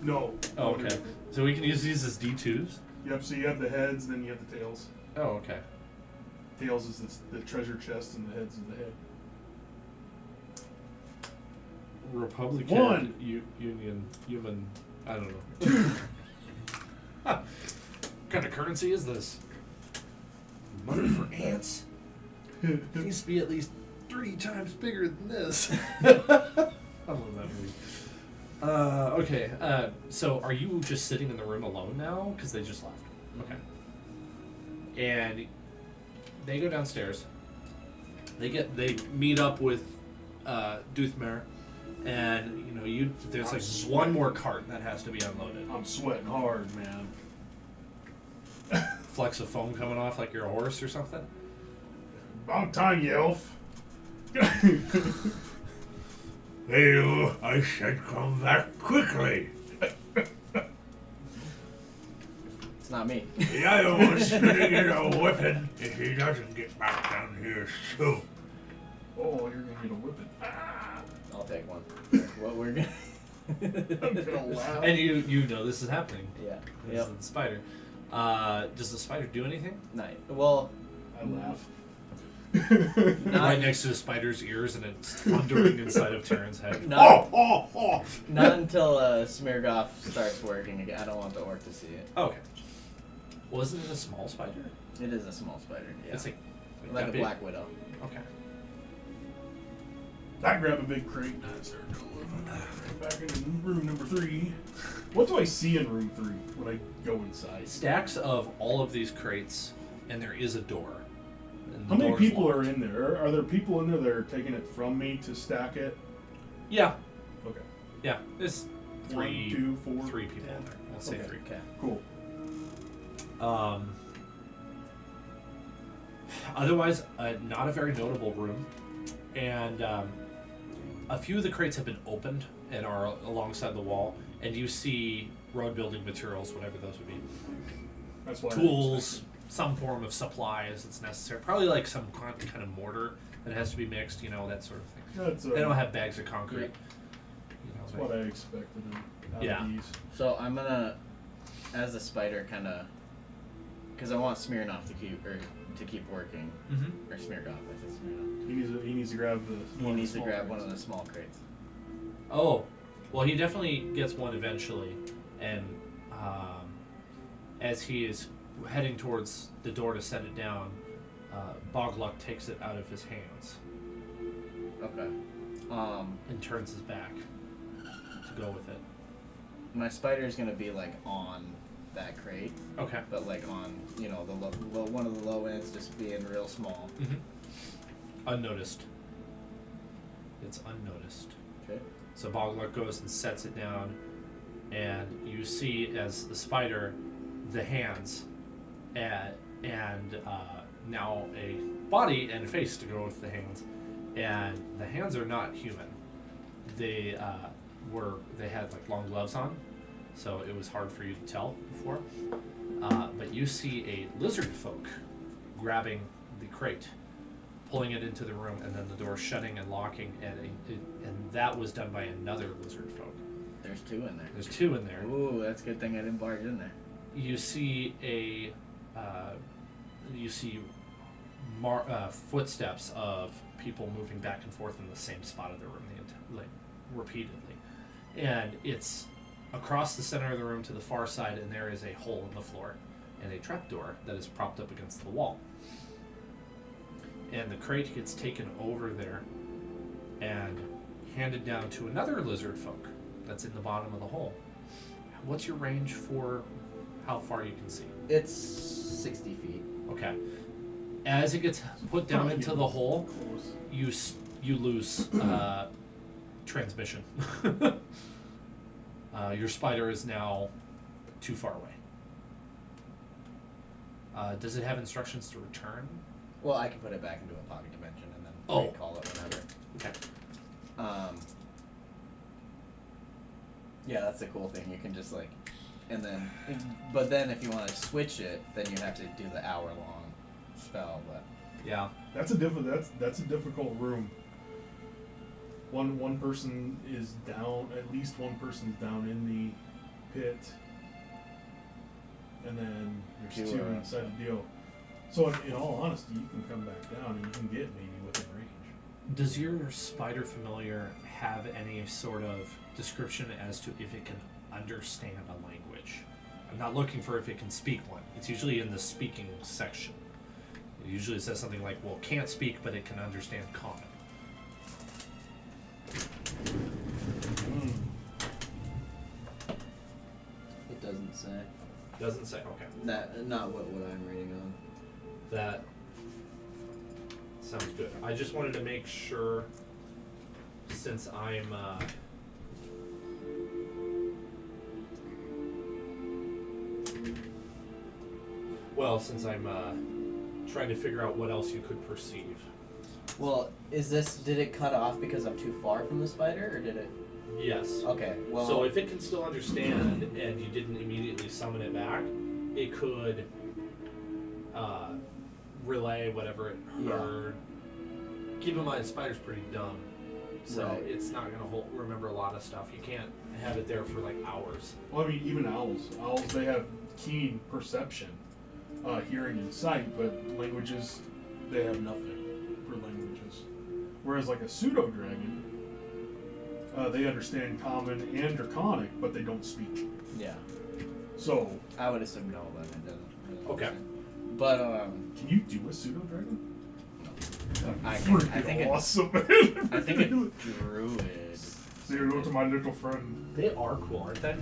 No. Oh, okay. So we can use these as D2s? Yep. So you have the heads, then you have the tails. Oh, okay. Tails is the treasure chest, and the heads is the head. Republican, One. Union, human, I don't know. What kind of currency is this? Money for ants? It needs to be at least 3 times bigger than this. I love that movie. Okay, so are you just sitting in the room alone now? Because they just left. Okay. And they go downstairs. They meet up with Duthmare, and there's like one more cart that has to be unloaded. I'm sweating hard, man. Flecks of foam coming off like you're a horse or something. About time, you elf. Hey, I said come back quickly. It's not me. The other one's spinning in a whipping if he doesn't get back down here soon. Oh, you're gonna get a whipping. Ah, I'll take one. What we're gonna. I'm gonna laugh. And you know this is happening. Yeah. This Yep. is the spider. Does the spider do anything? Nice. Well, I laugh. Right next to the spider's ears, and it's thundering inside of Terran's head. not, Oh! not until Smirgoff starts working again. I don't want the orc to see it. Okay. Wasn't it a small spider? It is a small spider. Yeah. It's like like that a big? black widow. Okay. I grab a big crate and I start going right back into room number 3. What do I see in room 3 when I go inside? Stacks of all of these crates, and there is a door. And the How many door is people locked. are in there? Are there people in there that are taking it from me to stack it? Yeah, Okay. yeah. There's 3, 1, 2, 4, 3 people in there. Let's say Okay. 3. Okay. Cool. Otherwise, not a very notable room, and a few of the crates have been opened and are alongside the wall, and you see road building materials, whatever those would be, That's why. tools, some form of supply as it's necessary, probably like some kind of mortar that has to be mixed, that sort of thing. That's, They don't have bags of concrete. Yeah. That's what I expected out Yeah. of these. So I'm gonna, as a spider, kind of, because I want Smirnoff to keep working, Mm-hmm. or Smirnoff. I said Smirnoff. He needs to grab the. He one of needs the to small grab crates. one of the small crates. Oh, well, he definitely gets one eventually, and as he is heading towards the door to set it down, Bogluck takes it out of his hands Okay. and turns his back to go with it. My spider's gonna be like on that crate, Okay. but like on the one of the low ends, just being real small. Mm-hmm. Unnoticed. It's unnoticed. Okay. So Bogluck goes and sets it down, and you see as the spider, the hands, and now a body and face to go with the hands, and the hands are not human. They had like long gloves on, so it was hard for you to tell before. But you see a lizard folk grabbing the crate, pulling it into the room, and then the door shutting and locking, and that was done by another lizard folk. There's 2 in there. There's 2 in there. Ooh, that's a good thing I didn't barge in there. You see footsteps of people moving back and forth in the same spot of the room, repeatedly, and it's across the center of the room to the far side, and there is a hole in the floor and a trapdoor that is propped up against the wall. And the crate gets taken over there and handed down to another lizard folk that's in the bottom of the hole. What's your range for how far you can see? It's 60 feet. Okay. As it gets put down into the hole, Close. you lose transmission. Your spider is now too far away. Does it have instructions to return? Well, I can put it back into a pocket dimension and then Oh. recall it whenever. Okay. Yeah, that's the cool thing. You can just but then if you want to switch it, then you have to do the hour-long spell. But Yeah. That's a difficult room. One person is down. At least one person's down in the pit, and then there's 2 inside the deal. So in all honesty, you can come back down and you can get maybe within range. Does your spider familiar have any sort of description as to if it can understand a language? I'm not looking for if it can speak one. It's usually in the speaking section. It usually says something like, well, can't speak, but it can understand common. it doesn't say. Doesn't say. Okay. Not what I'm reading on. That sounds good. I just wanted to make sure, since I'm trying to figure out what else you could perceive. Well, did it cut off because I'm too far from the spider, or did it? Yes. Okay, well. So if it can still understand and you didn't immediately summon it back, it could relay whatever it heard. Keep in mind, spider's pretty dumb, so Right. it's not gonna remember a lot of stuff. You can't have it there for like hours. Well, I mean, even owls. Owls, they have keen perception, hearing and sight, but languages, they have nothing for languages. Whereas like a pseudo dragon, they understand common and draconic, but they don't speak. Yeah. So, I would assume no, but it doesn't. Okay. But can you do a pseudo dragon? I Freaking think awesome, man. I think a druid. Say hello to my little friend. They are cool, aren't they?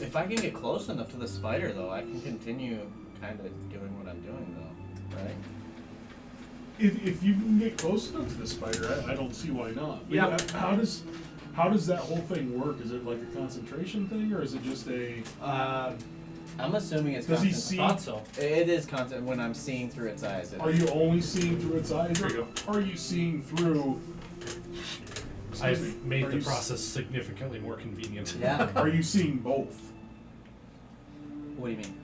If I can get close enough to the spider, though, I can continue kind of doing what I'm doing, though, right? If you can get close enough to the spider, I don't see why not. But Yeah. How does that whole thing work? Is it like a concentration thing, or is it just a? I'm assuming it's Does he constant. see? Thought so. It is constant when I'm seeing through its eyes. Are you only seeing through its eyes, There you or are you seeing through? Excuse me, I've made are the you s- process significantly more convenient. Yeah. Are you seeing both? What do you mean?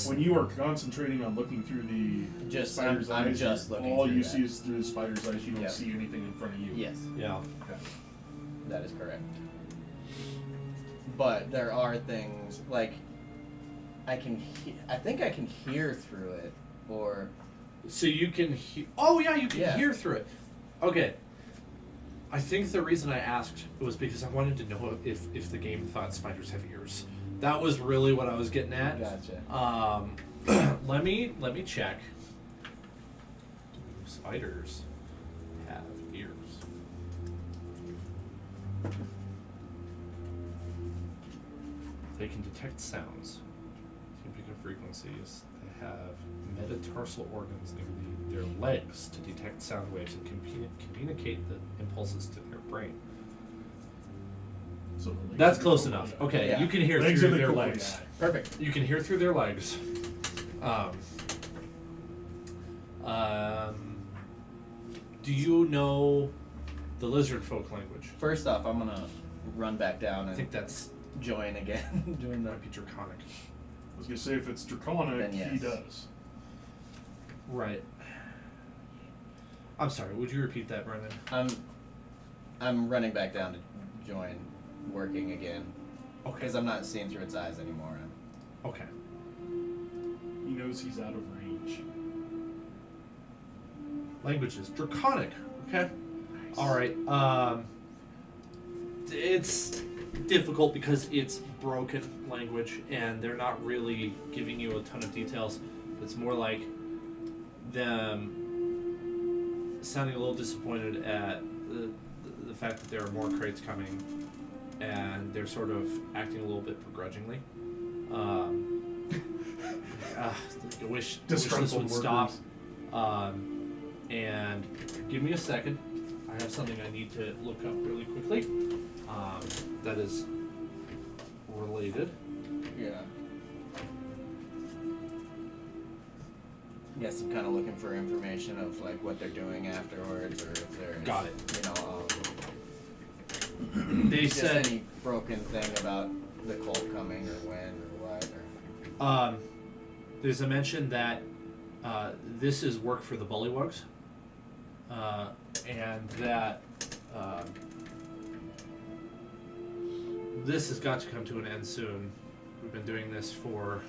When you are concentrating on looking through the Just spider's I'm eyes, just looking all through you that. see is through the spider's eyes. You don't Yeah. see anything in front of you. Yes, Yeah. Okay. that is correct. But there are things like I think I can hear through it, or So you can hear. Oh yeah, you can Yeah. hear through it. Okay. I think the reason I asked was because I wanted to know if the game thought spiders have ears. That was really what I was getting at. gotcha. Let me check. Do spiders have ears? They can detect sounds, can pick up frequencies. They have metatarsal organs near their legs to detect sound waves and communicate the impulses to their brain. So the legs That's are close the enough. cool Okay, Yeah. you can hear Legs through are the their cool legs. guy. Perfect. You can hear through their legs. Do you know the lizard folk language? First off, I'm gonna run back down I and think that's join again, doing the. might be draconic. I was gonna say if it's draconic, Then yes. he does. Right. I'm sorry. Would you repeat that, Brendan? I'm running back down to join working again Okay. because I'm not seeing through its eyes anymore. Okay. He knows he's out of range. Languages. Draconic. Okay. All right. It's difficult because it's broken language, and they're not really giving you a ton of details. It's more like them sounding a little disappointed at the fact that there are more crates coming, and they're sort of acting a little bit begrudgingly. I wish this Disgruntled would stop. workers. And give me a second. I have something I need to look up really quickly. That is related. Yeah. Yes, I'm kind of looking for information of like what they're doing afterwards, or if there's Got it. You know, They just said any broken thing about the cult coming, or when, or what, or there's a mention that this is work for the Bullywugs, and that this has got to come to an end soon. We've been doing this for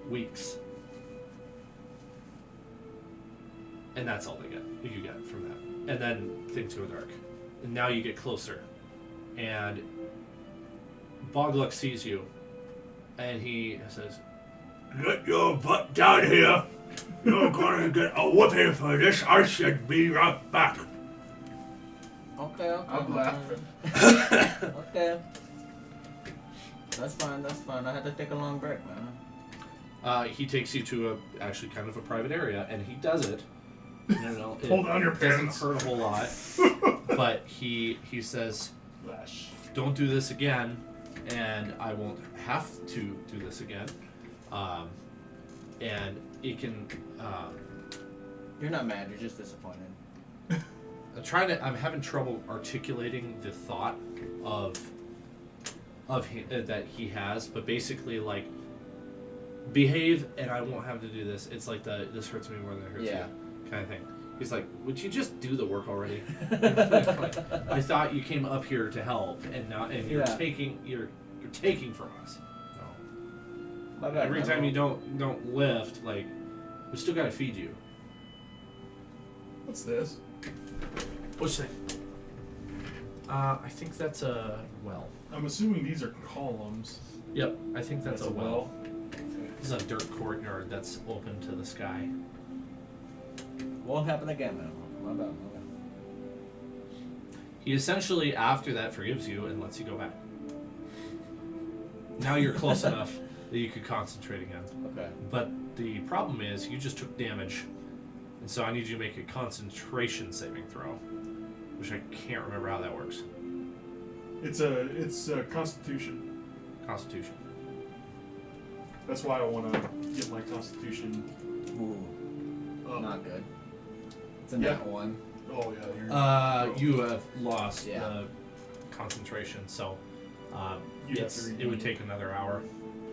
weeks. And that's all you get from that. And then things go dark. And now you get closer. And Bogluck sees you. And he says, Get your butt down here. You're gonna get a whooping for this. I should be right back. okay. I'm laughing. Okay. That's fine. I had to take a long break, man. he takes you to actually kind of a private area, and he does it. It Hold on your doesn't pants. hurt a whole lot. But he says, Flash. don't do this again, and I won't have to do this again. And it can. You're not mad. You're just disappointed. I'm having trouble articulating the thought of him, that he has, but basically like behave, and I won't have to do this. It's like this hurts me more than it hurts Yeah. you kind of thing. He's like, would you just do the work already? I thought you came up here to help, and you're Yeah. taking from us. No. My bad, Every man. time you don't lift, like we still gotta feed you. What's this? Which thing? I think that's a well. I'm assuming these are columns. Yep, I think that's a well. This is a dirt courtyard that's open to the sky. Won't happen again, man. My bad. He essentially, after that, forgives you and lets you go back. Now you're close enough that you could concentrate again. Okay. But the problem is, you just took damage. And so I need you to make a concentration saving throw. Which I can't remember how that works. It's a Constitution. Constitution. That's why I want to get my Constitution. Ooh. Up. Not good. It's a Yeah. nat 1. Oh yeah. You have lost Yeah. the concentration, so You'd have to it redeem would it. take another hour.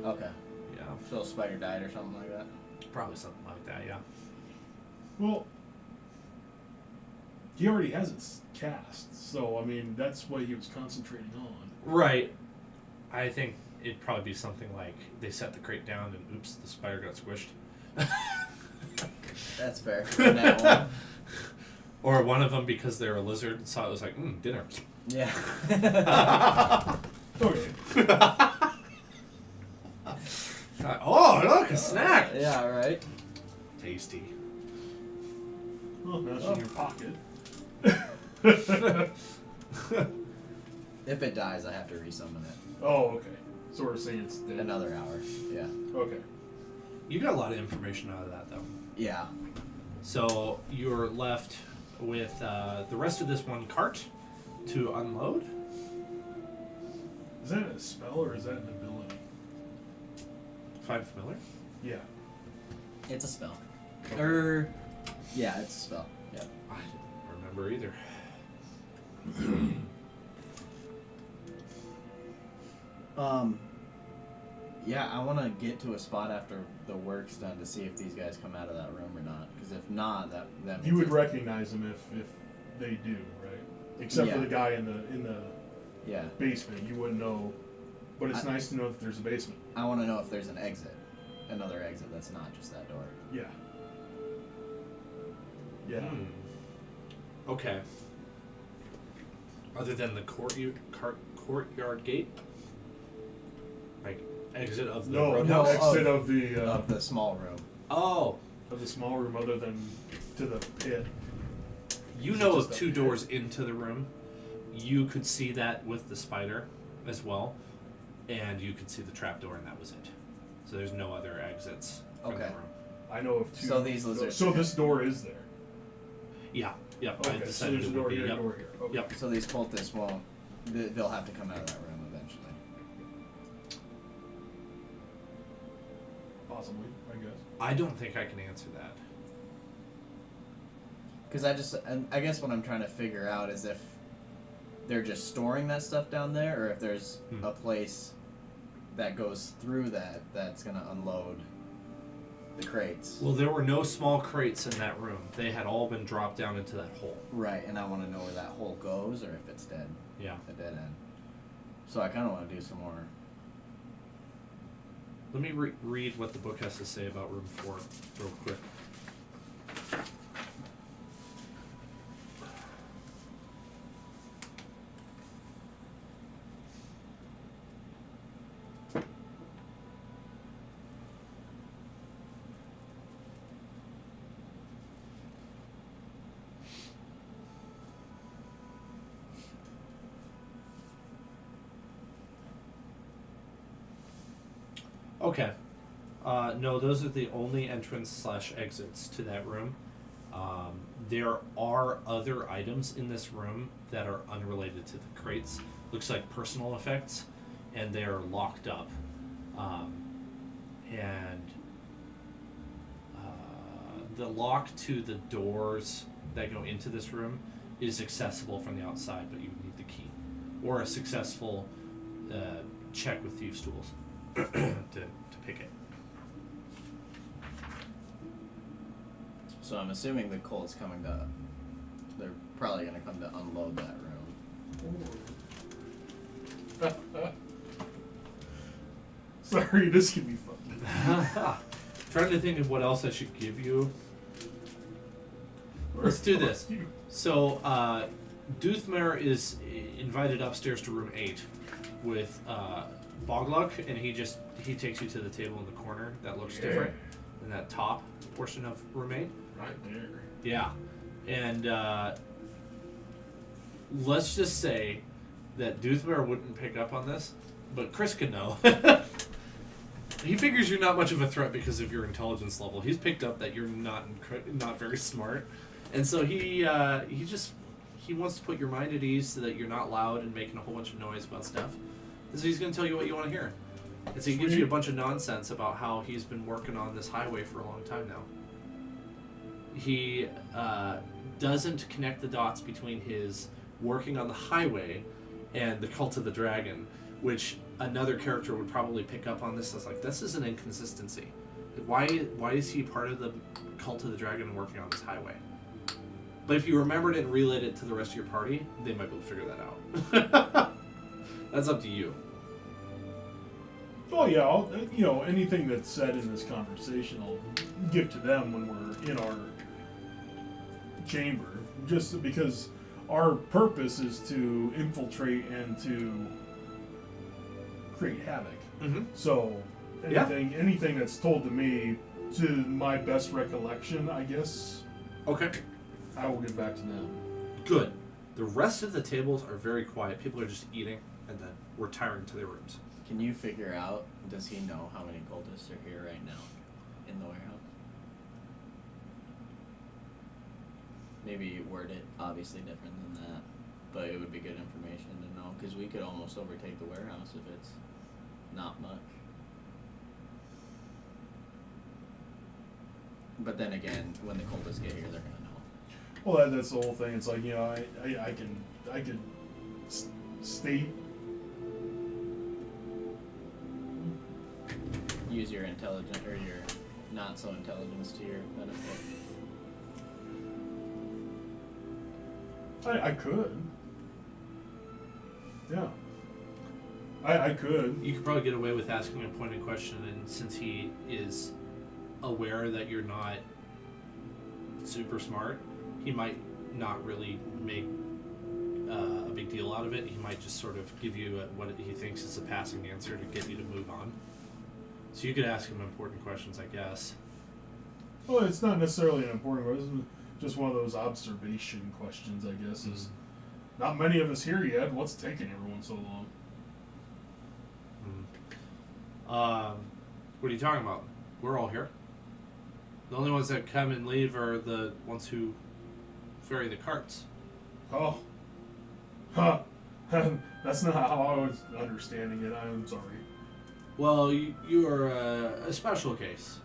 Okay. Yeah, So a spider died or something like that. probably something like that. Yeah. Well, he already has it cast, so I mean that's what he was concentrating on. Right. I think it'd probably be something like they set the crate down and oops, the spider got squished. That's fair. A nat 1. Or one of them, because they're a lizard, saw it was like, dinner. Yeah. Okay. Oh, look, a snack! Yeah, right. Tasty. Well, now it's in your pocket. If it dies, I have to resummon it. Oh, okay. So we're saying it's dead. Another hour. Yeah. Okay. You got a lot of information out of that, though. Yeah. So you're left with the rest of this one cart to unload. Is that a spell or is that an ability? Find familiar? Yeah. It's a spell. Okay. Yeah, it's a spell. Yeah. I didn't remember either. Yeah, I want to get to a spot after the work's done to see if these guys come out of that room or not. Because if not, that means You would it's- recognize them if they do, right? Except for Yeah. the guy in the Yeah. basement, you wouldn't know. But it's I- nice to know that there's a basement. I want to know if there's an exit, another exit that's not just that door. Yeah. Yeah. Hmm. Okay. Other than the courtyard gate? Like, exit of the No, roadhouse? no exit of- of the Of the small room. Oh! of the small room, other than to the pit. You Is it know just of a two pit? doors into the room. You could see that with the spider as well. And you could see the trapdoor, and that was it. So there's no other exits from the Okay. room. I know of two. So these lizards- So this door is there. Yeah, I Okay. So decided there's a it door would be. here, a Yep. door here. Okay. Yep. So these cultists won't. They'll have to come out of that room eventually. Possibly, I guess. I don't think I can answer that. Because I guess what I'm trying to figure out is if they're just storing that stuff down there, or if there's a place that goes through that's gonna unload the crates. Well, there were no small crates in that room. They had all been dropped down into that hole. Right, and I want to know where that hole goes, or if it's dead, Yeah. a dead end. So I kind of want to do some more. Let me read what the book has to say about room 4 real quick. Okay. No, those are the only entrance/exits to that room. There are other items in this room that are unrelated to the crates. Looks like personal effects, and they are locked up. The lock to the doors that go into this room is accessible from the outside, but you need the key or a successful check with thieves' tools to pick it. So I'm assuming the cult's coming to. They're probably gonna come to unload that room. Sorry, this can be fun. Trying to think of what else I should give you. Let's do this. So, Doothmare is invited upstairs to room 8 with Bogluck, and he takes you to the table in the corner that looks different than that top portion of roommate. Right there. Yeah, and let's just say that Doothbear wouldn't pick up on this, but Chris could know. He figures you're not much of a threat because of your intelligence level. He's picked up that you're not very smart, and so he wants to put your mind at ease so that you're not loud and making a whole bunch of noise about stuff. And so he's going to tell you what you want to hear. And so he gives you a bunch of nonsense about how he's been working on this highway for a long time now. He doesn't connect the dots between his working on the highway and the Cult of the Dragon, which another character would probably pick up on this as like, this is an inconsistency. Why is he part of the Cult of the Dragon and working on this highway? But if you remembered it and relayed it to the rest of your party, they might be able to figure that out. That's up to you. Oh yeah, anything that's said in this conversation, I'll give to them when we're in our chamber, just because our purpose is to infiltrate and to create havoc. Mm-hmm. So anything that's told to me, to my best recollection, I guess, Okay. I will give back to them. Good. The rest of the tables are very quiet. People are just eating and then retiring to their rooms. Can you figure out, does he know how many cultists are here right now in the warehouse? Maybe word it obviously different than that, but it would be good information to know, because we could almost overtake the warehouse if it's not much. But then again, when the cultists get here, they're gonna know. Well, that's the whole thing. It's like, I can state. Use your intelligence or your not so intelligence to your benefit. I could. Yeah. I could. You could probably get away with asking a pointed question, and since he is aware that you're not super smart, he might not really make a big deal out of it. He might just sort of give you what he thinks is a passing answer to get you to move on. So you could ask him important questions, I guess. Well, it's not necessarily an important question. It's just one of those observation questions, I guess. Is not many of us here yet. What's taking everyone so long? What are you talking about? We're all here. The only ones that come and leave are the ones who ferry the carts. Oh. Huh. That's not how I was understanding it. I'm sorry. Well, you are a special case.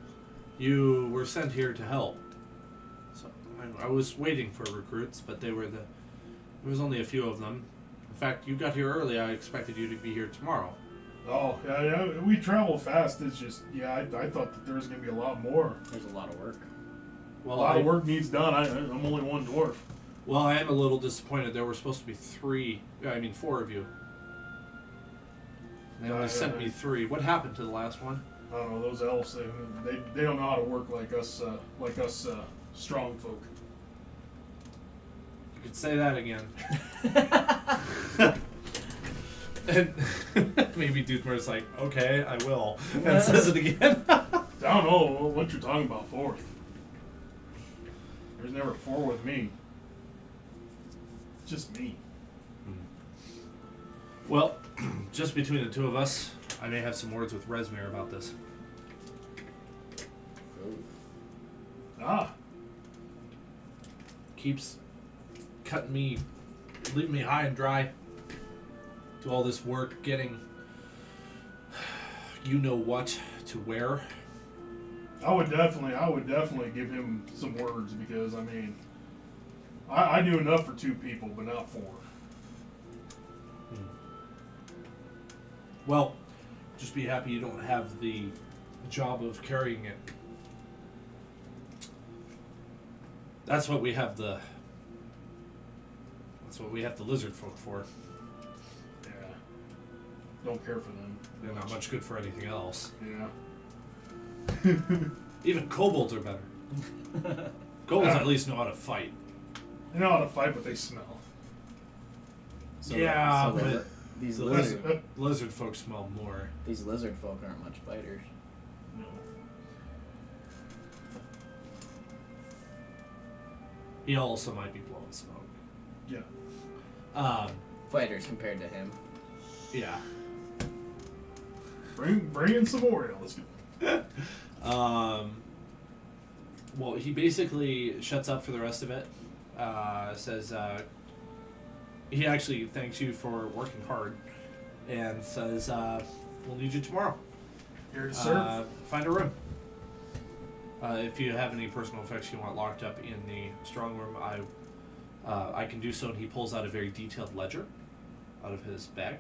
You were sent here to help. So I was waiting for recruits, but there was only a few of them. In fact, you got here early. I expected you to be here tomorrow. Oh, yeah, we travel fast. It's just, I thought that there was going to be a lot more. There's a lot of work. Well, A lot of work needs done. I'm only one dwarf. Well, I am a little disappointed. There were supposed to be 4 of you. They only sent me 3. What happened to the last one? I don't know, those elves, they don't know how to work like us strong folk. You could say that again. And maybe Doothmer's like, okay, I will. And says it again. I don't know what you're talking about, 4th. There's never 4 with me. It's just me. Well, just between the two of us, I may have some words with Resmir about this. Ah. Keeps cutting me, leaving me high and dry. Do all this work getting you know what to wear. I would definitely give him some words, because I do enough for 2 people, but not 4. Well, just be happy you don't have the job of carrying it. That's what we have the lizard folk for. Yeah. Don't care for them. They're not much good for anything else. Yeah. Even kobolds are better. Kobolds at least know how to fight. They know how to fight, but they smell. So Yeah, the, but These The lizard folk smell more. these lizard folk aren't much fighters. No. He also might be blowing smoke. Yeah. Fighters compared to him. Yeah. Bring in some more. Let's go. Well, he basically shuts up for the rest of it. Says he actually thanks you for working hard, and says we'll need you tomorrow. Here to serve. Find a room. If you have any personal effects you want locked up in the strong room, I can do so. And he pulls out a very detailed ledger out of his bag.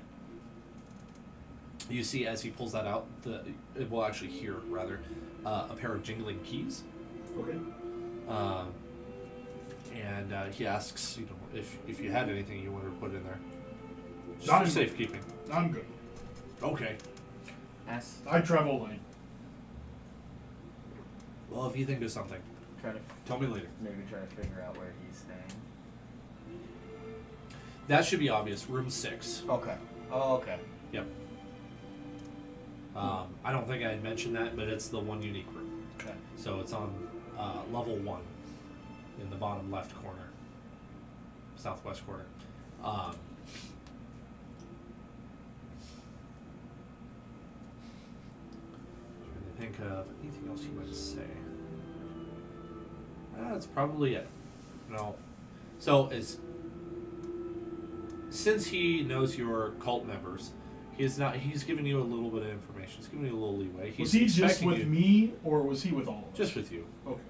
You see, as he pulls that out, it will actually hear rather a pair of jingling keys. Okay. And he asks, if you had anything you wanted to put in there, just Not for in- safekeeping. I'm good. Okay. Ask. I travel light. Well, if you think of something, Try to tell me later. maybe try to figure out where he's staying. That should be obvious. Room 6. Okay. Oh, okay. Yep. I don't think I had mentioned that, but it's the one unique room. Okay. So it's on level 1 in the bottom left corner, southwest corner. Trying to think of anything else you might say. That's probably it. No. So since he knows you're cult members, he's giving you a little bit of information. He's giving you a little leeway. He's Was he just expecting with you- me, or was he with all of us? Just with you. Okay.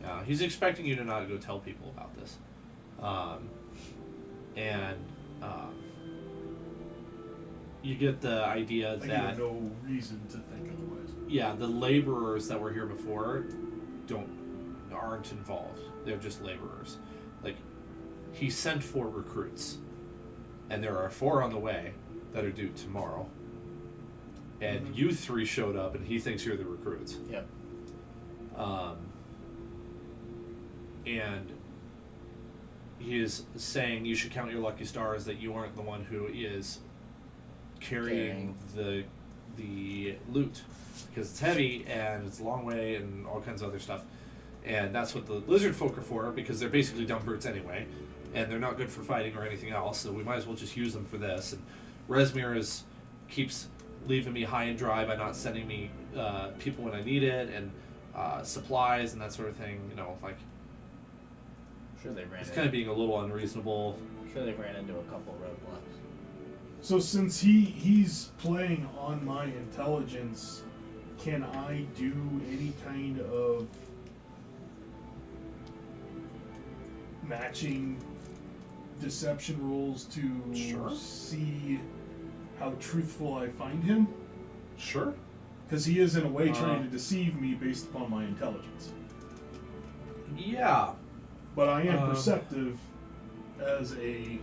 Yeah, he's expecting you to not go tell people about this. You get the idea I that have no reason to think otherwise. yeah, the laborers that were here before aren't involved. They're just laborers. Like, he sent 4 recruits, and there are 4 on the way that are due tomorrow. And Mhm. you 3 showed up, and he thinks you're the recruits. Yep. And he is saying you should count your lucky stars that you aren't the one who is carrying the loot, because it's heavy and it's a long way and all kinds of other stuff. And that's what the lizard folk are for, because they're basically dumb brutes anyway, and they're not good for fighting or anything else, so we might as well just use them for this. And Resmir keeps leaving me high and dry by not sending me people when I need it, and supplies and that sort of thing. Like, Sure they ran. it's kind of being a little unreasonable. Sure they ran into a couple roadblocks. So since he's playing on my intelligence, can I do any kind of matching deception rules to Sure. see how truthful I find him? Sure. Because he is in a way trying to deceive me based upon my intelligence. Yeah. But I am perceptive as a...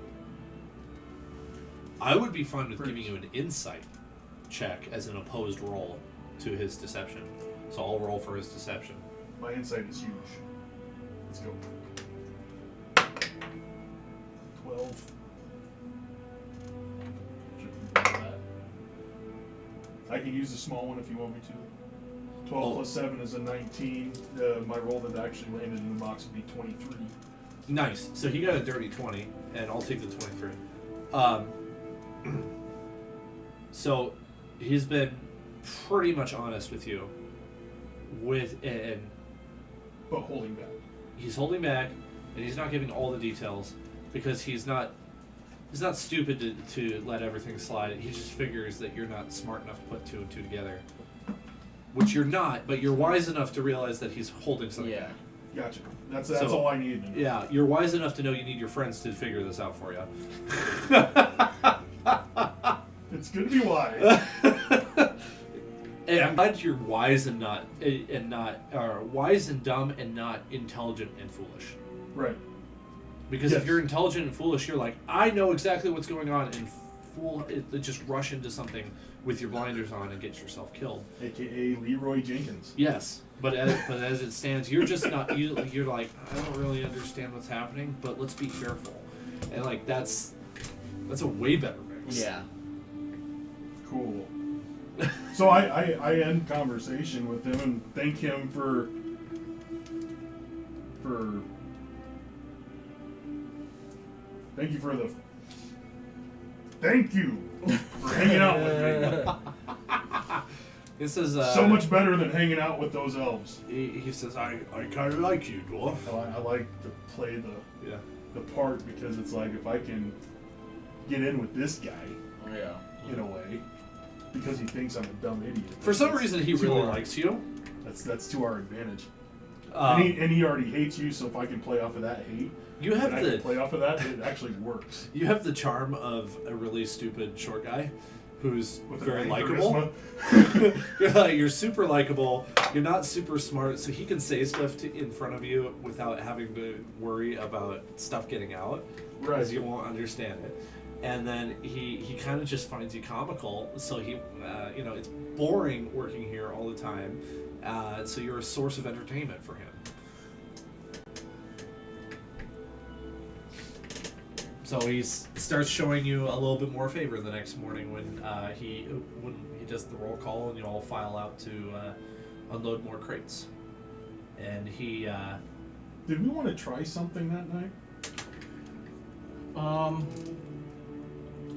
I would be fine with Bruce. giving you an insight check as an opposed roll to his deception. So I'll roll for his deception. My insight is huge. Let's go. 12. Shouldn't be bad. I can use the small one if you want me to. 12 plus 7 is a 19. My roll that actually landed in the box would be 23. Nice. So he got a dirty 20, and I'll take the 23. So he's been pretty much honest with you, and But holding back. he's holding back, and he's not giving all the details because he's not stupid to let everything slide. He just figures that you're not smart enough to put 2 and 2 together, which you're not, but you're wise enough to realize that he's holding something Yeah. back. Gotcha. That's So- all I needed to know. Yeah, you're wise enough to know you need your friends to figure this out for you. It's good to be wise. And I'm glad you're wise and wise and dumb and not intelligent and foolish. Right. Because Yes. if you're intelligent and foolish, you're like, I know exactly what's going on, and just rush into something with your blinders on and get yourself killed. AKA Leroy Jenkins. Yes, but as it stands, you're just not. You're like, I don't really understand what's happening, but let's be careful, and like that's a way better mix. Yeah. Cool. So I end conversation with him and thank him for thank you for hanging out with me. This is So much better than hanging out with those elves. He says, I kind of like you, dwarf. I like to play yeah. the part because it's like if I can get in with this guy Yeah. in a way because he thinks I'm a dumb idiot. For some reason, he to really our- likes you. That's to our advantage. Um, And he already hates you, so if I can play off of that hate, you have and I can the play off of that, it actually works. you have the charm of a really stupid short guy, who's With very a high likable. charisma. You're super likable. You're not super smart, so he can say stuff in front of you without having to worry about stuff getting out, Right. because you won't understand it. And then he kind of just finds you comical, so he, it's boring working here all the time. So you're a source of entertainment for him. So he starts showing you a little bit more favor the next morning when he does the roll call and you all file out to unload more crates. And he Did we want to try something that night?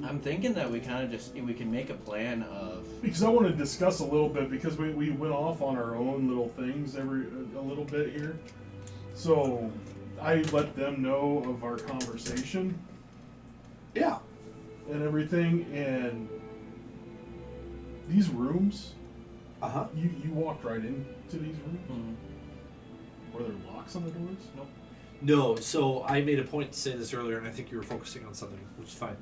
I'm thinking that we kind of we can make a plan of. Because I want to discuss a little bit because we went off on our own little things a little bit here. So I let them know of our conversation. yeah. And everything, and these rooms, Uh-huh. you walked right into these rooms? Mhm. Were there locks on the doors? Nope. No, so I made a point to say this earlier, and I think you were focusing on something, which is fine.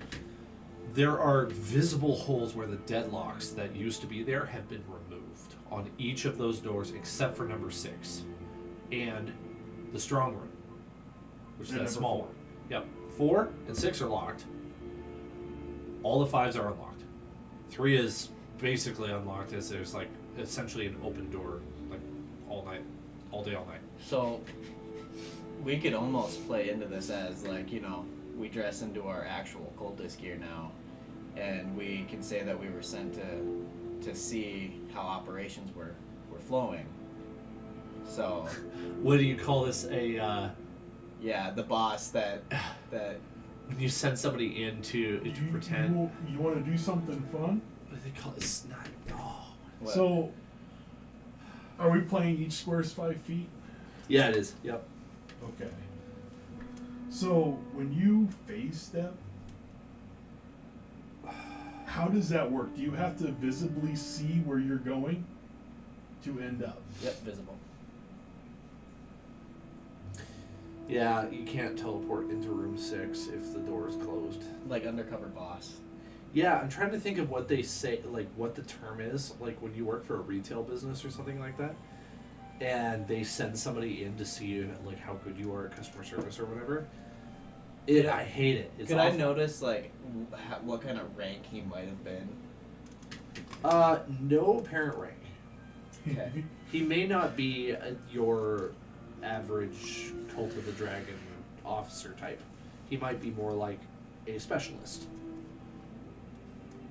There are visible holes where the deadlocks that used to be there have been removed on each of those doors except for number 6 and the strong room, which is And that number small 4. one. Yep. 4 and 6 are locked. All the 5s are unlocked. 3 is basically unlocked as there's like essentially an open door like all night, all day, all night. So we could almost play into this as like, we dress into our actual cultist gear now, and we can say that we were sent to see how operations were flowing. So What do you call this? yeah, the boss that When you send somebody in to pretend. You want to do something fun? What do they call it? Snap. Oh. what- So, are we playing each square's 5 feet? Yeah, it is. Yep. Okay. So, when you phase step, how does that work? Do you have to visibly see where you're going to end up? Yep, visible. Yeah, you can't teleport into room 6 if the door is closed. Like undercover boss. Yeah, I'm trying to think of what they say, like what the term is, like when you work for a retail business or something like that, and they send somebody in to see like how good you are at customer service or whatever. I hate it. It's Could I awful. notice like what kind of rank he might have been? No apparent rank. Okay. He may not be your average Cult of the Dragon officer type. He might be more like a specialist.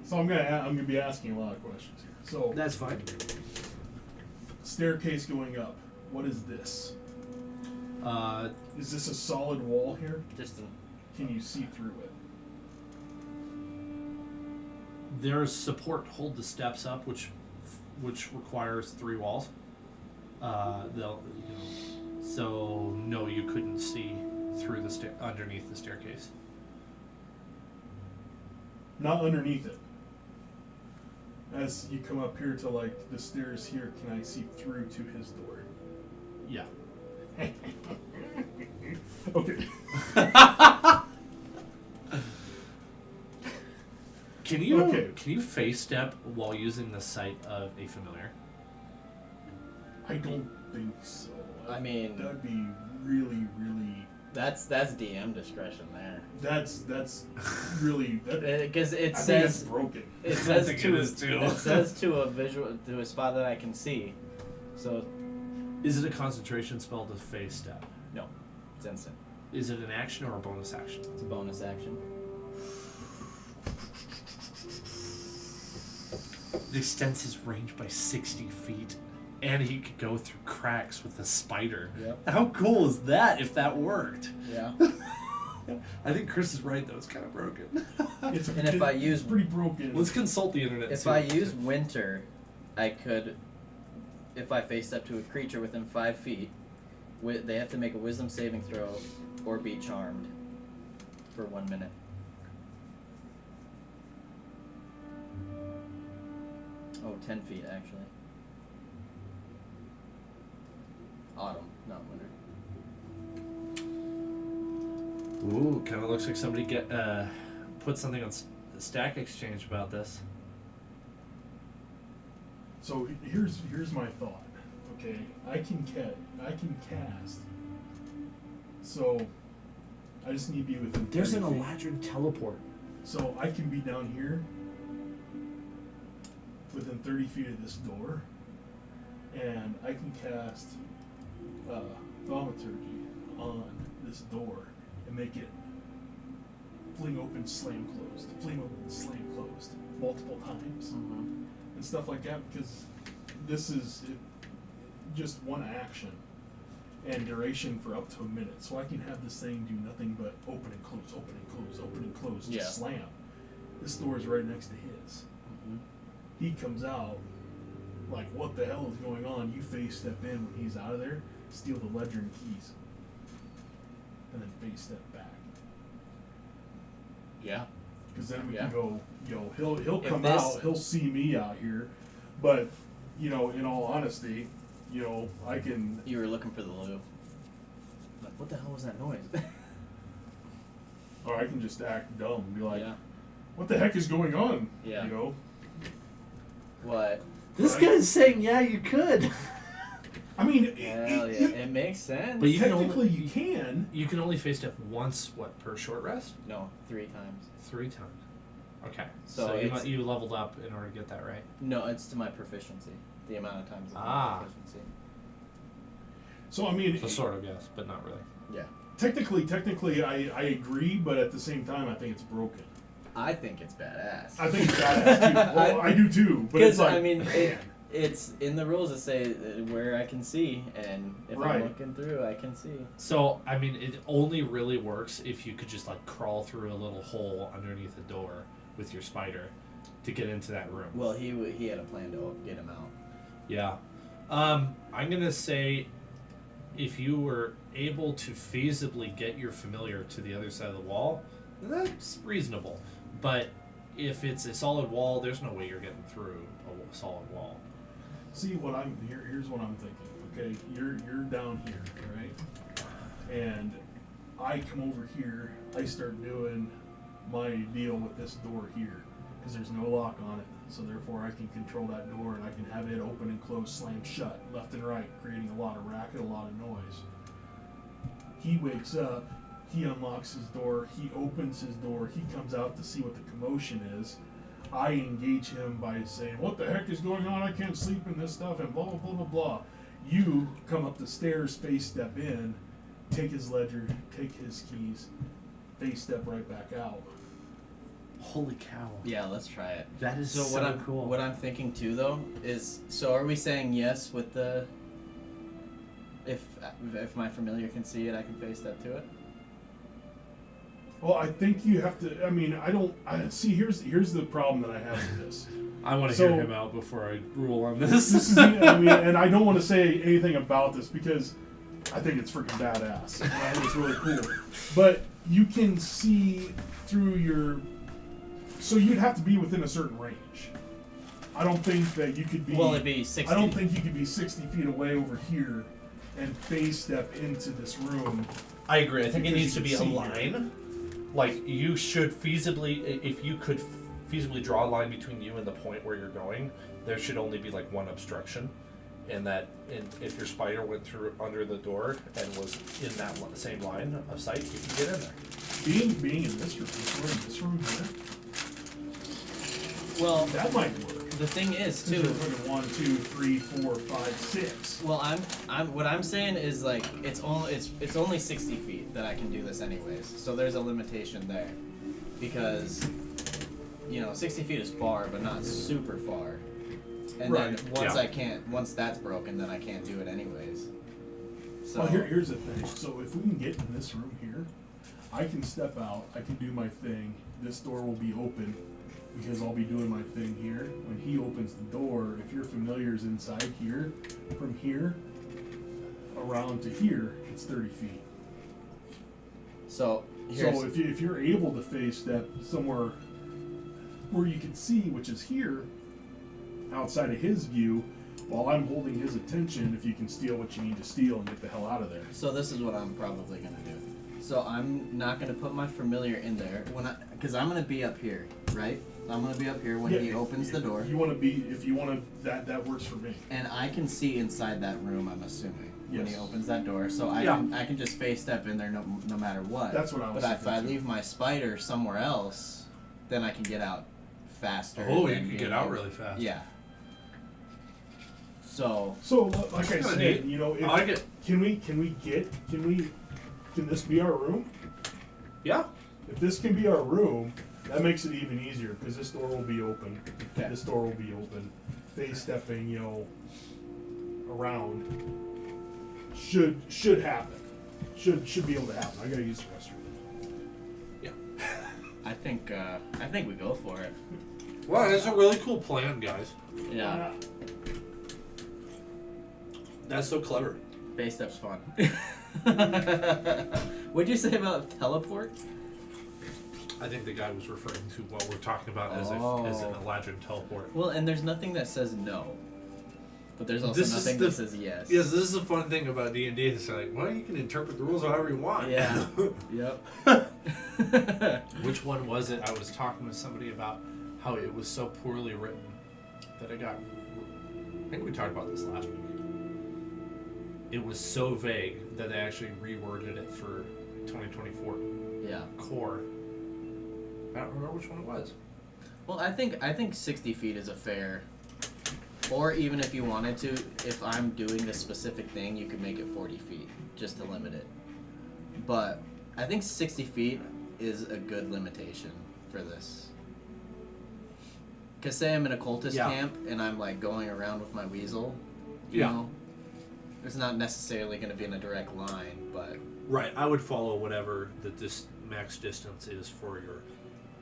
So I'm gonna be asking a lot of questions here. So That's fine. staircase going up. What is this? Is this a solid wall here? Distant. Can you see through it? There's support to hold the steps up, which requires 3 walls. So no, you couldn't see through the underneath the staircase. Not underneath it. As you come up here to like the stairs here, can I see through to his door? Yeah. Okay. Can you Okay. can you face step while using the sight of a familiar? I don't think so. I mean, That'd be really, really. that's DM discretion there. That's really. Because it I think says that's broken. it says think to it is too. it says to a spot that I can see. So Is it a concentration spell to face step? no, it's instant. Is it an action or a bonus action? It's a bonus action. It extends his range by 60 feet, and he could go through cracks with a spider. Yep. How cool is that if that worked? Yeah. I think Chris is right, though. It's kind of broken. And if I use- it's pretty broken. Let's consult the internet. and If see I what- use winter, I could, if I face up to a creature within 5 feet, they have to make a wisdom saving throw or be charmed for 1 minute. Oh, 10 feet actually. Autumn, not winter. Ooh, kind of looks like somebody put something on Stack Exchange about this. So here's my thought. Okay, I can cast. So I just need to be within. There's 30 an feet. Eladrin teleport. So I can be down here, within 30 feet of this door, and I can cast Thaumaturgy on this door and make it fling open, slam closed, fling open, slam closed, multiple times, Mm-hmm. and stuff like that. Because this is just one action and duration for up to a minute. So I can have this thing do nothing but open and close, open and close, open and close, just Yeah. slam. This door is right next to his. Mm-hmm. He comes out, like, what the hell is going on? You face step in when he's out of there, steal the ledger and keys, and then face step back. Yeah. Because then we Yeah. can go, he'll If come this- out, he'll see me out here, but, in all honesty, I can, You were looking for the loop. Like, what the hell was that noise? or I can just act dumb and be like, Yeah. what the heck is going on? Yeah. You know? What? This Right. guy's saying, yeah, you could. I mean, Hell yeah. It makes sense. But you can technically only- you can. You can only face step once, per short rest? No, 3 times. 3 times. Okay. So So, it's- you leveled up in order to get that right. No, it's to my proficiency. The amount of times of my Ah. proficiency. So, I mean, So sort of, yes, but not really. Yeah. technically, I agree, but at the same time, I think it's broken. I think it's badass. I think it's badass too. Well, I do too, but it's Because, like, I mean, man. it's in the rules that say where I can see, and if Right. I'm looking through, I can see. So, I mean, it only really works if you could just, like, crawl through a little hole underneath the door with your spider to get into that room. Well, he had a plan to get him out. Yeah. I'm going to say if you were able to feasibly get your familiar to the other side of the wall, that's reasonable. But if it's a solid wall, there's no way you're getting through a solid wall. See what I'm here's what I'm thinking. Okay, you're down here, right? And I come over here. I start doing my deal with this door here because there's no lock on it. So therefore, I can control that door and I can have it open and close, slam shut, left and right, creating a lot of racket, a lot of noise. He wakes up. He unlocks his door. He opens his door. He comes out to see what the commotion is. I engage him by saying, "What the heck is going on? I can't sleep in this stuff," and blah blah blah blah blah. You come up the stairs, face step in, take his ledger, take his keys, face step right back out. Holy cow. Yeah, let's try it. That is So so cool. what I'm thinking too though is, so are we saying yes with the if my familiar can see it, I can face step to it? Well, I think you have to. I mean, I see. Here's the problem that I have with this. I want to So- hear him out before I rule on this. This is, I mean, and I don't want to say anything about this because I think it's freaking badass. And I think it's really cool. But you can see through your. So you'd have to be within a certain range. I don't think that you could be. Well, it'd be 60. I don't think you could be 60 feet away over here and phase step into this room. I agree. I think it Because needs to you be can a see line. Like, you should feasibly, if you could feasibly draw a line between you and the point where you're going, there should only be like one obstruction. And if your spider went through under the door and was in that same line of sight, you can get in there. Being in this room, if we're in this room here, Well, that might work. the thing is Because too. you're looking 1, 2, 3, 4, 5, 6. Well, what I'm saying is like it's only 60 feet that I can do this anyways. So there's a limitation there, because 60 feet is far, but not super far. And Right. then once that's broken, then I can't do it anyways. So Well, here's the thing. So if we can get in this room here, I can step out. I can do my thing. This door will be open because I'll be doing my thing here. When he opens the door, if your familiar's inside here, from here around to here, it's 30 feet. So So if you're able to face step somewhere where you can see, which is here, outside of his view, while I'm holding his attention, if you can steal what you need to steal and get the hell out of there. So this is what I'm probably gonna do. So I'm not gonna put my familiar in there because I'm gonna be up here, right? I'm gonna be up here when he opens the door, You want to be, if you want to, that works for me. and I can see inside that room. I'm assuming when he Yes. opens that door, so I can just face step in there no matter what. That's what I was But if I thinking, too. leave my spider somewhere else, then I can get out faster. Oh, you than can being get out able- really fast. Yeah. So So, like I Kinda said, neat. you know, I like it. Can this be our room? Yeah. If this can be our room, that makes it even easier because this door will be open. Okay. This door will be open. Face stepping, you know, around should happen. Should be able to happen. I gotta use the restroom. Yeah. I think we go for it. Wow, that's a really cool plan, guys. Yeah. That's so clever. Face step's fun. What'd you say about teleport? I think the guy was referring to what we're talking about as an Oh. Eladrin teleport. Well, and there's nothing that says no, but there's also This is nothing the- that says yes. Yes, this is the fun thing about D&D. It's like, well, you can interpret the rules however you want. Yeah. Yep. Which one was it? I was talking with somebody about how it was so poorly written that it got. I think we talked about this last week. It was so vague that they actually reworded it for 2024 Yeah. core. I don't remember which one it was. Well, I think 60 feet is a fair. Or even if you wanted to, if I'm doing a specific thing, you could make it 40 feet just to limit it. But I think 60 feet is a good limitation for this. Cause say I'm in a cultist Yeah. camp and I'm like going around with my weasel, you Yeah. know, it's not necessarily going to be in a direct line, but Right, I would follow whatever this max distance is for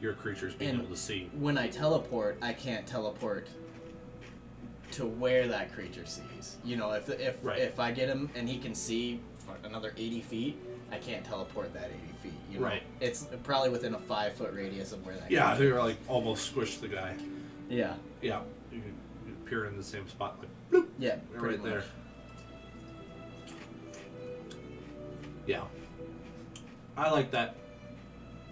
your creatures being And- able to see. when I teleport, I can't teleport to where that creature sees. You know, Right. if I get him and he can see for another 80 feet, I can't teleport that 80 feet. You know? Right. It's probably within a 5-foot radius of where that. Yeah, creature they're like almost squished the guy. is. Yeah. Yeah, you could appear in the same spot, like bloop, Yeah. they're Pretty right there. much. Yeah, I like that.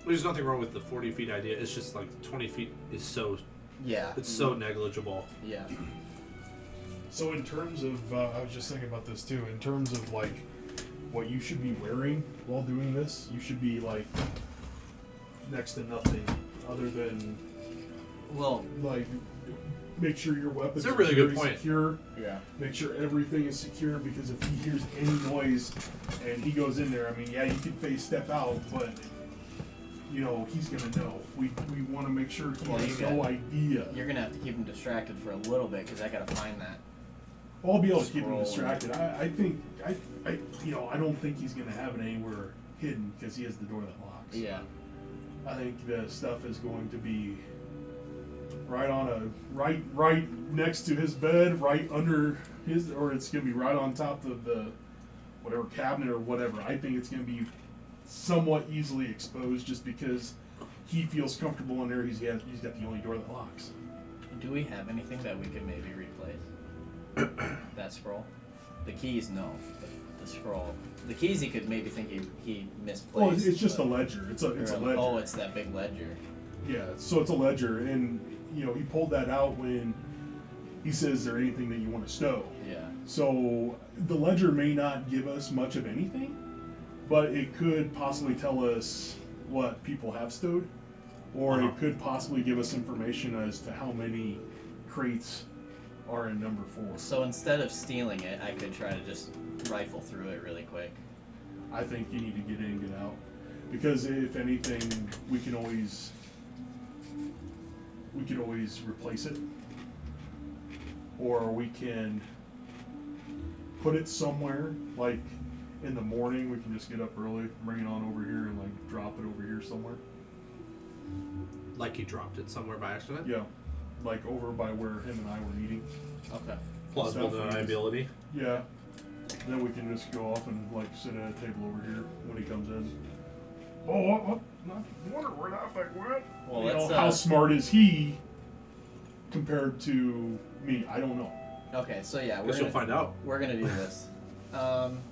There's nothing wrong with the 40 feet idea. It's just like 20 feet is so Yeah. it's so negligible. Yeah. So in terms of, I was just thinking about this too. In terms of like what you should be wearing while doing this, you should be like next to nothing other than Well. like make sure your weapons It's a really good very point. secure. Yeah. Make sure everything is secure because if he hears any noise and he goes in there, I mean, yeah, you can face step out, but you know he's gonna know. We want to make sure he Well, has you no got- idea. You're gonna have to keep him distracted for a little bit because I gotta find that. I'll be able to keep him Scroll. distracted. I think you know I don't think he's gonna have it anywhere hidden because he has the door that locks. Yeah. I think the stuff is going to be right next to his bed, right under his, or it's gonna be right on top of the whatever cabinet or whatever. I think it's gonna be somewhat easily exposed just because he feels comfortable in there. He's got the only door that locks. Do we have anything that we could maybe replace? That scroll? The keys, no. But the scroll. The keys he could maybe think he misplaced. Well, it's just a but- ledger. It's a or ledger. Oh, it's that big ledger. Yeah, so it's a ledger, and you know he pulled that out when he says, "Is there anything that you want to stow?" Yeah. So the ledger may not give us much of anything, but it could possibly tell us what people have stowed, or Uh-huh. it could possibly give us information as to how many crates are in number 4. So instead of stealing it, I could try to just rifle through it really quick. I think you need to get in, get out, because if anything, we can always replace it. or we can put it somewhere, like in the morning. We can just get up early, bring it on over here, and like drop it over here somewhere. Like he dropped it somewhere by accident? Yeah, like over by where him and I were meeting. Okay. Plausible Stuff is- deniability. Yeah. Then we can just go off and like sit at a table over here when he comes in. Oh, what? I wonder where that thing went. Well, You know, let's. how smart is he compared to me? I don't know. Okay, so yeah, Guess you'll find out. we're gonna do this.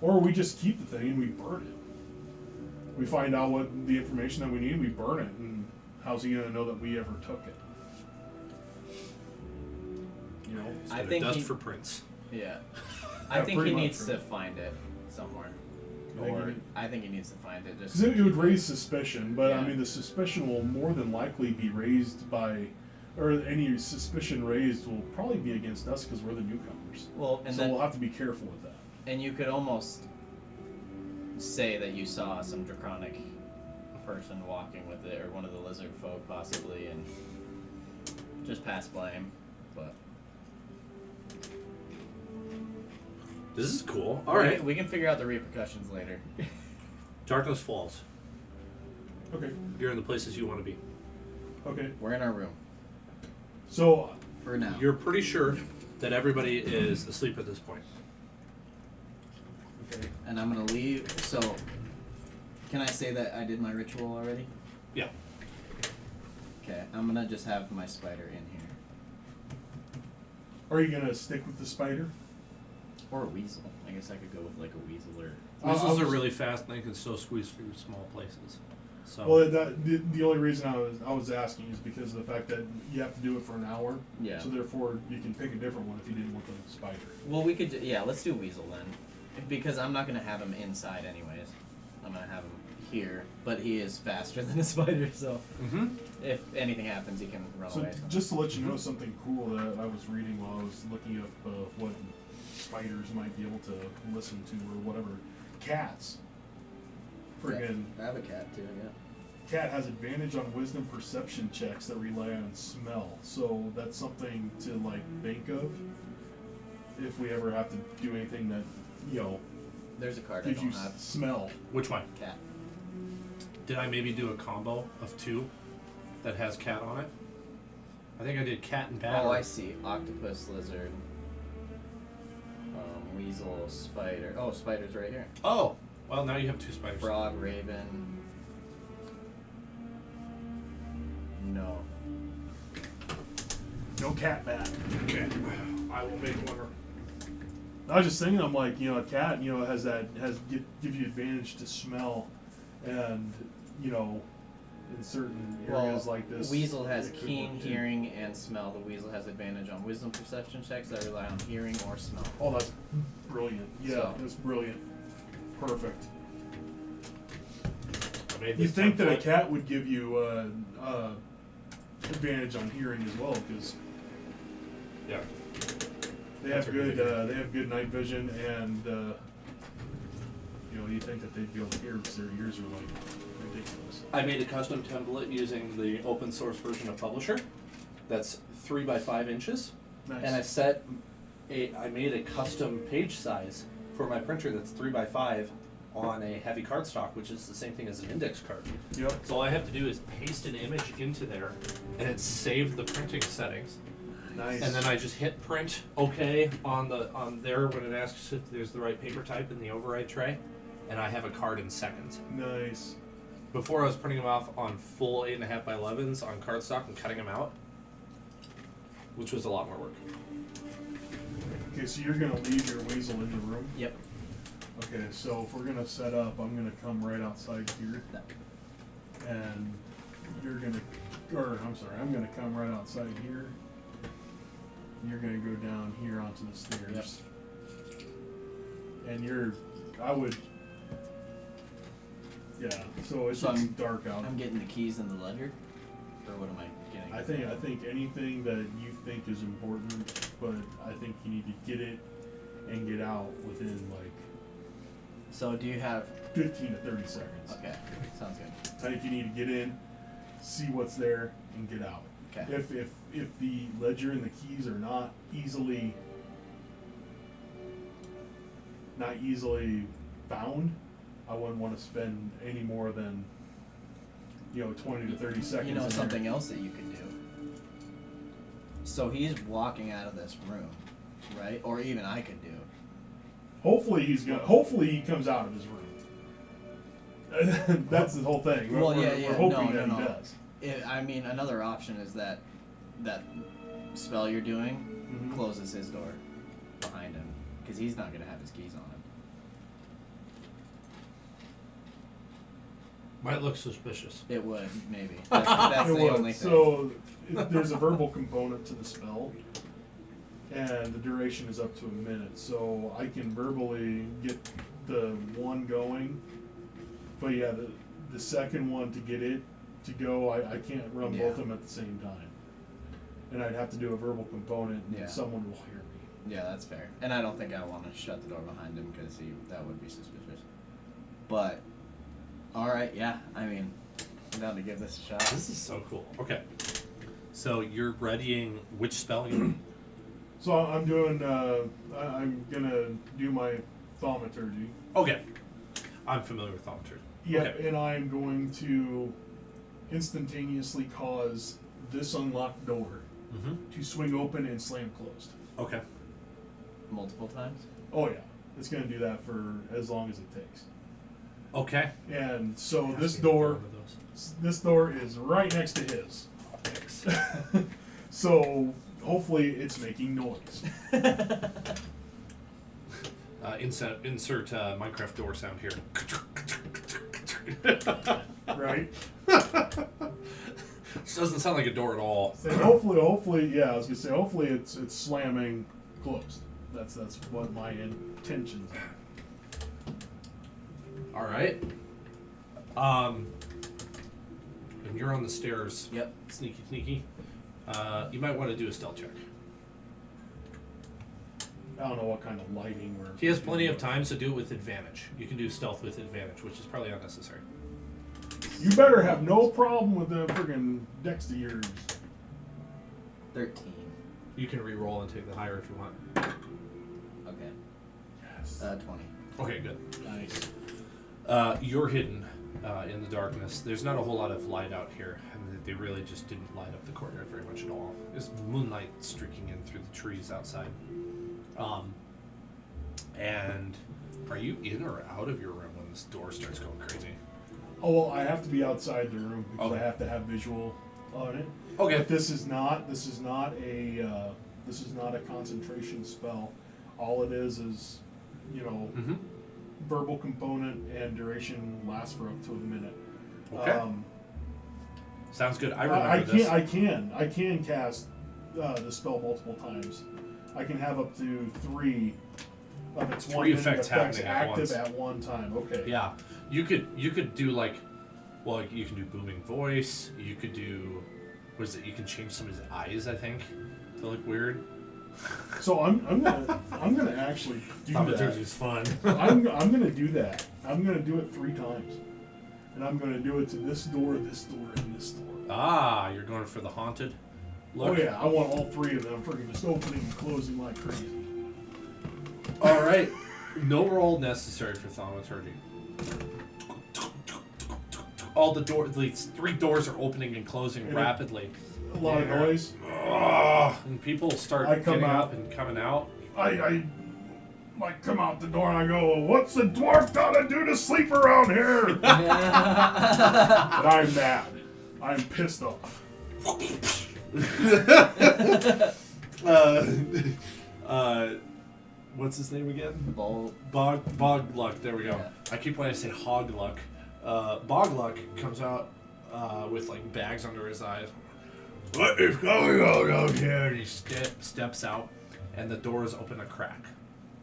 Or we just keep the thing and we burn it. We find out what the information that we need, we burn it, and how's he gonna know that we ever took it? You know? He's I gonna think dust he- for prints. Yeah. I Yeah, think pretty he much, needs to right? find it somewhere. I think Or he- I think he needs to find it. Just Because it would raise suspicion, but I Yeah. mean, the suspicion will more than likely be raised by, or any suspicion raised will probably be against us because we're the newcomers. well, and So then we'll have to be careful with that. and you could almost say that you saw some draconic person walking with it, or one of the lizard folk possibly, and just pass blame. But This is cool. Alright. we can figure out the repercussions later. Darkness falls. Okay. You're in the places you want to be. Okay. We're in our room So for now. You're pretty sure that everybody is asleep at this point. okay. And I'm gonna leave. So, can I say that I did my ritual already? Yeah. Okay, I'm gonna just have my spider in here, Are you gonna stick with the spider? or a weasel. I guess I could go with like a weasel or. Weasels are was- really fast and they can still squeeze through small places. So Well, the only reason I was asking is because of the fact that you have to do it for an hour. Yeah. So therefore, you can pick a different one if you didn't want the spider. Well, we could. Yeah, let's do weasel then, because I'm not gonna have him inside anyways. I'm gonna have him here, but he is faster than a spider, so if anything happens, he can run So away. just to let you know something cool that I was reading while I was looking up what spiders might be able to listen to or whatever. Cats. Friggin' I have a cat too. Yeah. cat has advantage on wisdom perception checks that rely on smell. So that's something to like think of if we ever have to do anything that, you know, There's a card I gives you don't have. smell. which one? Cat. Did I maybe do a combo of two that has cat on it? I think I did cat and bat. Oh, I see. Octopus, lizard, weasel, spider. Oh, spider's right here. Oh, well now you have two spiders. Frog, raven. No. No cat back. Okay, I will make one. I was just thinking, I'm like, you know, a cat, you know, gives you advantage to smell, and you know, in certain areas like this. Weasel has it could keen work too. hearing and smell. The weasel has advantage on wisdom perception checks that rely on hearing or smell. Oh, that's brilliant. Yeah, So- that's brilliant. Perfect. I made You this think that a template. cat would give you advantage on hearing as well, because Yeah. they That's have a really good they have good night vision, and you know, you think that they'd be able to hear because their ears are like ridiculous. I made a custom template using the open source version of Publisher. That's 3 by 5 inches. Nice. And I made a custom page size for my printer that's 3 by 5 on a heavy cardstock, which is the same thing as an index card. Yep. So all I have to do is paste an image into there, and it saved the printing settings. Nice. And then I just hit print OK on there when it asks if there's the right paper type in the override tray, and I have a card in seconds. Nice. Before I was printing them off on full 8.5 by 11s on cardstock and cutting them out, which was a lot more work. Okay, so you're gonna leave your weasel in the room. Yep. Okay, so if we're gonna set up, I'm gonna come right outside here, and you're gonna, or I'm sorry, I'm gonna come right outside here. And you're gonna go down here onto the stairs. And I would, yeah. So it's So getting dark out. I'm getting the keys and the ledger, or what am I getting? I think anything that you think is important, but I think you need to get it and get out within like So do you have? 15 to 30 seconds. Okay, sounds good. I think you need to get in, see what's there, and get out. Okay. If the ledger and the keys are not easily found, I wouldn't want to spend any more than 20 to 30 seconds. You know in something there. else that you could do? So he's walking out of this room, right? Or even I could do. Hopefully he comes out of his room. That's the whole thing. Well, We're yeah. hoping No. that he does. I mean, another option is that spell you're doing Mhm. closes his door behind him, because he's not gonna have his keys on him. Might look suspicious. It would, maybe. That's It the would. only thing. So there's a verbal component to the spell, and the duration is up to a minute. So I can verbally get the one going, but yeah, the second one to get it to go, I can't run both of them at the same time, and I'd have to do a verbal component, and Yeah. someone will hear me. Yeah, that's fair. And I don't think I want to shut the door behind him, because that would be suspicious. But, alright, yeah, I mean, I'm down to give this a shot. This is so cool. Okay. So you're readying which spell you So I'm doing. I'm gonna do my thaumaturgy. Okay. I'm familiar with thaumaturgy. Yep, Okay. and I'm going to instantaneously cause this unlocked door Mm-hmm. to swing open and slam closed. Okay. Multiple times? Oh yeah, it's going to do that for as long as it takes. Okay. And so Ask this me to go door, over those. this door is right next to his. Thanks. So hopefully it's making noise. Insert Minecraft door sound here. Right? This doesn't sound like a door at all. So hopefully, yeah, I was gonna say, hopefully it's slamming closed. That's what my intentions are. All right. And you're on the stairs. Yep. Sneaky. You might want to do a stealth check. I don't know what kind of lighting we're. He has plenty of time, so do it with advantage. You can do stealth with advantage, which is probably unnecessary. You better have no problem with the friggin' dex to yours. 13. You can re-roll and take the higher if you want. Okay. Yes. 20. Okay, good. Nice. You're hidden in the darkness. There's not a whole lot of light out here, and they really just didn't light up the courtyard very much at all. There's moonlight streaking in through the trees outside. And are you in or out of your room when this door starts going crazy? Oh well, I have to be outside the room because Okay. I have to have visual on it. Okay. But this is not a concentration spell. All it is Mm-hmm. verbal component, and duration lasts for up to a minute. Okay. Sounds good. I remember this. I can cast the spell multiple times. I can have up to 3 of its 1 minute effects effects happening at active once. at one time. Okay. Yeah, you could do like, well, you can do booming voice. You could do, what is it? You can change somebody's eyes, I think, to look weird. So I'm gonna actually do Thaumaturgy that. is fun. I'm gonna do that. I'm gonna do it 3 times, and I'm gonna do it to this door, and this door. Ah, you're going for the haunted look. Oh yeah, I want all 3 of them freaking just opening and closing like crazy. All right. No roll necessary for thaumaturgy. All the doors, these 3 doors are opening and closing Yeah. rapidly. A lot of noise. And people start I come getting out. up and coming out. I like come out the door and I go, "What's the dwarf gotta do to sleep around here?" And I'm mad. I'm pissed off. What's his name again? Bolt. Bogluck. There we go. Yeah. I keep wanting to say Hogluck. Bogluck comes out with like bags under his eyes. What is going on out here? And he steps out, and the doors open a crack,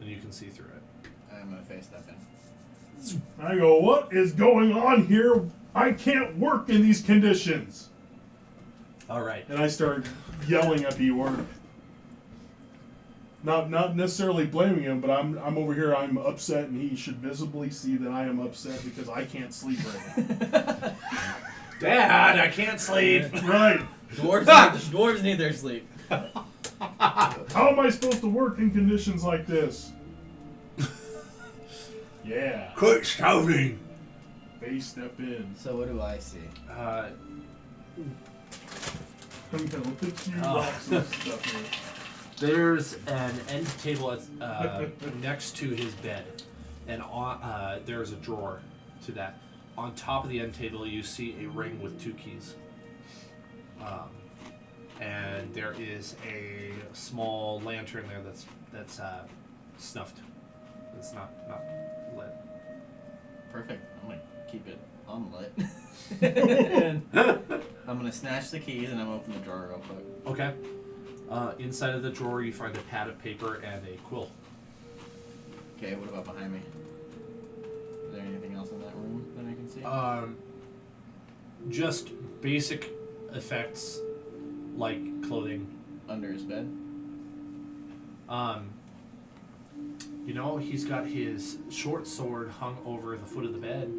and you can see through it. I'm gonna face step in. I go, "What is going on here? I can't work in these conditions." All right. And I start yelling at the orc. Not necessarily blaming him, but I'm over here. I'm upset, and he should visibly see that I am upset because I can't sleep right Dad, I can't sleep. now. Right. Dwarves need their sleep. How am I supposed to work in conditions like this? Yeah. Quit shouting. Face step in. So what do I see? I'm gonna look at you, Oh. rocks and stuff here. There's an end table next to his bed, and there's a drawer to that. On top of the end table, you see a ring with 2 keys. And there is a small lantern there that's snuffed. It's not lit. Perfect. I'm gonna keep it unlit. And I'm gonna snatch the keys and I'm gonna open the drawer real quick. Okay. Inside of the drawer, you find a pad of paper and a quill. Okay, what about behind me? Is there anything else in that room that I can see? Just basic effects like clothing. Under his bed? You know, he's got his short sword hung over the foot of the bed,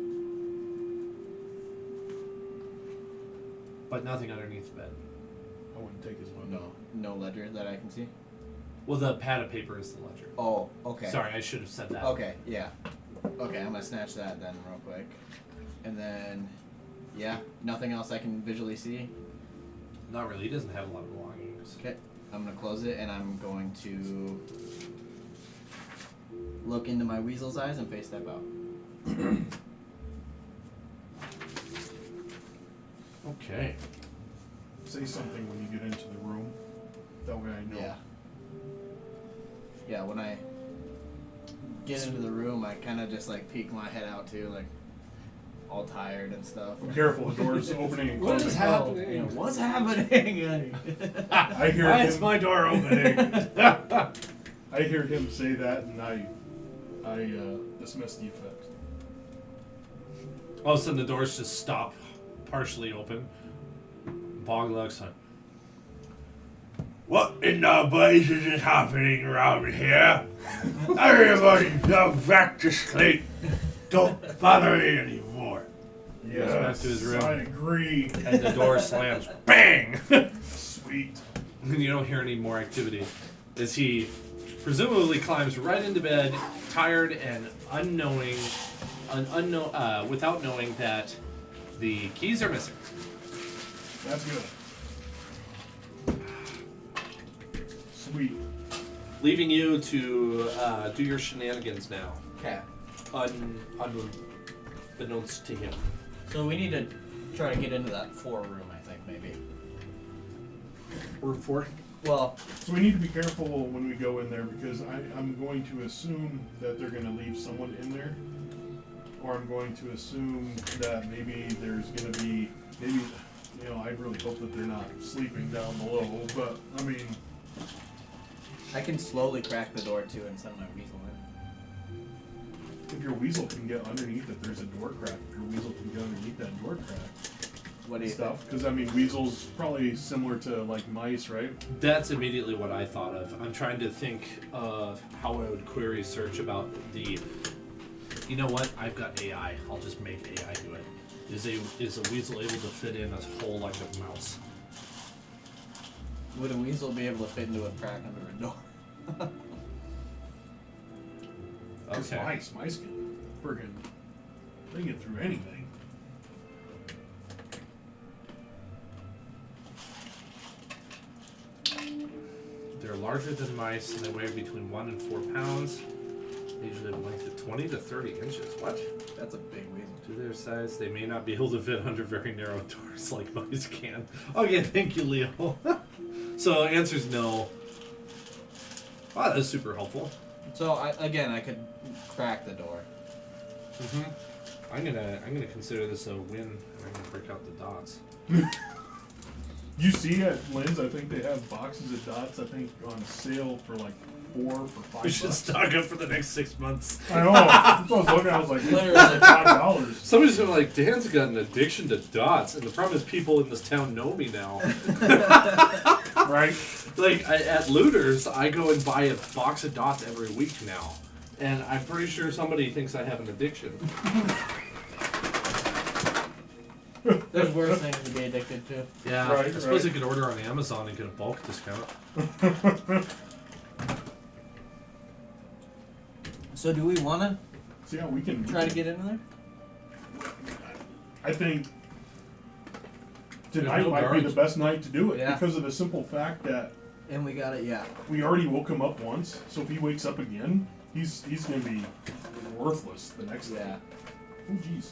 but nothing underneath the bed. I wouldn't take his one. No ledger that I can see? Well, the pad of paper is the ledger. Oh, okay. Sorry, I should have said that. Okay, yeah. Okay, I'm gonna snatch that then real quick. And then, yeah, nothing else I can visually see. Not really. He doesn't have a lot of belongings. Okay, I'm gonna close it and I'm going to look into my weasel's eyes and face step out. Okay. Say something when you get into the room. That way I know. Yeah. Yeah, when I get into the room, I kind of just like peek my head out too, like all tired and stuff. Be careful, the door's opening and What closing. is happening? You know, what's happening? I hear Why him. is my door opening? I hear him say that, and I dismiss the effect. All of a sudden, the doors just stop, partially open. Bog looks like, What in the blazes is happening around here? Everybody go back to sleep. Don't bother me anymore. Yes, back to his room. I agree. and the door slams. Bang! Sweet. And you don't hear any more activity as he presumably climbs right into bed, tired and without knowing that the keys are missing. That's good. Sweet. Leaving you to do your shenanigans now, Okay. unbeknownst to him. So we need to try to get into that 4 room, I think, maybe. Room 4? Well, So we need to be careful when we go in there because I'm going to assume that they're going to leave someone in there. Or I'm going to assume that maybe there's going to be, I really hope that they're not sleeping down below, but, I mean, I can slowly crack the door too and send my weasel in. if your weasel can get underneath it, there's a door crack. If your weasel can get underneath that door crack What do you stuff. Because, I mean, weasels probably similar to, like, mice, right? That's immediately what I thought of. I'm trying to think of how I would query search about the... You know what? I've got AI. I'll just make AI do it. Is a weasel able to fit in a hole like a mouse? Would a weasel be able to fit into a crack under a door? Because Okay. mice can friggin' they can get through anything. They're larger than mice and they weigh between 1 and 4 pounds. They usually have a length of 20 to 30 inches. What? That's a big weasel. To their size, they may not be able to fit under very narrow doors like mice can. Okay, thank you, Leo. So, answer's no. Wow, that's super helpful. So I could crack the door. Mm-hmm. I'm gonna consider this a win, and I'm gonna break out the dots. You see at Lynn's, I think they have boxes of dots, I think, on sale for like $4 for $5. We should stock up for the next 6 months. I know. That's what I was looking at. I was like, Literally. $5. Somebody's gonna like, Dan's got an addiction to dots, and the problem is people in this town know me now. Right? Like at Looters, I go and buy a box of dots every week now, and I'm pretty sure somebody thinks I have an addiction. There's worse things to be addicted to. Yeah, Right, I suppose right. you could order on Amazon and get a bulk discount. So do we want to So yeah, we can try to get into there? I think There's tonight no might be guards. the best night to do it Yeah. because of the simple fact that And we got it, yeah. we already woke him up once. So if he wakes up again, he's gonna be worthless the next day. Yeah. Oh jeez.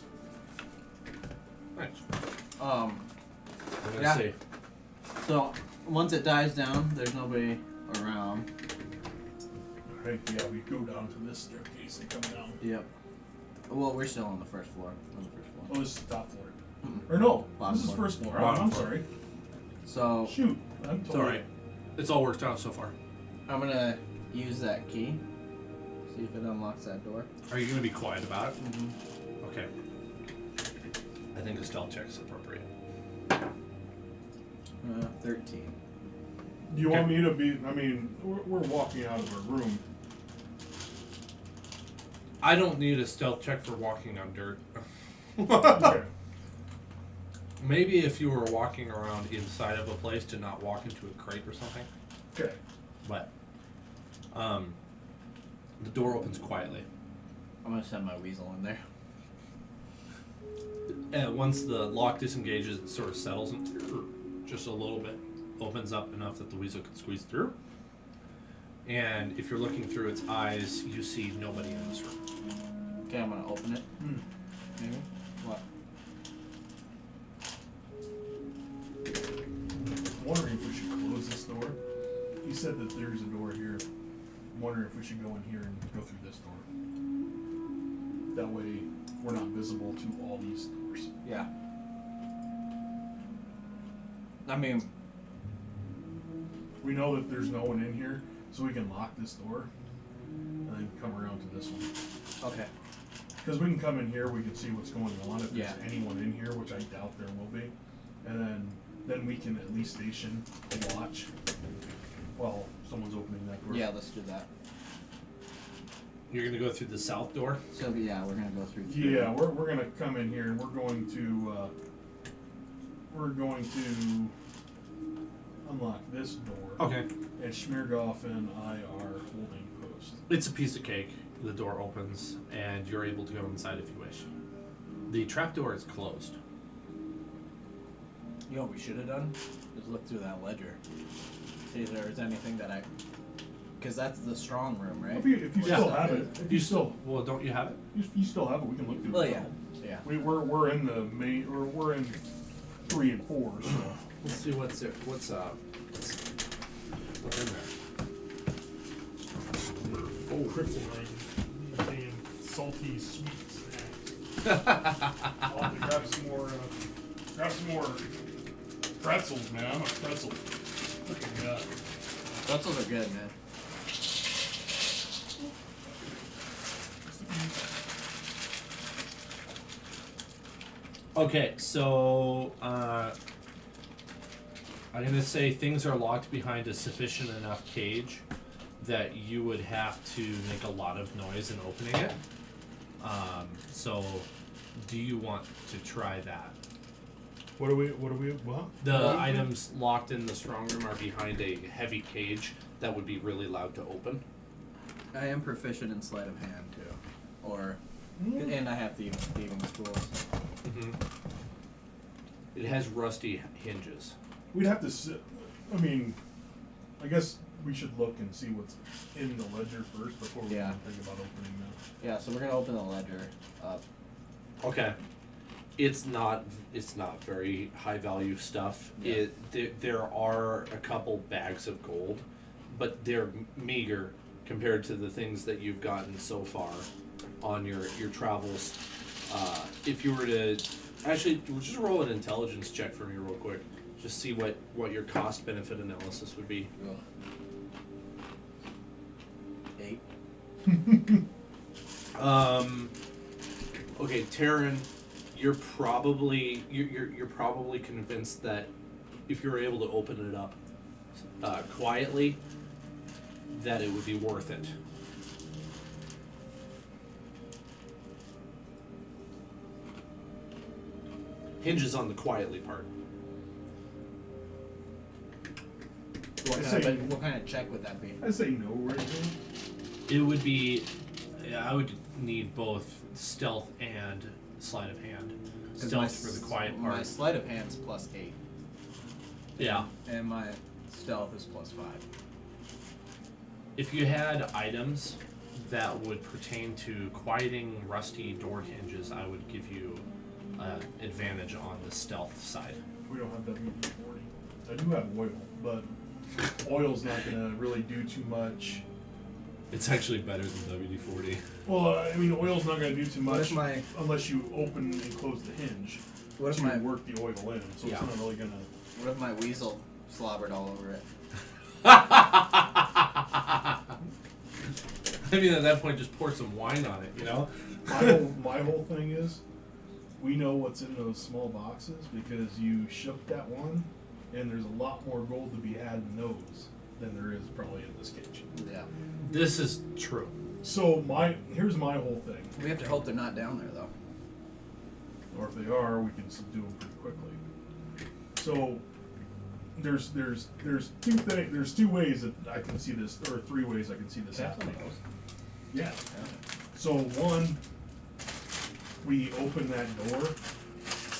Nice. Um, I'm gonna Yeah. say, so once it dies down, there's nobody around. Alright, yeah, we go down to this staircase and come down. Yep. Well, we're still on the first floor. On the first floor. Oh, this is top floor. Mm-mm. Or no, Bottom this is floor. first floor. Bottom I'm floor. sorry. So Shoot. I'm it's alright. It's all worked out so far. I'm gonna use that key. See if it unlocks that door. Are you gonna be quiet about it? Mm-hmm. Okay. I think a stealth check is appropriate. 13. Do you want me to be? I mean, we're walking out of our room. I don't need a stealth check for walking on dirt. Okay. Maybe if you were walking around inside of a place to not walk into a crate or something. Okay. But the door opens quietly. I'm gonna send my weasel in there. And once the lock disengages, it sort of settles and just a little bit opens up enough that the weasel can squeeze through. And if you're looking through its eyes, you see nobody in this room. Okay, I'm gonna open it. Maybe. What? I'm wondering if we should close this door. He said that there's a door here. I'm wondering if we should go in here and go through this door. That way, we're not visible to all these doors. Yeah. I mean, We know that there's no one in here, so we can lock this door and then come around to this one. okay. Because we can come in here, we can see what's going on if Yeah. there's anyone in here, which I doubt there will be, and then we can at least station a watch while someone's opening that door. Yeah, let's do that. You're gonna go through the south door. So yeah, we're gonna go through. Yeah, we're gonna come in here and we're going to unlock this door. Okay. And Schmirgoff and I are holding post. It's a piece of cake. The door opens, and you're able to go inside if you wish. The trap door is closed. You know what we should have done? Is look through that ledger. See if there's anything that I. Because that's the strong room, right? If you Where still stuff have is. it, if you still Well, don't you have it? you still have it, we can look through Well, it. yeah. Yeah. We're in the main, or we're in 3 and 4, so. Let's see what's there. What's in there? Oh, kryptonite. Damn salty sweet snacks. I'll have to grab some more pretzels, man. I'm a pretzel. Look at that. Pretzels are good, man. Okay, so I'm gonna say things are locked behind a sufficient enough cage that you would have to make a lot of noise in opening it. So, do you want to try that? What? The items locked in the strong room are behind a heavy cage that would be really loud to open. I am proficient in sleight of hand too, or and I have thieving tools. Mm-hmm. It has rusty hinges. We'd have to sit. I mean, I guess we should look and see what's in the ledger first before we Yeah. even think about opening that. Yeah, so we're gonna open the ledger up. Okay. It's not very high value stuff. Yeah. There are a couple bags of gold, but they're meager compared to the things that you've gotten so far on your travels. If you were to actually just roll an intelligence check for me real quick, just see what your cost benefit analysis would be. 8. Okay, Taryn, you're probably convinced that if you're able to open it up quietly, that it would be worth it. hinges on the quietly part. What kind of check would that be? I say no right now. It would be, I would need both stealth and sleight of hand. 'Cause Stealth for the quiet My part. sleight of hand's +8. Yeah. And my stealth is +5. If you had items that would pertain to quieting rusty door hinges, I would give you advantage on the stealth side. We don't have WD-40. I do have oil, but oil's not going to really do too much. It's actually better than WD-40. Well, I mean, oil's not going to do too What much if my- unless you open and close the hinge What if to my work the oil in. So Yeah. it's not really going to... What if my weasel slobbered all over it? I mean, at that point, just pour some wine on it, you know? My whole thing is, we know what's in those small boxes because you shook that one, and there's a lot more gold to be had in those than there is probably in this cage. Yeah. This is true. So here's my whole thing. We have to hope they're not down there though. Or if they are, we can subdue them pretty quickly. So there's two ways that I can see this, or 3 ways I can see this happening. Yeah. So one, we open that door,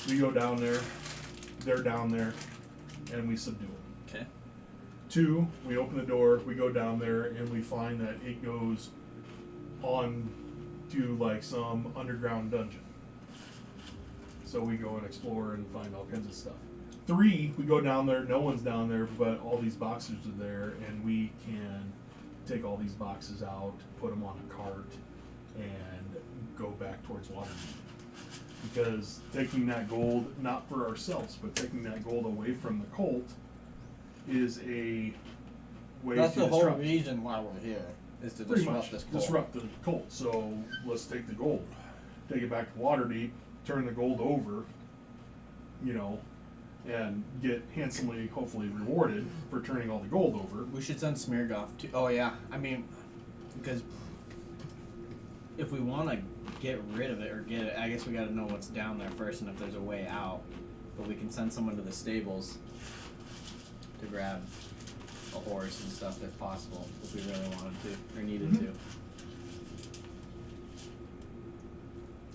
we go down there, they're down there, and we subdue them. Okay. 2, we open the door, we go down there, and we find that it goes on to like some underground dungeon. So we go and explore and find all kinds of stuff. 3, we go down there, no one's down there, but all these boxes are there, and we can take all these boxes out, put them on a cart, and go back towards Waterdeep. Because taking that gold, not for ourselves, but taking that gold away from the cult is a way That's to the whole disrupt. reason why we're here, is to Pretty disrupt much this cult. disrupt the cult. So let's take the gold, take it back to Waterdeep, turn the gold over, and get handsomely, hopefully, rewarded for turning all the gold over. We should send Smeargoff to. Oh yeah, I mean, because if we want to get rid of it or get it, I guess we got to know what's down there first and if there's a way out. But we can send someone to the stables to grab a horse and stuff if possible, if we really wanted to or needed to.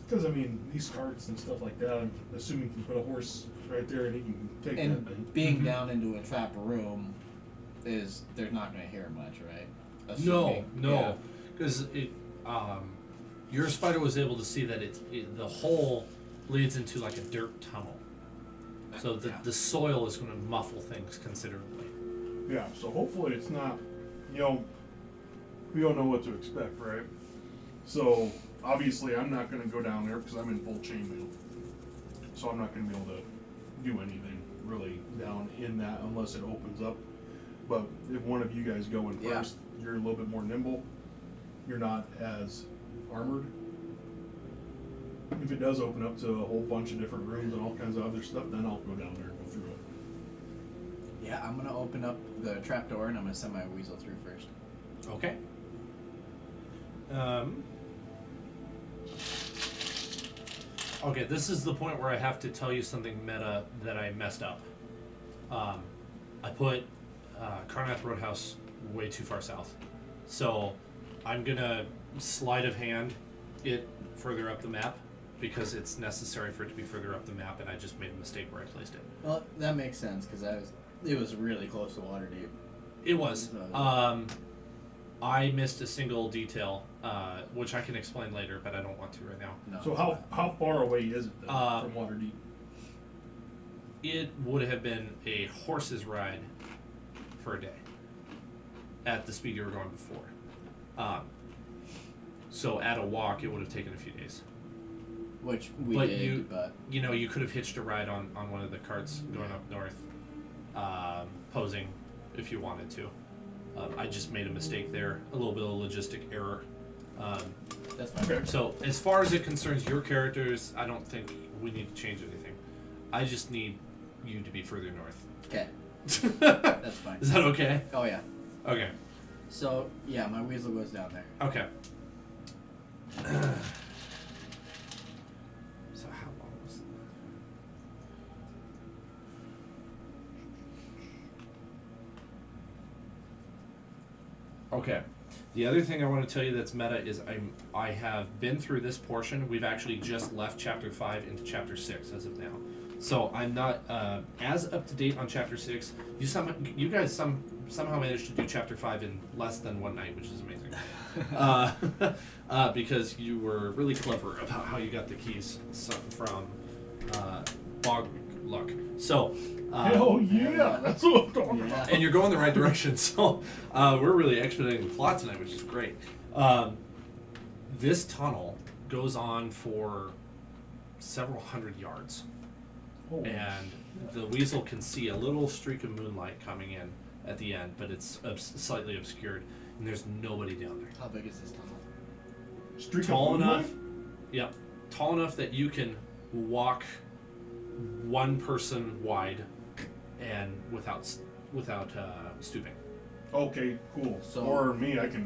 Because I mean, these carts and stuff like that, I'm assuming you can put a horse right there and he can take that And thing. being down into a trapped room is they're not going to hear much, right? No, Assuming- yeah. no, because your spider was able to see that the hole leads into like a dirt tunnel, so the soil is going to muffle things considerably. Yeah, so hopefully it's not, we don't know what to expect, right? So obviously I'm not going to go down there because I'm in full chainmail, so I'm not going to be able to do anything really down in that unless it opens up. But if one of you guys go in Yeah. first, you're a little bit more nimble. You're not as armored. If it does open up to a whole bunch of different rooms and all kinds of other stuff, then I'll go down there and go through it. Yeah, I'm going to open up the trapdoor and I'm going to send my weasel through first. Okay. Okay, this is the point where I have to tell you something meta that I messed up. I put Carnath Roadhouse way too far south. So I'm gonna sleight of hand it further up the map because it's necessary for it to be further up the map, and I just made a mistake where I placed it. Well, that makes sense because it was really close to Waterdeep. It was. I missed a single detail, which I can explain later, but I don't want to right now. No. So how far away is it then Uh, from Waterdeep? It would have been a horse's ride for a day at the speed you were going before. So at a walk, it would have taken a few days. Which we But did, but You could have hitched a ride on one of the carts going up north, posing if you wanted to. I just made a mistake there, a little bit of logistic error. that's fine. Okay. So as far as it concerns your characters, I don't think we need to change anything. I just need you to be further north. Okay, Is that's fine. that okay? Oh yeah. Okay. So yeah, my weasel goes down there. Okay. So how long was Okay. The other thing I want to tell you that's meta is I have been through this portion. We've actually just left chapter 5 into chapter 6 as of now. So I'm not as up to date on chapter 6. You guys somehow managed to do chapter 5 in less than one night, which is amazing. Because you were really clever about how you got the keys from Bog Luck. So Hell yeah, that's what I'm talking about. and you're going the right direction, so we're really expediting the plot tonight, which is great. This tunnel goes on for several hundred yards, Oh, and the weasel can see a little streak of moonlight coming in at the end, but it's slightly obscured, and there's nobody down there. How big is this tunnel? streak of Tall moonlight? enough, yep, tall enough that you can walk one person wide, and without stooping. Okay, cool. So- or me, I feel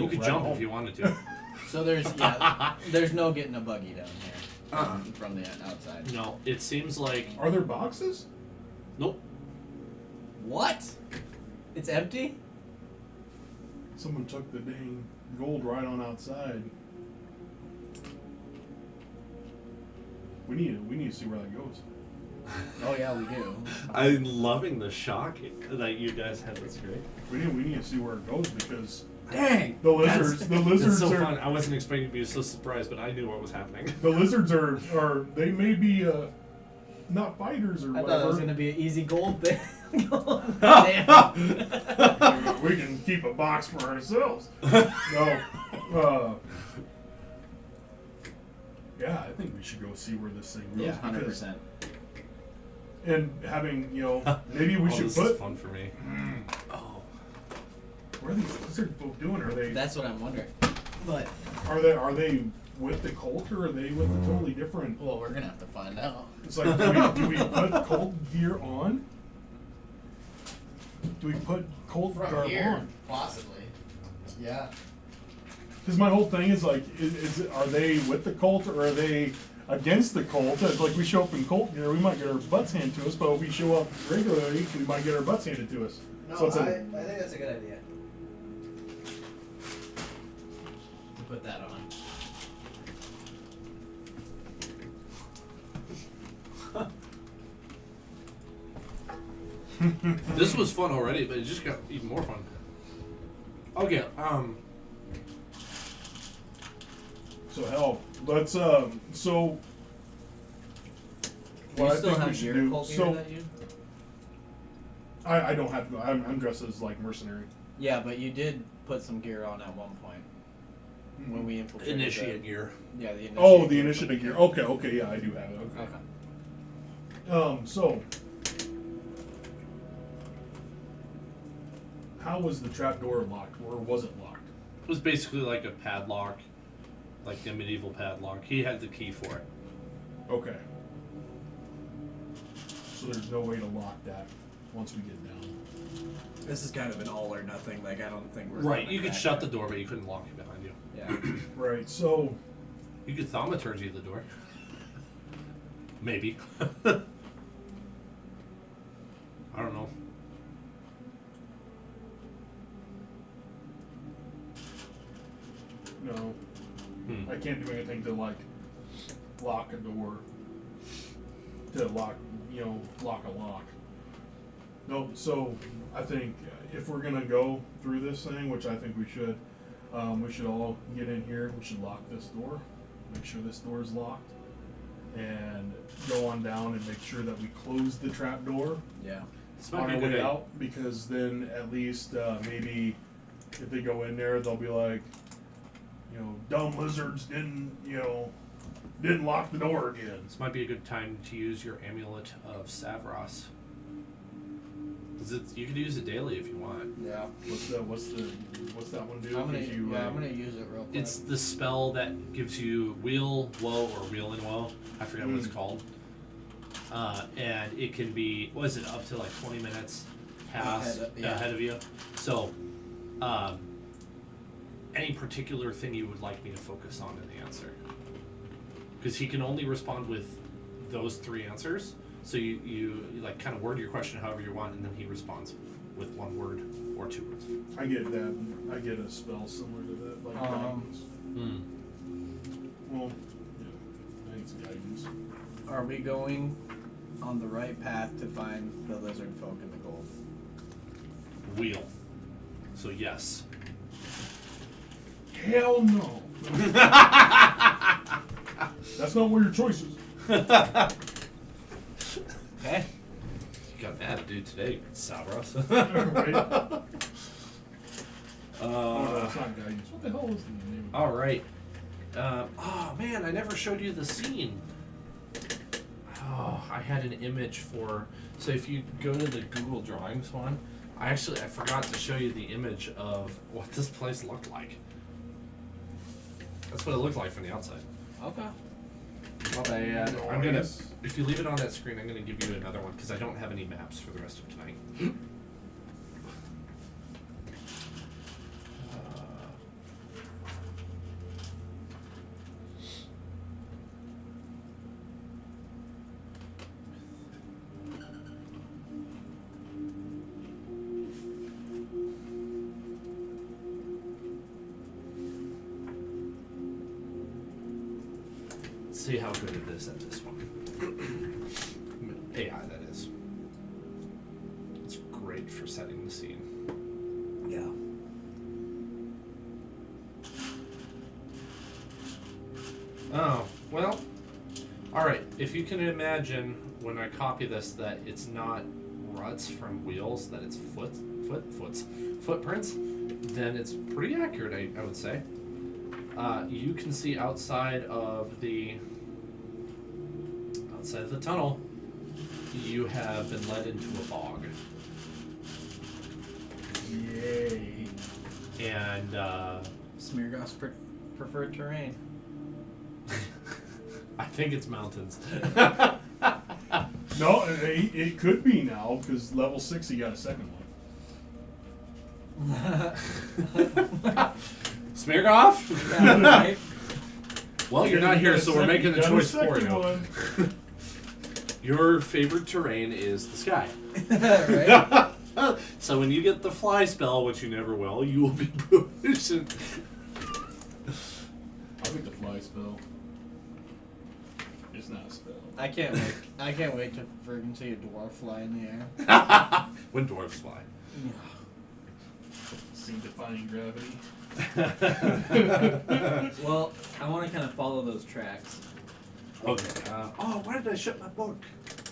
You could right jump home. if you wanted to. So there's no getting a buggy down here from the outside. No, it seems like Are there boxes? nope. What? It's empty? Someone took the dang gold right on outside. We need to see where that goes. Oh yeah, we do. I'm loving the shock that you guys had. That's great. We need to see where it goes because Dang! the lizards It's so are fun. I wasn't expecting to be so surprised, but I knew what was happening. the lizards are they may be not fighters or I whatever. thought it was gonna be an easy gold thing. Damn. We can keep a box for ourselves. No. Yeah, I think we should go see where this thing goes. Yeah, because- 100%. And having, maybe we should this put. is fun for me. Oh, What are these lizard folk doing? Are they That's what I'm wondering. But are they with the cult or are they with a totally different? well, we're gonna have to find out. It's like, do we put cult gear on? Do we put cult garb on? possibly. Yeah. Because my whole thing is like, are they with the cult or are they against the cult? It's like we show up in cult gear, we might get our butts handed to us, but if we show up regularly, we might get our butts handed to us. So it's I think that's a good idea. Put that on. this was fun already, but it just got even more fun. Okay. So hell, let's so. Do What you I still think we have should your do. cult gear So that you? I don't have to go. I'm dressed as like mercenary. Yeah, but you did put some gear on at one point when we infiltrated. Initiate gear. Yeah, the initiate. Oh, the initiative gear. Okay, yeah, I do have it. Okay. So how was the trap door locked, or was it locked? It was basically like a padlock, like a medieval padlock. He had the key for it. Okay. So there's no way to lock that once we get down. This is kind of an all or nothing. Like I don't think we're Right. gonna You could crack shut it. the door, but you couldn't lock it behind you. Yeah. Right. So You could thaumaturgy the door. Maybe. I don't know. no, I can't do anything to like lock a door. To lock a lock. Nope. So I think if we're gonna go through this thing, which I think we should all get in here. We should lock this door. Make sure this door is locked, and go on down and make sure that we close the trap door Yeah. This on might be our a good way idea. out. Because then at least maybe if they go in there, they'll be like, dumb lizards didn't lock the door again. This might be a good time to use your amulet of Savros. 'Cause you could use it daily if you want. Yeah. What's that one do? I'm gonna Gives you, I'm gonna use it real quick. It's the spell that gives you Wheel Woe or Wheel in Woe. I forget what it's called. And it can be, what is it, up to like 20 minutes past ahead of you. So, any particular thing you would like me to focus on in the answer? Because he can only respond with those 3 answers. So you like kind of word your question however you want, and then he responds. with 1 word or 2 words. I get that. I get a spell similar to that, like guidance. Well, yeah, I think it's guidance. Are we going on the right path to find the lizard folk in the gold? Wheel. So yes. Hell no. That's not one of your choices. Okay. You got an attitude today, Savros. Right? Oh, no, uh, it's not guidance. What the hell is the name? all right. Oh man, I never showed you the scene. Oh, I had an image for. So if you go to the Google Drawings one, I forgot to show you the image of what this place looked like. That's what it looked like from the outside. Okay. I'm gonna. If you leave it on that screen, I'm gonna give you another one because I don't have any maps for the rest of tonight. See how good it is at this one. AI, that is. It's great for setting the scene. Yeah. Oh, well. Alright, if you can imagine when I copy this that it's not ruts from wheels, that it's footprints, then it's pretty accurate, I would say. You can see outside of the tunnel, you have been led into a bog. Yay. And Smeargoth's preferred terrain. I think it's mountains. No, it could be now, because level 6 he got a second one. Smeargoth? Yeah, right? Well, you're not here, so we're making the Got a choice for second you. one. Your favorite terrain is the sky. Right? So when you get the fly spell, which you never will, you will be proficient. I'll get the fly spell. It's not a spell. I can't wait. I can't wait to friggin' see a dwarf fly in the air. When dwarves fly. See defying gravity. Well, I want to kind of follow those tracks. Okay. Why did I shut my book?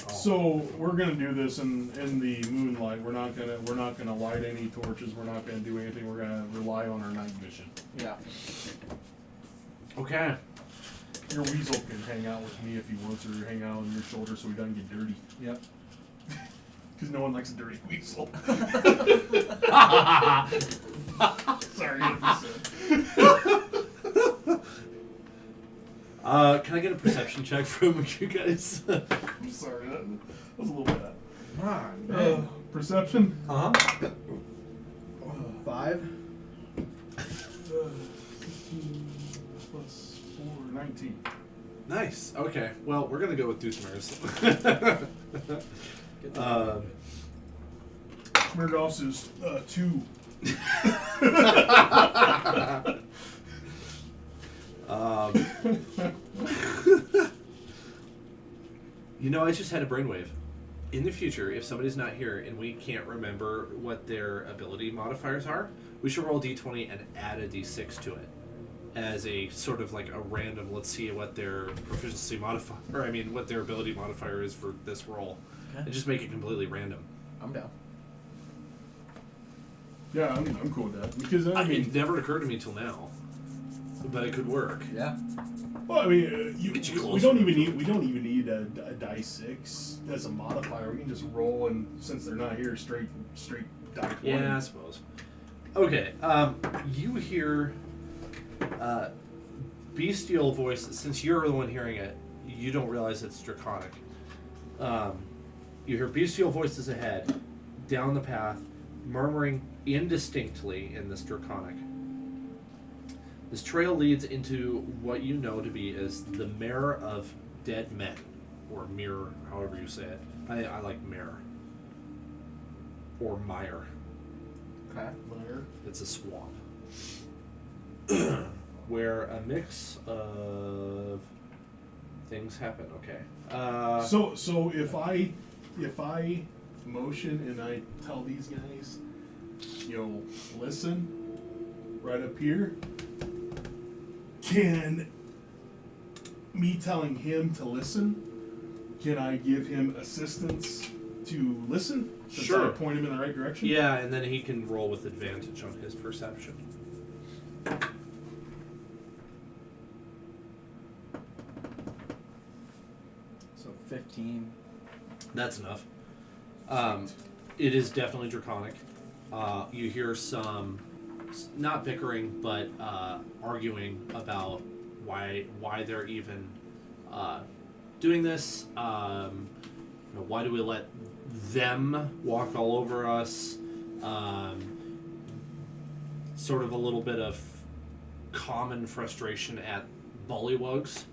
Oh. So we're gonna do this in the moonlight. We're not gonna light any torches. We're not gonna do anything. We're gonna rely on our night vision. Yeah. Okay. Your weasel can hang out with me if he wants, or hang out on your shoulder so he doesn't get dirty. Yep. Because no one likes a dirty weasel. Sorry, Can I get a perception check from you guys? I'm sorry, that was a little bad. Man. Perception? Uh-huh. 5. 15 plus 4, 19. Nice. Okay. Well, we're gonna go with Doothmers. Smeargoff's is 2. You know, I just had a brainwave. In the future, if somebody's not here and we can't remember what their ability modifiers are, we should roll d20 and add a d6 to it as a sort of like a random, let's see what their proficiency modifier, or I mean what their ability modifier is for this roll. Okay. And just make it completely random. I'm down. Yeah, I'm cool with that. Because, I mean, It never occurred to me till now, but it could work. Yeah. well, I mean, Get you we closer. don't even need a die 6 as a modifier. We can just roll, and since they're not here, straight die 20. Yeah, I suppose. Okay, you hear bestial voice. Since you're the one hearing it, you don't realize it's draconic. You hear bestial voices ahead, down the path, murmuring indistinctly in this draconic. This trail leads into what you know to be as the Mare of Dead Men, or Mirror, however you say it. I like Mare. or mire. Okay. Liar. It's a swamp. Where a mix of things happen. Okay. So if I motion and I tell these guys, listen, right up here, can me telling him to listen, can I give him assistance to listen? Since Sure. I point him in the right direction? Yeah, and then he can roll with advantage on his perception. So 15. That's enough. It is definitely draconic. You hear some, not bickering, but arguing about why they're even doing this. Why do we let them walk all over us? Sort of a little bit of common frustration at bullywugs.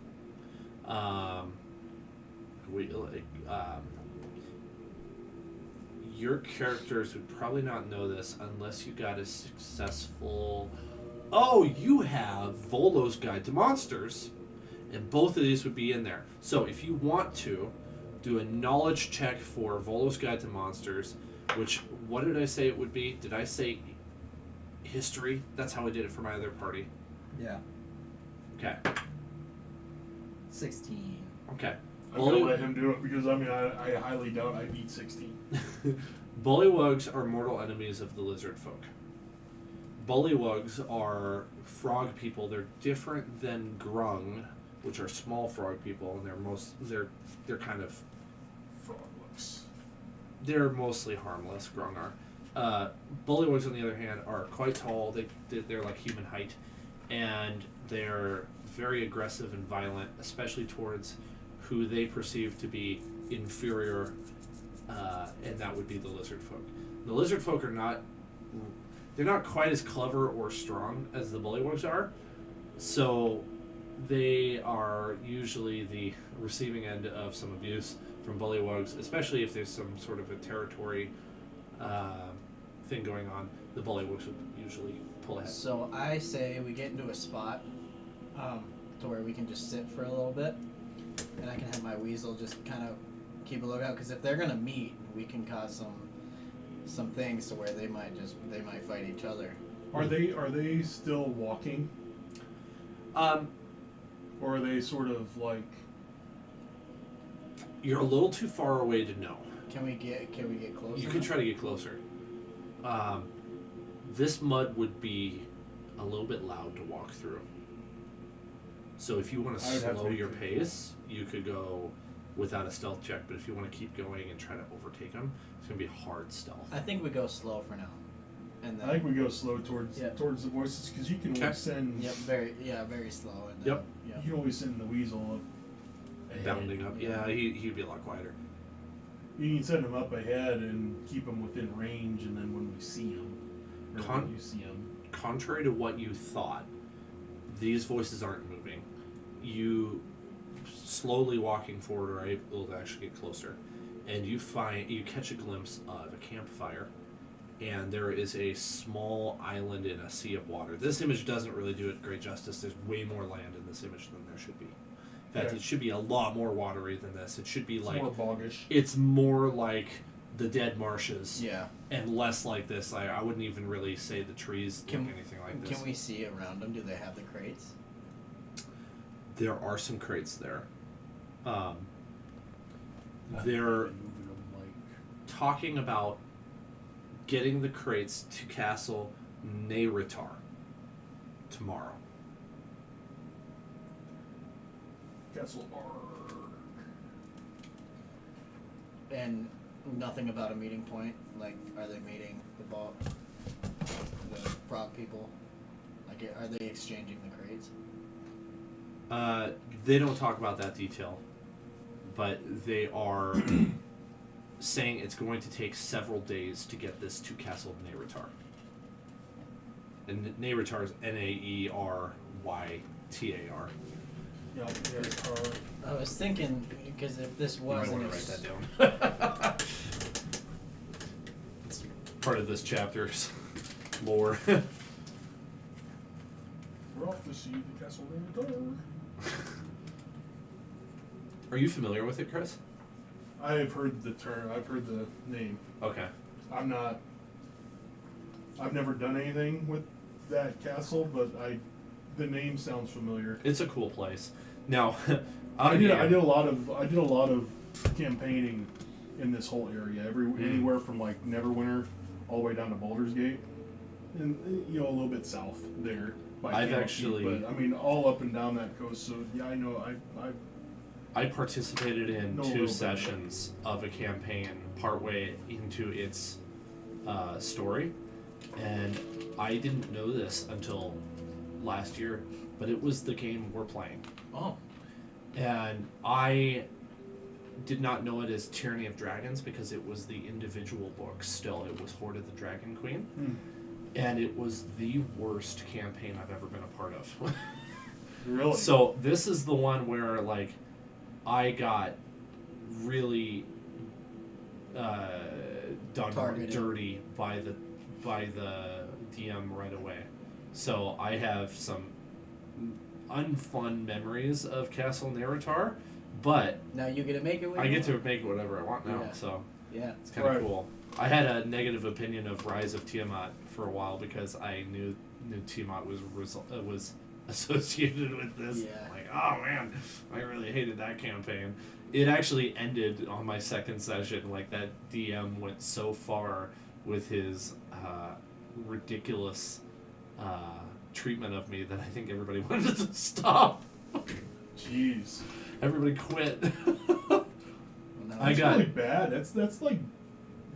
Your characters would probably not know this unless you got a successful... Oh, you have Volo's Guide to Monsters. And both of these would be in there. So if you want to, do a knowledge check for Volo's Guide to Monsters, which, what did I say it would be? Did I say history? That's how I did it for my other party. Yeah. Okay. 16. Okay. I'm going to let him do it because, I highly doubt I beat 16. Bullywugs are mortal enemies of the lizard folk. Bullywugs are frog people. They're different than grung, which are small frog people, and they're kind of Frog looks. they're mostly harmless. Grung are. Bullywugs, on the other hand, are quite tall. They're like human height, and they're very aggressive and violent, especially towards who they perceive to be inferior, and that would be the lizard folk. The lizard folk are not quite as clever or strong as the bullywugs are, so they are usually the receiving end of some abuse from bullywugs, especially if there's some sort of a territory thing going on. The bullywugs would usually pull ahead. So I say we get into a spot to where we can just sit for a little bit, and I can have my weasel just kind of keep a lookout, because if they're gonna meet, we can cause some things to where they might fight each other. Are they still walking? Or are they sort of like... You're a little too far away to know. Can we get closer? You could try to get closer. This mud would be a little bit loud to walk through. So if you want to I would have slow to your be pace, you could go without a stealth check. But if you want to keep going and try to overtake them, it's going to be hard stealth. I think we go slow for now, and then I think we go slow towards Yeah. the voices, because you can Okay. always send... very slow. And then, Yep. You can always send the weasel up ahead. Bounding up. Yeah, he'd be a lot quieter. You can send him up ahead and keep him within range, and then when we see him, or when you see him... Contrary to what you thought, these voices aren't moving. You slowly walking forward are able to actually get closer, and you catch a glimpse of a campfire, and there is a small island in a sea of water. This image doesn't really do it great justice. There's way more land in this image than there should be. In fact, Yeah. it should be a lot more watery than this. It should be It's like more boggish. it's more like the dead marshes, Yeah. and less like this. I wouldn't even really say the trees look anything like this. Can we see around them? Do they have the crates? There are some crates there. They're talking about getting the crates to Castle Naerytar tomorrow. Castle R. And nothing about a meeting point. Like, are they meeting the frog people? Like, are they exchanging the crates? They don't talk about that detail, but they are saying it's going to take several days to get this to Castle Naerytar. And Naerytar is Naerytar. Yeah, Naerytar. I was thinking, because if this You might was want an to write that down. part of this chapter's lore. We're off to see the castle Naerytar. Are you familiar with it, Chris? I have heard the term. I've heard the name. Okay. I'm not. I've never done anything with that castle, but the name sounds familiar. It's a cool place. Now, I did a lot of campaigning in this whole area. Anywhere from like Neverwinter all the way down to Baldur's Gate, and a little bit south there. I've Carnath, actually- but I mean all up and down that coast. So yeah, I know. I participated in No, 2 no, sessions of a campaign partway into its story, and I didn't know this until last year, but it was the game we're playing. Oh. And I did not know it as Tyranny of Dragons because it was the individual book still. It was Hoard of the Dragon Queen. And it was the worst campaign I've ever been a part of. Really. So this is the one where like I got really done Targeted. dirty by the DM right away. So I have some unfun memories of Castle Naerytar, but Now you get to make it. What I you get to want. make it whatever I want now. Yeah. So Yeah. it's kind of Right. cool. I had a negative opinion of Rise of Tiamat for a while because I knew Tiamat was associated with this. Yeah. Like, oh man, I really hated that campaign. It actually ended on my second session. Like that DM went so far with his ridiculous treatment of me that I think everybody wanted to stop. Jeez. Everybody quit. Well, now I That's got- really bad. That's like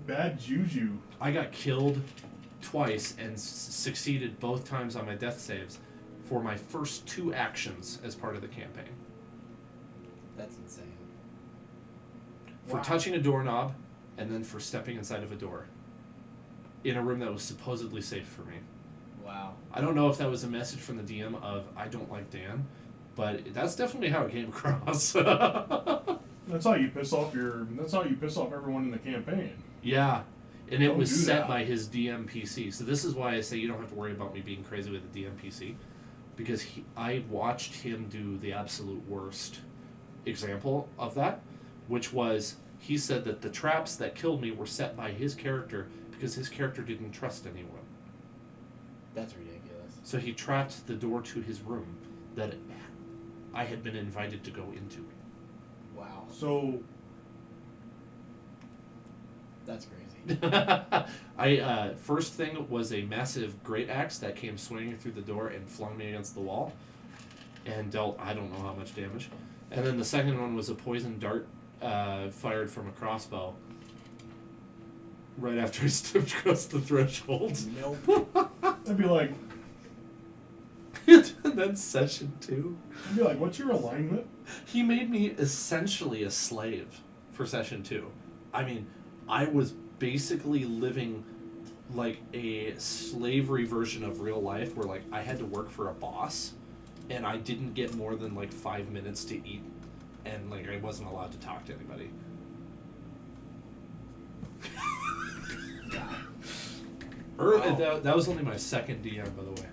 bad juju. I got killed twice and succeeded both times on my death saves for my first 2 actions as part of the campaign. That's insane. For Wow. touching a doorknob and then for stepping inside of a door in a room that was supposedly safe for me. Wow. I don't know if that was a message from the DM of I don't like Dan, but that's definitely how it came across. That's how you piss off everyone in the campaign. Yeah, and it Don't was do set that. by his DM PC. So this is why I say you don't have to worry about me being crazy with the DM PC, because I watched him do the absolute worst example of that, which was he said that the traps that killed me were set by his character because his character didn't trust anyone. That's ridiculous. So he trapped the door to his room that I had been invited to go into. Wow. So That's crazy. I first thing was a massive great axe that came swinging through the door and flung me against the wall and dealt I don't know how much damage. And then the second one was a poison dart fired from a crossbow right after I stepped across the threshold. Nope. I'd be like, And then session 2, what's your alignment? he made me essentially a slave for session 2. I mean, I was basically living like a slavery version of real life where like I had to work for a boss and I didn't get more than like 5 minutes to eat and like I wasn't allowed to talk to anybody. Wow. That was only my second DM, by the way.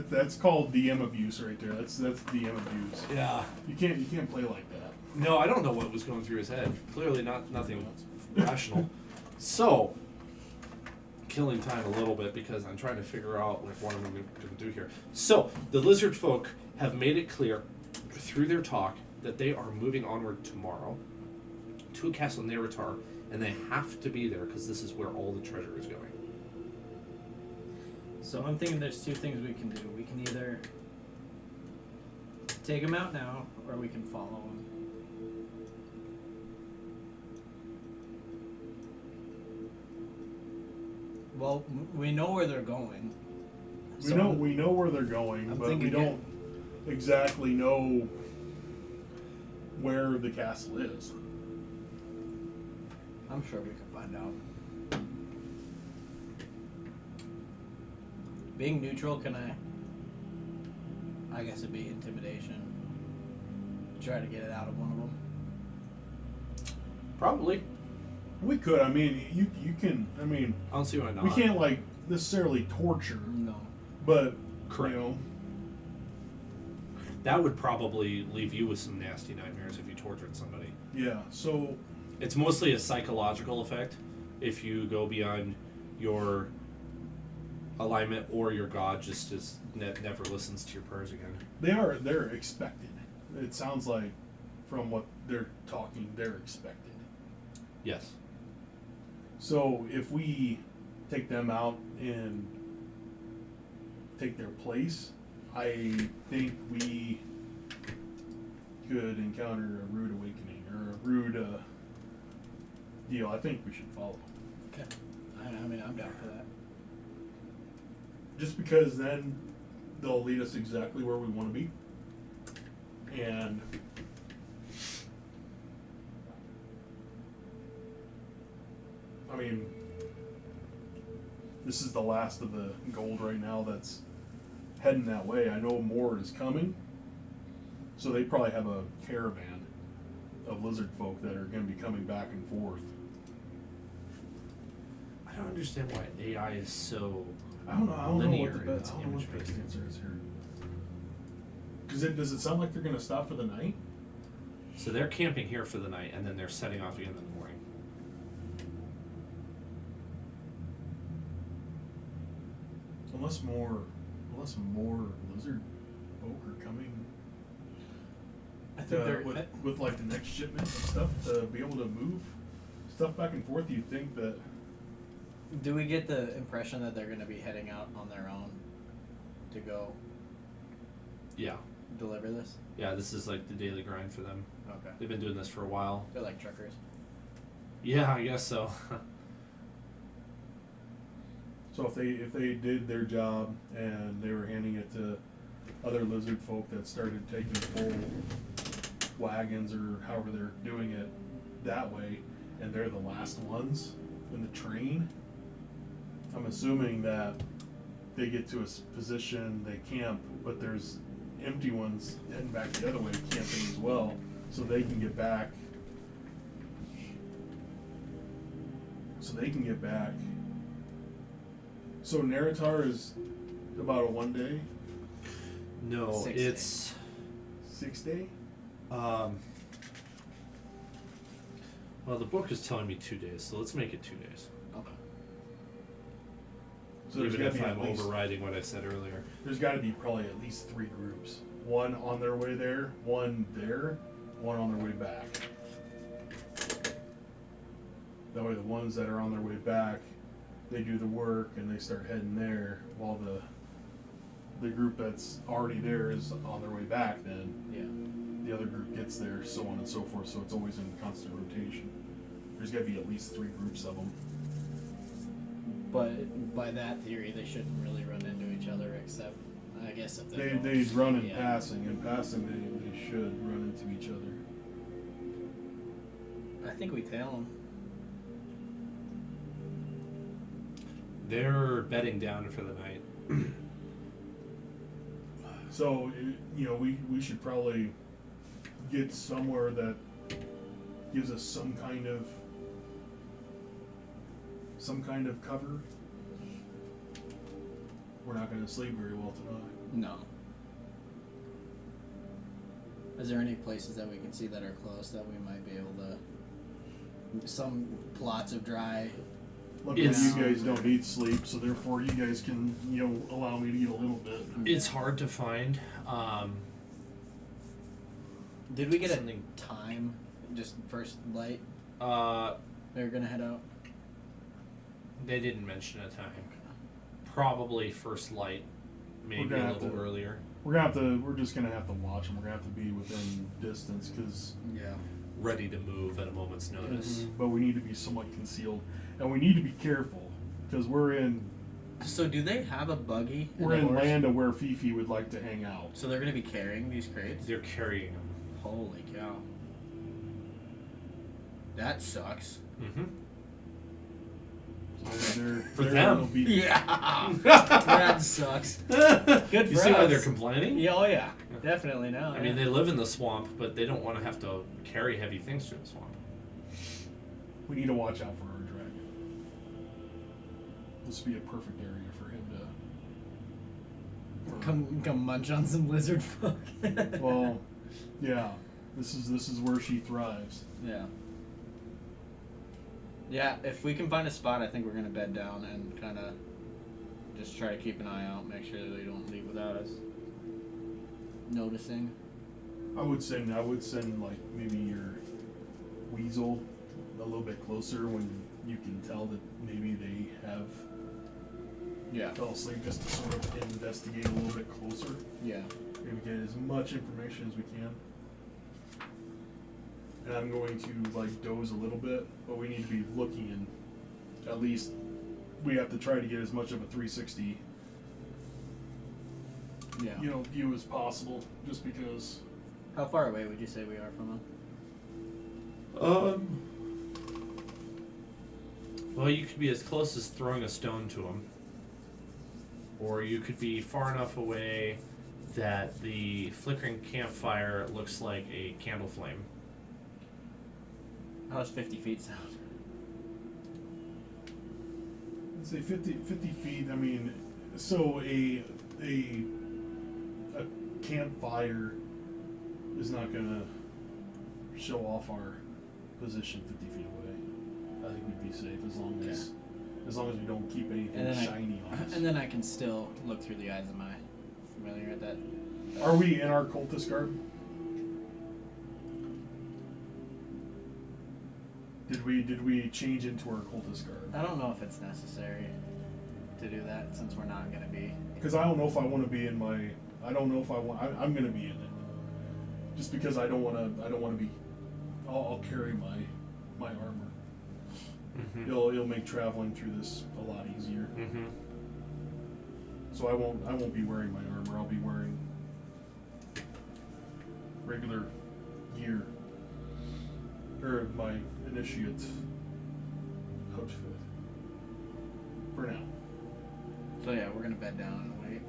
That's called DM abuse right there. That's DM abuse. Yeah. You can't play like that. No, I don't know what was going through his head. Clearly nothing rational. So, killing time a little bit because I'm trying to figure out like what I'm going to do here. So, the lizard folk have made it clear through their talk that they are moving onward tomorrow to Castle Naerytar, and they have to be there because this is where all the treasure is going. So I'm thinking there's 2 things we can do. We can either take him out now, or we can follow him. Well, we know where they're going. We know where they're going, I'm but we thinking don't exactly know where the castle is. I'm sure we can find out. Being neutral, can I guess it'd be intimidation. Try to get it out of one of them. Probably. We could. I mean, you can. I mean, I don't see why not. we can't like necessarily torture, No. but Correct. you know, That would probably leave you with some nasty nightmares if you tortured somebody. yeah. So It's mostly a psychological effect if you go beyond your alignment or your god just never listens to your prayers again. they're expected. It sounds like from what they're talking, they're expected. Yes. So if we take them out and take their place, I think we could encounter a rude awakening or a rude deal. I think we should follow. Okay. I mean, I'm down for that. Just because then they'll lead us exactly where we want to be. And I mean, this is the last of the gold right now that's heading that way. I know more is coming. So they probably have a caravan of lizard folk that are going to be coming back and forth. I don't understand why AI is so I don't know linear what in the its I don't know image what the best making. answer is here. Does it sound like they're going to stop for the night? So they're camping here for the night and then they're setting off again in the morning. Unless more lizard folk are coming I think they're. with like the next shipment and stuff to be able to move stuff back and forth. You'd think that Do we get the impression that they're going to be heading out on their own to go Yeah. deliver this? Yeah, this is like the daily grind for them. Okay. They've been doing this for a while. They're like truckers. Yeah, I guess so. so if they did their job and they were handing it to other lizard folk that started taking full wagons or however they're doing it that way, and they're the last ones in the train, I'm assuming that they get to a position, they camp, but there's empty ones heading back the other way camping as well, so they can get back. So Naerytar is about a 1 day, No, 6 it's 6 day. well the book is telling me 2 days, so let's make it 2 days. Okay. So there's Even got to if be I'm at least, overriding what I said earlier. there's got to be probably at least 3 groups. One on their way there, one on their way back. That way the ones that are on their way back, they do the work and they start heading there, while the group that's already there is on their way back. Then Yeah. the other group gets there, so on and so forth. So it's always in constant rotation. There's got to be at least 3 groups of them. But by that theory, they shouldn't really run into each other, except I guess if they're They run in Yeah. passing. In passing, they should run into each other. I think we tail them. They're bedding down for the night. So we should probably get somewhere that gives us some kind of cover. We're not going to sleep very well tonight. No. Is there any places that we can see that are close that we might be able to? Some plots of dry. Luckily, It's- you guys don't need sleep, so therefore you guys can allow me to eat a little bit. It's hard to find. Did we get Something- a time? Just first light. Uh, They're gonna head out. they didn't mention a time. Probably first light, maybe gonna a have little to- earlier. We're just gonna have to watch them. We're gonna have to be within distance, Yeah. Ready to move at a moment's notice. but we need to be somewhat concealed, and we need to be careful because we're in So do they have a buggy? and we're a in horse? land of where Fifi would like to hang out. So they're gonna be carrying these crates. They're carrying them. Holy cow. That sucks. Mm-hmm. So For they're them. gonna be- Yeah. That sucks. Good You for see why us. they're complaining? Yeah, oh yeah. Definitely now. I mean, they live in the swamp, but they don't want to have to carry heavy things through the swamp. we need to watch out for our dragon. This would be a perfect area for him to. Come munch on some lizard folk. Well, yeah. This is where she thrives. Yeah. Yeah, if we can find a spot, I think we're gonna bed down and kind of just try to keep an eye out, make sure that they don't leave without us noticing. I would send like maybe your weasel a little bit closer when you can tell that maybe they have fell asleep, just to sort of investigate a little bit closer. Yeah. Maybe get as much information as we can. And I'm going to like doze a little bit, but we need to be looking in. At least we have to try to get as much of a 360 view as possible, just because. How far away would you say we are from them? Well, you could be as close as throwing a stone to them, or you could be far enough away that the flickering campfire looks like a candle flame. How does 50 feet sound? I'd say 50 feet. I mean, so a campfire is not gonna show off our position 50 feet away. I think we'd be safe as long as we don't keep anything shiny on us. And then I can still look through the eyes of my familiar at that. Are we in our cultist garb? Did we change into our cultist garb? I don't know if it's necessary to do that since we're not going to be. Because I don't know if I want to be in my. I don't know if I want. I'm going to be in it. Just because I don't want to be. I'll carry my armor. Mm-hmm. It'll make traveling through this a lot easier. Mm-hmm. So I won't be wearing my armor. I'll be wearing regular gear. Or my initiate outfit. For now. So yeah, we're going to bed down and wait.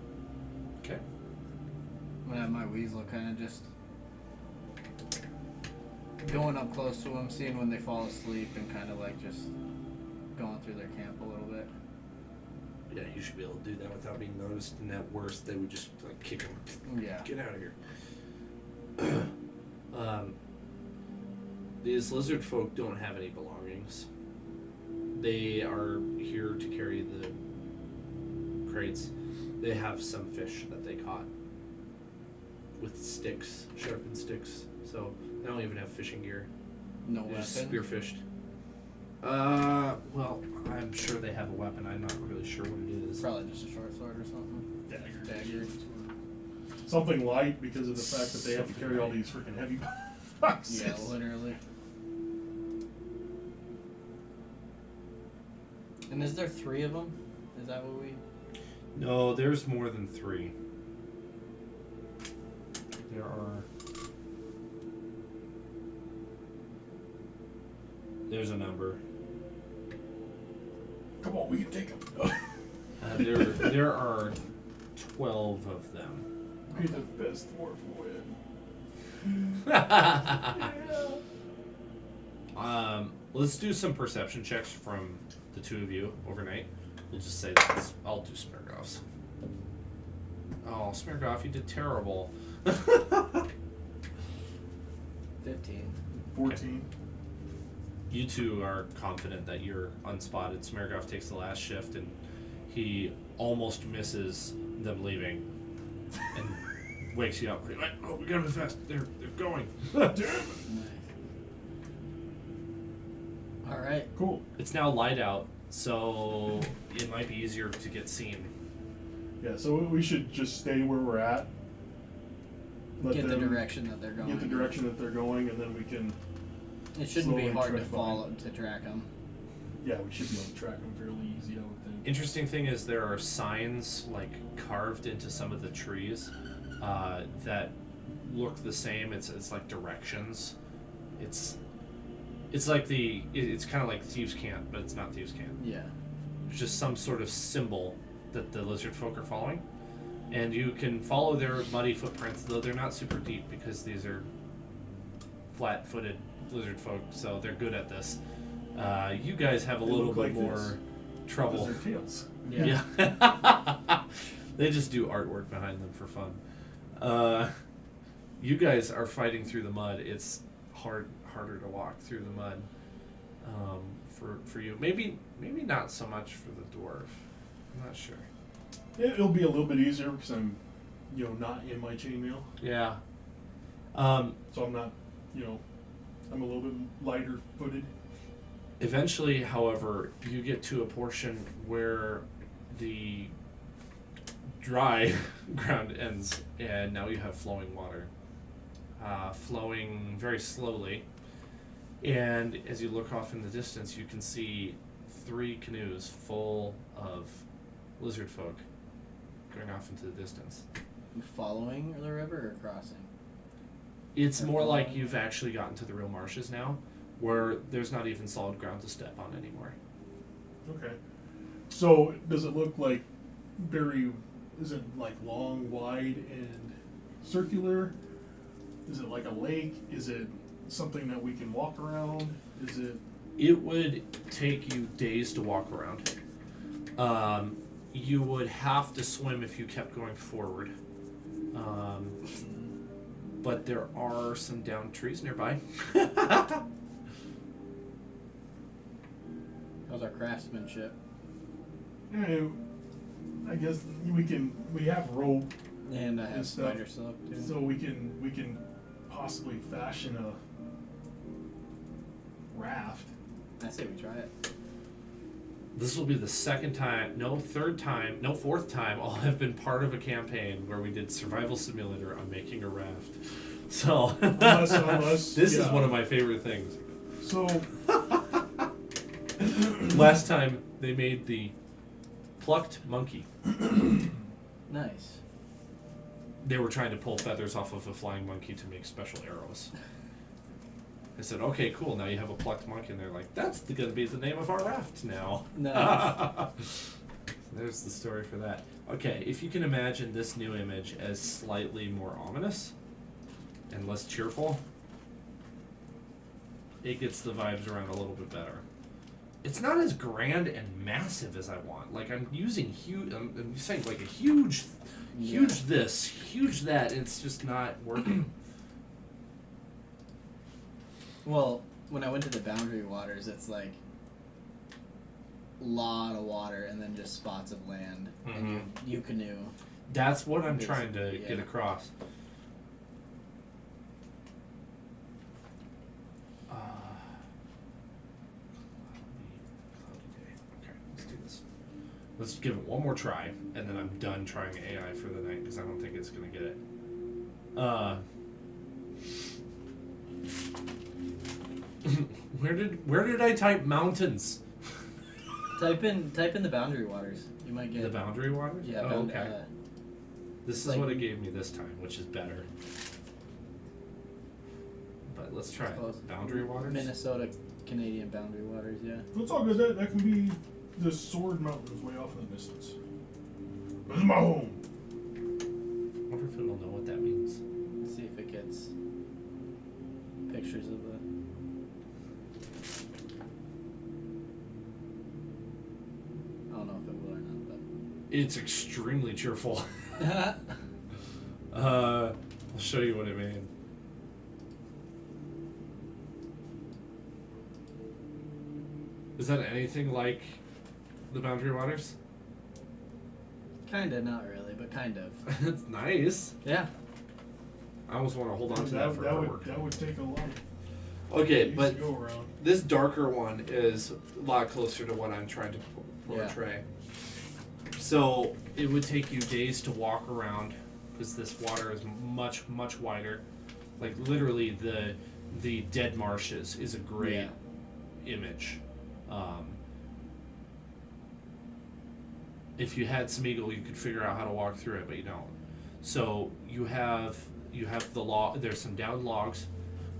Okay. I'm going to have my weasel kind of just going up close to them, seeing when they fall asleep, and kind of like just going through their camp a little bit. Yeah, you should be able to do that without being noticed. And at worst, they would just like kick him. Yeah. Get out of here. These lizard folk don't have any belongings. They are here to carry the crates. They have some fish that they caught with sticks, sharpened sticks. So they don't even have fishing gear. No They weapon. just spearfished. Well, I'm sure they have a weapon. I'm not really sure what it is. Probably just a short sword or something. Dagger. Something light because of the fact that they have to carry all these freaking heavy boxes. Yeah, literally. And is there 3 of them? Is that what we... No, there's more than 3. There are... There's a number. Come on, we can take them. There are 12 of them. Be the best dwarf win. Let's do some perception checks from the 2 of you overnight. We'll just say that I'll do Smirgoff's. Oh, Smirgoff, you did terrible. 15. 14. You 2 are confident that you're unspotted. Smirgoff takes the last shift and he almost misses them leaving and wakes you up. Like, oh, we gotta move fast. They're going. Damn it. All right. Cool. It's now light out, so it might be easier to get seen. Yeah, so we should just stay where we're at. Let Get the them direction that they're going. Get the direction that they're going, and then we can. It shouldn't be slowly hard to tread follow behind. to track them. Yeah, we should be able to track them fairly easy, I would think. Interesting thing is there are signs like carved into some of the trees that look the same. It's like directions. It's like it's kind of like Thieves' Cant, but it's not Thieves' Cant. Yeah. It's just some sort of symbol that the lizard folk are following, and you can follow their muddy footprints, though they're not super deep because these are flat-footed lizard folk, so they're good at this. You guys have a They little look bit like more this. trouble. Those are tails. Yeah. Yeah. They just do artwork behind them for fun. You guys are fighting through the mud. It's harder to walk through the mud. For you, maybe not so much for the dwarf. I'm not sure. It'll be a little bit easier because I'm, not in my chainmail, Yeah. so I'm not, I'm a little bit lighter footed. Eventually, however, you get to a portion where the dry ground ends, and now you have flowing water, flowing very slowly. And as you look off in the distance, you can see 3 canoes full of lizard folk going off into the distance. Following the river or crossing? It's Or more like following. you've actually gotten to the real marshes now, where there's not even solid ground to step on anymore. Okay. So does it look like is it like long, wide, and circular? Is it like a lake? Is it something that we can walk around? Is it? It would take you days to walk around. You would have to swim if you kept going forward. But there are some downed trees nearby. How's our craftsmanship? I guess we have rope, And I have And stuff. spider silk too. so we can possibly fashion a raft. I say we try it. This will be the fourth time I'll have been part of a campaign where we did survival simulator on making a raft. So Unless this is yeah. one of my favorite things. So Last time they made the plucked monkey. Nice. They were trying to pull feathers off of a flying monkey to make special arrows. I said, okay, cool, now you have a plucked monkey. And they're like, that's going to be the name of our raft now. Nice. There's the story for that. Okay, if you can imagine this new image as slightly more ominous and less cheerful, it gets the vibes around a little bit better. It's not as grand and massive as I want. Like, I'm using huge, I'm saying like a huge this, huge that, and it's just not working. Well, when I went to the Boundary Waters, it's like a lot of water and then just spots of land, and you canoe. That's what I'm trying to get Yeah. across. Cloudy day. Okay, let's do this. Let's give it one more try, and then I'm done trying AI for the night because I don't think it's gonna get it. Where did I type mountains? Type in the Boundary Waters. You might get The Boundary Waters? Yeah. Oh, okay. This is like- what it gave me this time, which is better. But let's try Close. it. Boundary Waters? Minnesota, Canadian Boundary Waters. Yeah. it's all good. That can be the Sword Mountains way off in the distance. This is my home. I wonder if it'll know what that means. Let's see if it gets pictures of the. I don't know if it will or not, It's extremely cheerful. but. I'll show you what it made. Is that anything like the Boundary Waters? Kinda, not really, but kind of. It's nice. Yeah. I almost want to hold on to that for artwork. That would take a lot. Okay, Days but to go around. this darker one is a lot closer to what I'm trying to portray. So it would take you days to walk around because this water is much, much wider. Like literally the dead marshes is a great image. If you had Smeagol, you could figure out how to walk through it, but you don't. So you have the log. There's some downed logs,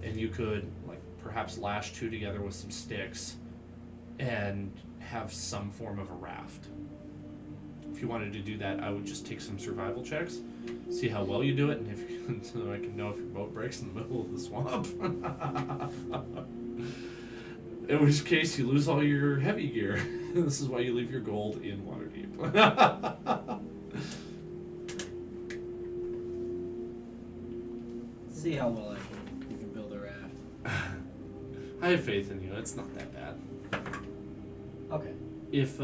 and you could like perhaps lash two together with some sticks, and have some form of a raft. If you wanted to do that, I would just take some survival checks, see how well you do it, and if you, so I can know if your boat breaks in the middle of the swamp. In which case, you lose all your heavy gear. This is why you leave your gold in Waterdeep. See how well you can build a raft. I have faith in you. It's not that bad. Okay. If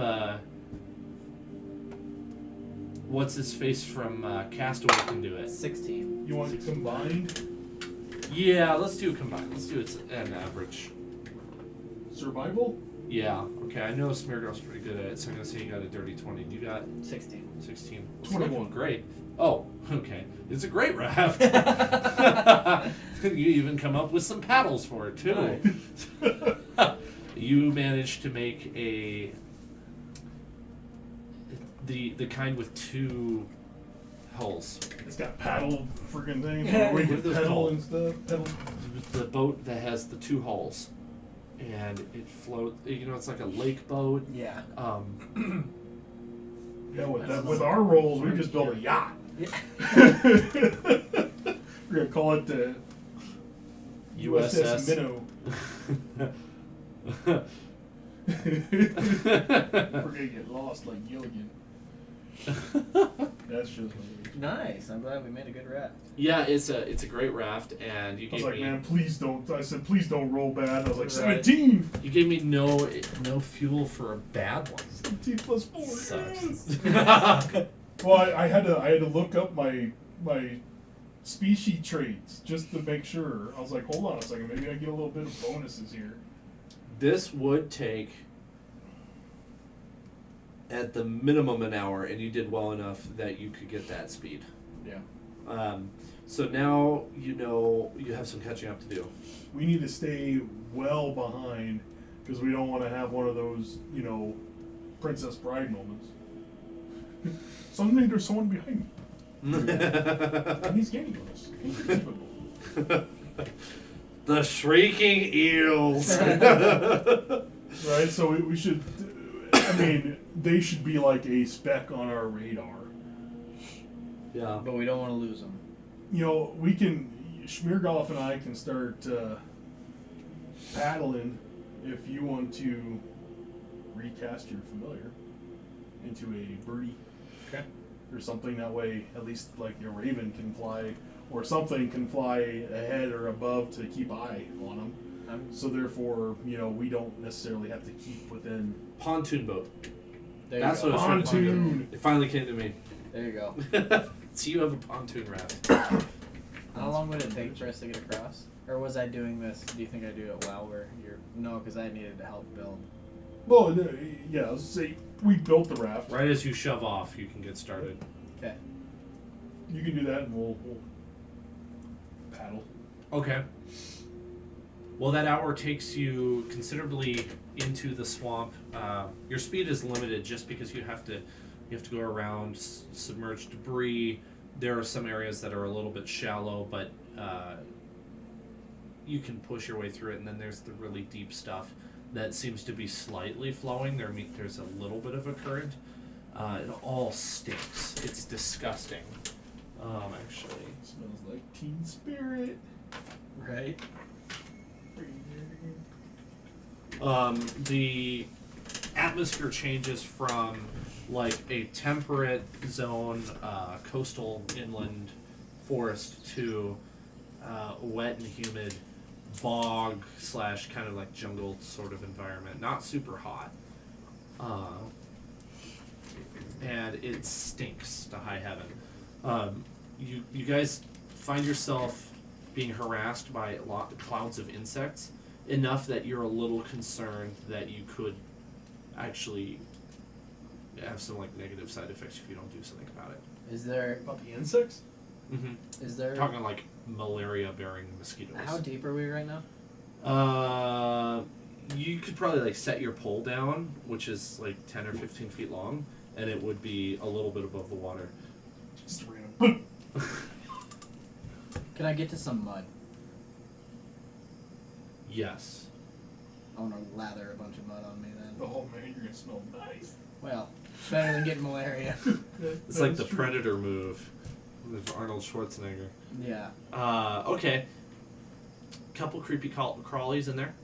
what's his face from Castaway can do it. 16. You want it combined? Yeah, let's do a combined. Let's do it at an average. Survival? Yeah. Okay. I know Smeargirl's pretty good at it, so I'm gonna say you got a dirty 20. You got 16. 16. 21. Great. Oh, okay. It's a great raft. You even come up with some paddles for it too. You managed to make the kind with 2 hulls. It's got paddle freaking things. Yeah. We What are can those pedal called? and stuff. Pedal. The boat that has the 2 hulls, and it floats. You know, it's like a lake boat. Yeah. Yeah, with our rolls, we just built a yacht. Yeah. We're gonna call it the USS Minnow. We're gonna get lost like Gilligan. That's just like, Nice. I'm glad we made a good raft. Yeah, it's a great raft, and you I was gave like, me man, please don't. I said, please don't roll bad. I was like, Right. 17. you gave me no fuel for a bad one. 17 plus 4. Sucks. yes. Well, I had to look up my species traits just to make sure. I was like, hold on a second, maybe I get a little bit of bonuses here. This would take at the minimum an hour, and you did well enough that you could get that speed. Yeah. So now you know you have some catching up to do. We need to stay well behind because we don't want to have one of those, Princess Bride moments. Suddenly there's someone behind me. And he's gaining on us. Inconceivable. The shrieking eels. Right? So we should. I mean, they should be like a speck on our radar. Yeah. But we don't want to lose them. We can. Schmeargolf and I can start paddling if you want to recast your familiar into a birdie. Okay. Or something that way, at least like your raven can fly, or something can fly ahead or above to keep eye on them. So therefore, we don't necessarily have to keep within. Pontoon boat. There That's you what go. I was trying to Pontoon. find. It finally came to me. There you go. So you have a pontoon raft. How long would it take for us to get across? Or was I doing this? Do you think I do it while we're here? No, because I needed to help build. Well, yeah, let's say we built the raft. Right as you shove off, you can get started. Okay. You can do that, and we'll paddle. Okay. Well, that hour takes you considerably into the swamp. Your speed is limited just because you have to go around submerged debris. There are some areas that are a little bit shallow, but you can push your way through it. And then there's the really deep stuff that seems to be slightly flowing. There's a little bit of a current. It all stinks. It's disgusting. Actually. Smells like Teen Spirit. Right? The atmosphere changes from like a temperate zone, coastal inland forest to wet and humid bog / kind of like jungle sort of environment. Not super hot. And it stinks to high heaven. You guys find yourself being harassed by clouds of insects, enough that you're a little concerned that you could actually have some like negative side effects if you don't do something about it. Is there? About the insects? Mm-hmm. Is there? Talking like malaria-bearing mosquitoes. How deep are we right now? You could probably like set your pole down, which is like 10 or 15 feet long, and it would be a little bit above the water. Just random. Can I get to some mud? Yes. I want to lather a bunch of mud on me then. Oh man, you're gonna smell nice. Well, better than getting malaria. It's like the Predator move with Arnold Schwarzenegger. Yeah. Okay. Couple creepy crawlies in there.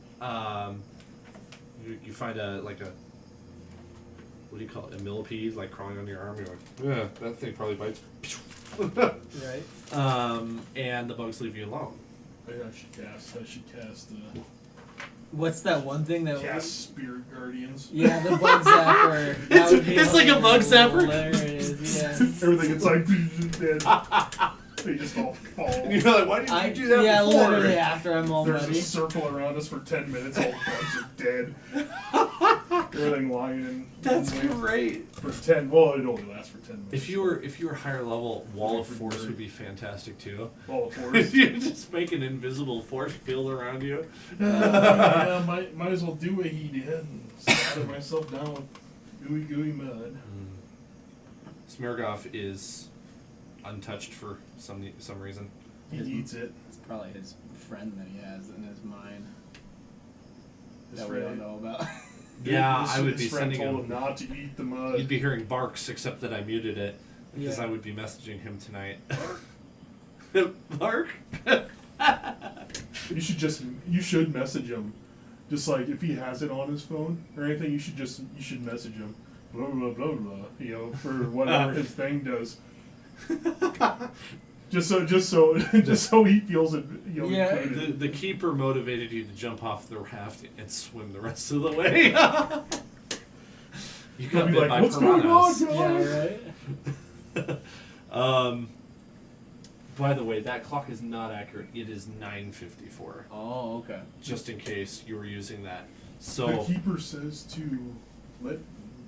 You find a what do you call it? A millipede like crawling on your arm. You're like, yeah, that thing probably bites. Right. And the bugs leave you alone. I should cast What's that one thing that? cast Spirit Guardians. Yeah, the bug zapper. That would be It's like a bug zapper? hilarious, yeah. Everything it's like dead. They just all fall. And you're like, why did you do that yeah, before? literally after I'm all There's ready. a circle around us for 10 minutes. All the bugs are dead. Everything lying in. That's in waves. great. For 10. Well, it only lasts for 10 minutes. If you were higher level, Wall of Force would be fantastic too. Wall of Force. You just make an invisible force field around you. Yeah, might as well do what he did and slather myself down with gooey mud. Smirgoff is untouched for some reason. He eats it. It's probably his friend that he has in his mind His that we friend- don't know about. Yeah, his- I would his be friend sending told him. him not to eat the mud. You'd be hearing barks, except that I muted it because Yeah. I would be messaging him tonight. Bark. You should message him. Just like if he has it on his phone or anything, you should message him. Blah blah blah blah. You know, for whatever his thing does. just so he feels it. You know, Yeah. included. The keeper motivated you to jump off the raft and swim the rest of the way. You He'll got be bit like, by "What's going on, piranhas. guys?" Yeah, right. By the way, that clock is not accurate. It is 9:54. Oh, okay. Just in case you were using that. The So keeper says to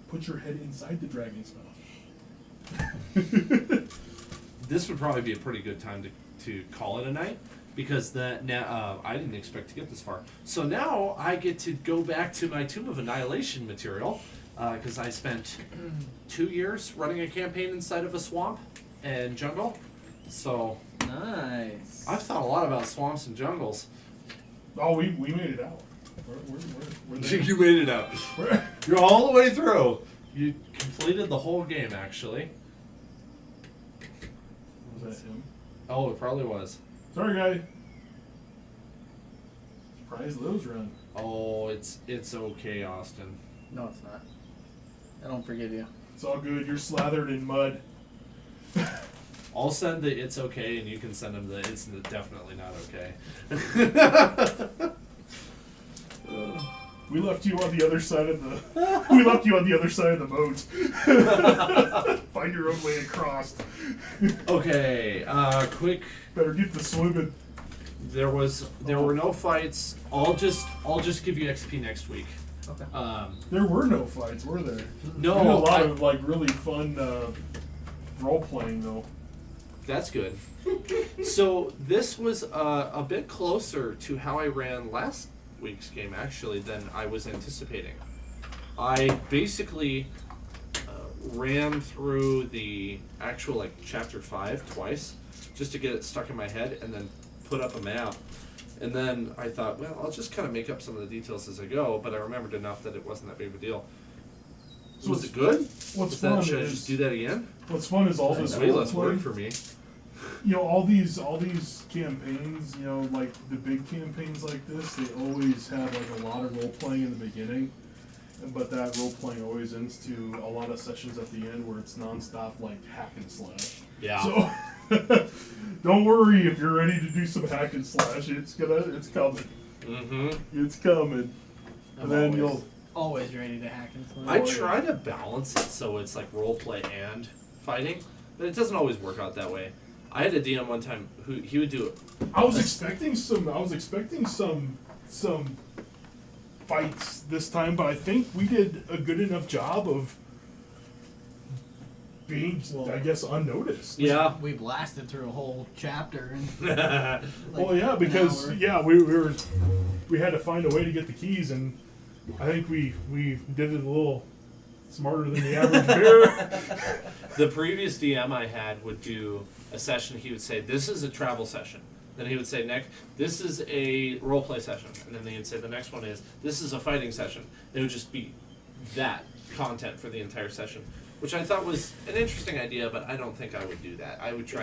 put your head inside the dragon's mouth. this would probably be a pretty good time to call it a night because now I didn't expect to get this far. So now I get to go back to my Tomb of Annihilation material because I spent 2 years running a campaign inside of a swamp and jungle. So Nice. I've thought a lot about swamps and jungles. Oh, we made it out. We're there. You made it out. We're- You're all the way through. You completed the whole game, actually. Was that him? Oh, it probably was. Sorry, guy. Surprise Lowe's run. Oh, it's okay, Austin. No, it's not. I don't forgive you. It's all good. You're slathered in mud. I'll send the it's okay, and you can send them the it's definitely not okay. We left you on the other side of the. We left you on the other side of the boat. Find your own way across. Okay, quick. Better get the swimming. There were no fights. I'll just give you XP next week. Okay. There were no fights, were there? No, we did a lot I- of like really fun role playing though. That's good. So this was a bit closer to how I ran last week's game, actually, than I was anticipating. I basically ran through the actual chapter 5 twice, just to get it stuck in my head, and then put up a map. And then I thought, well, I'll just kind of make up some of the details as I go, but I remembered enough that it wasn't that big of a deal. So Was it good? What's fun Should I is just do that again? what's fun is all this Way role less work play. for me. You know, all these campaigns, you know, like the big campaigns like this, they always have like a lot of role playing in the beginning, but that role playing always ends to a lot of sessions at the end where it's nonstop like hack and slash. Yeah. So don't worry if you're ready to do some hack and slash. It's coming. Mm-hmm. It's coming. And then you'll. Always ready to hack and slash. I try to balance it so it's like role play and fighting, but it doesn't always work out that way. I had a DM one time who he would do it. I was expecting some fights this time, but I think we did a good enough job of being, I guess, unnoticed. Yeah. We blasted through a whole chapter in Well, yeah, an because hour. we had to find a way to get the keys, and I think we did it a little smarter than the average bear. The previous DM I had would do a session. He would say, "This is a travel session." Then he would say, "Next, this is a role play session." And then he'd say, "The next one is this is a fighting session." It would just be that content for the entire session, which I thought was an interesting idea, but I don't think I would do that. I would try.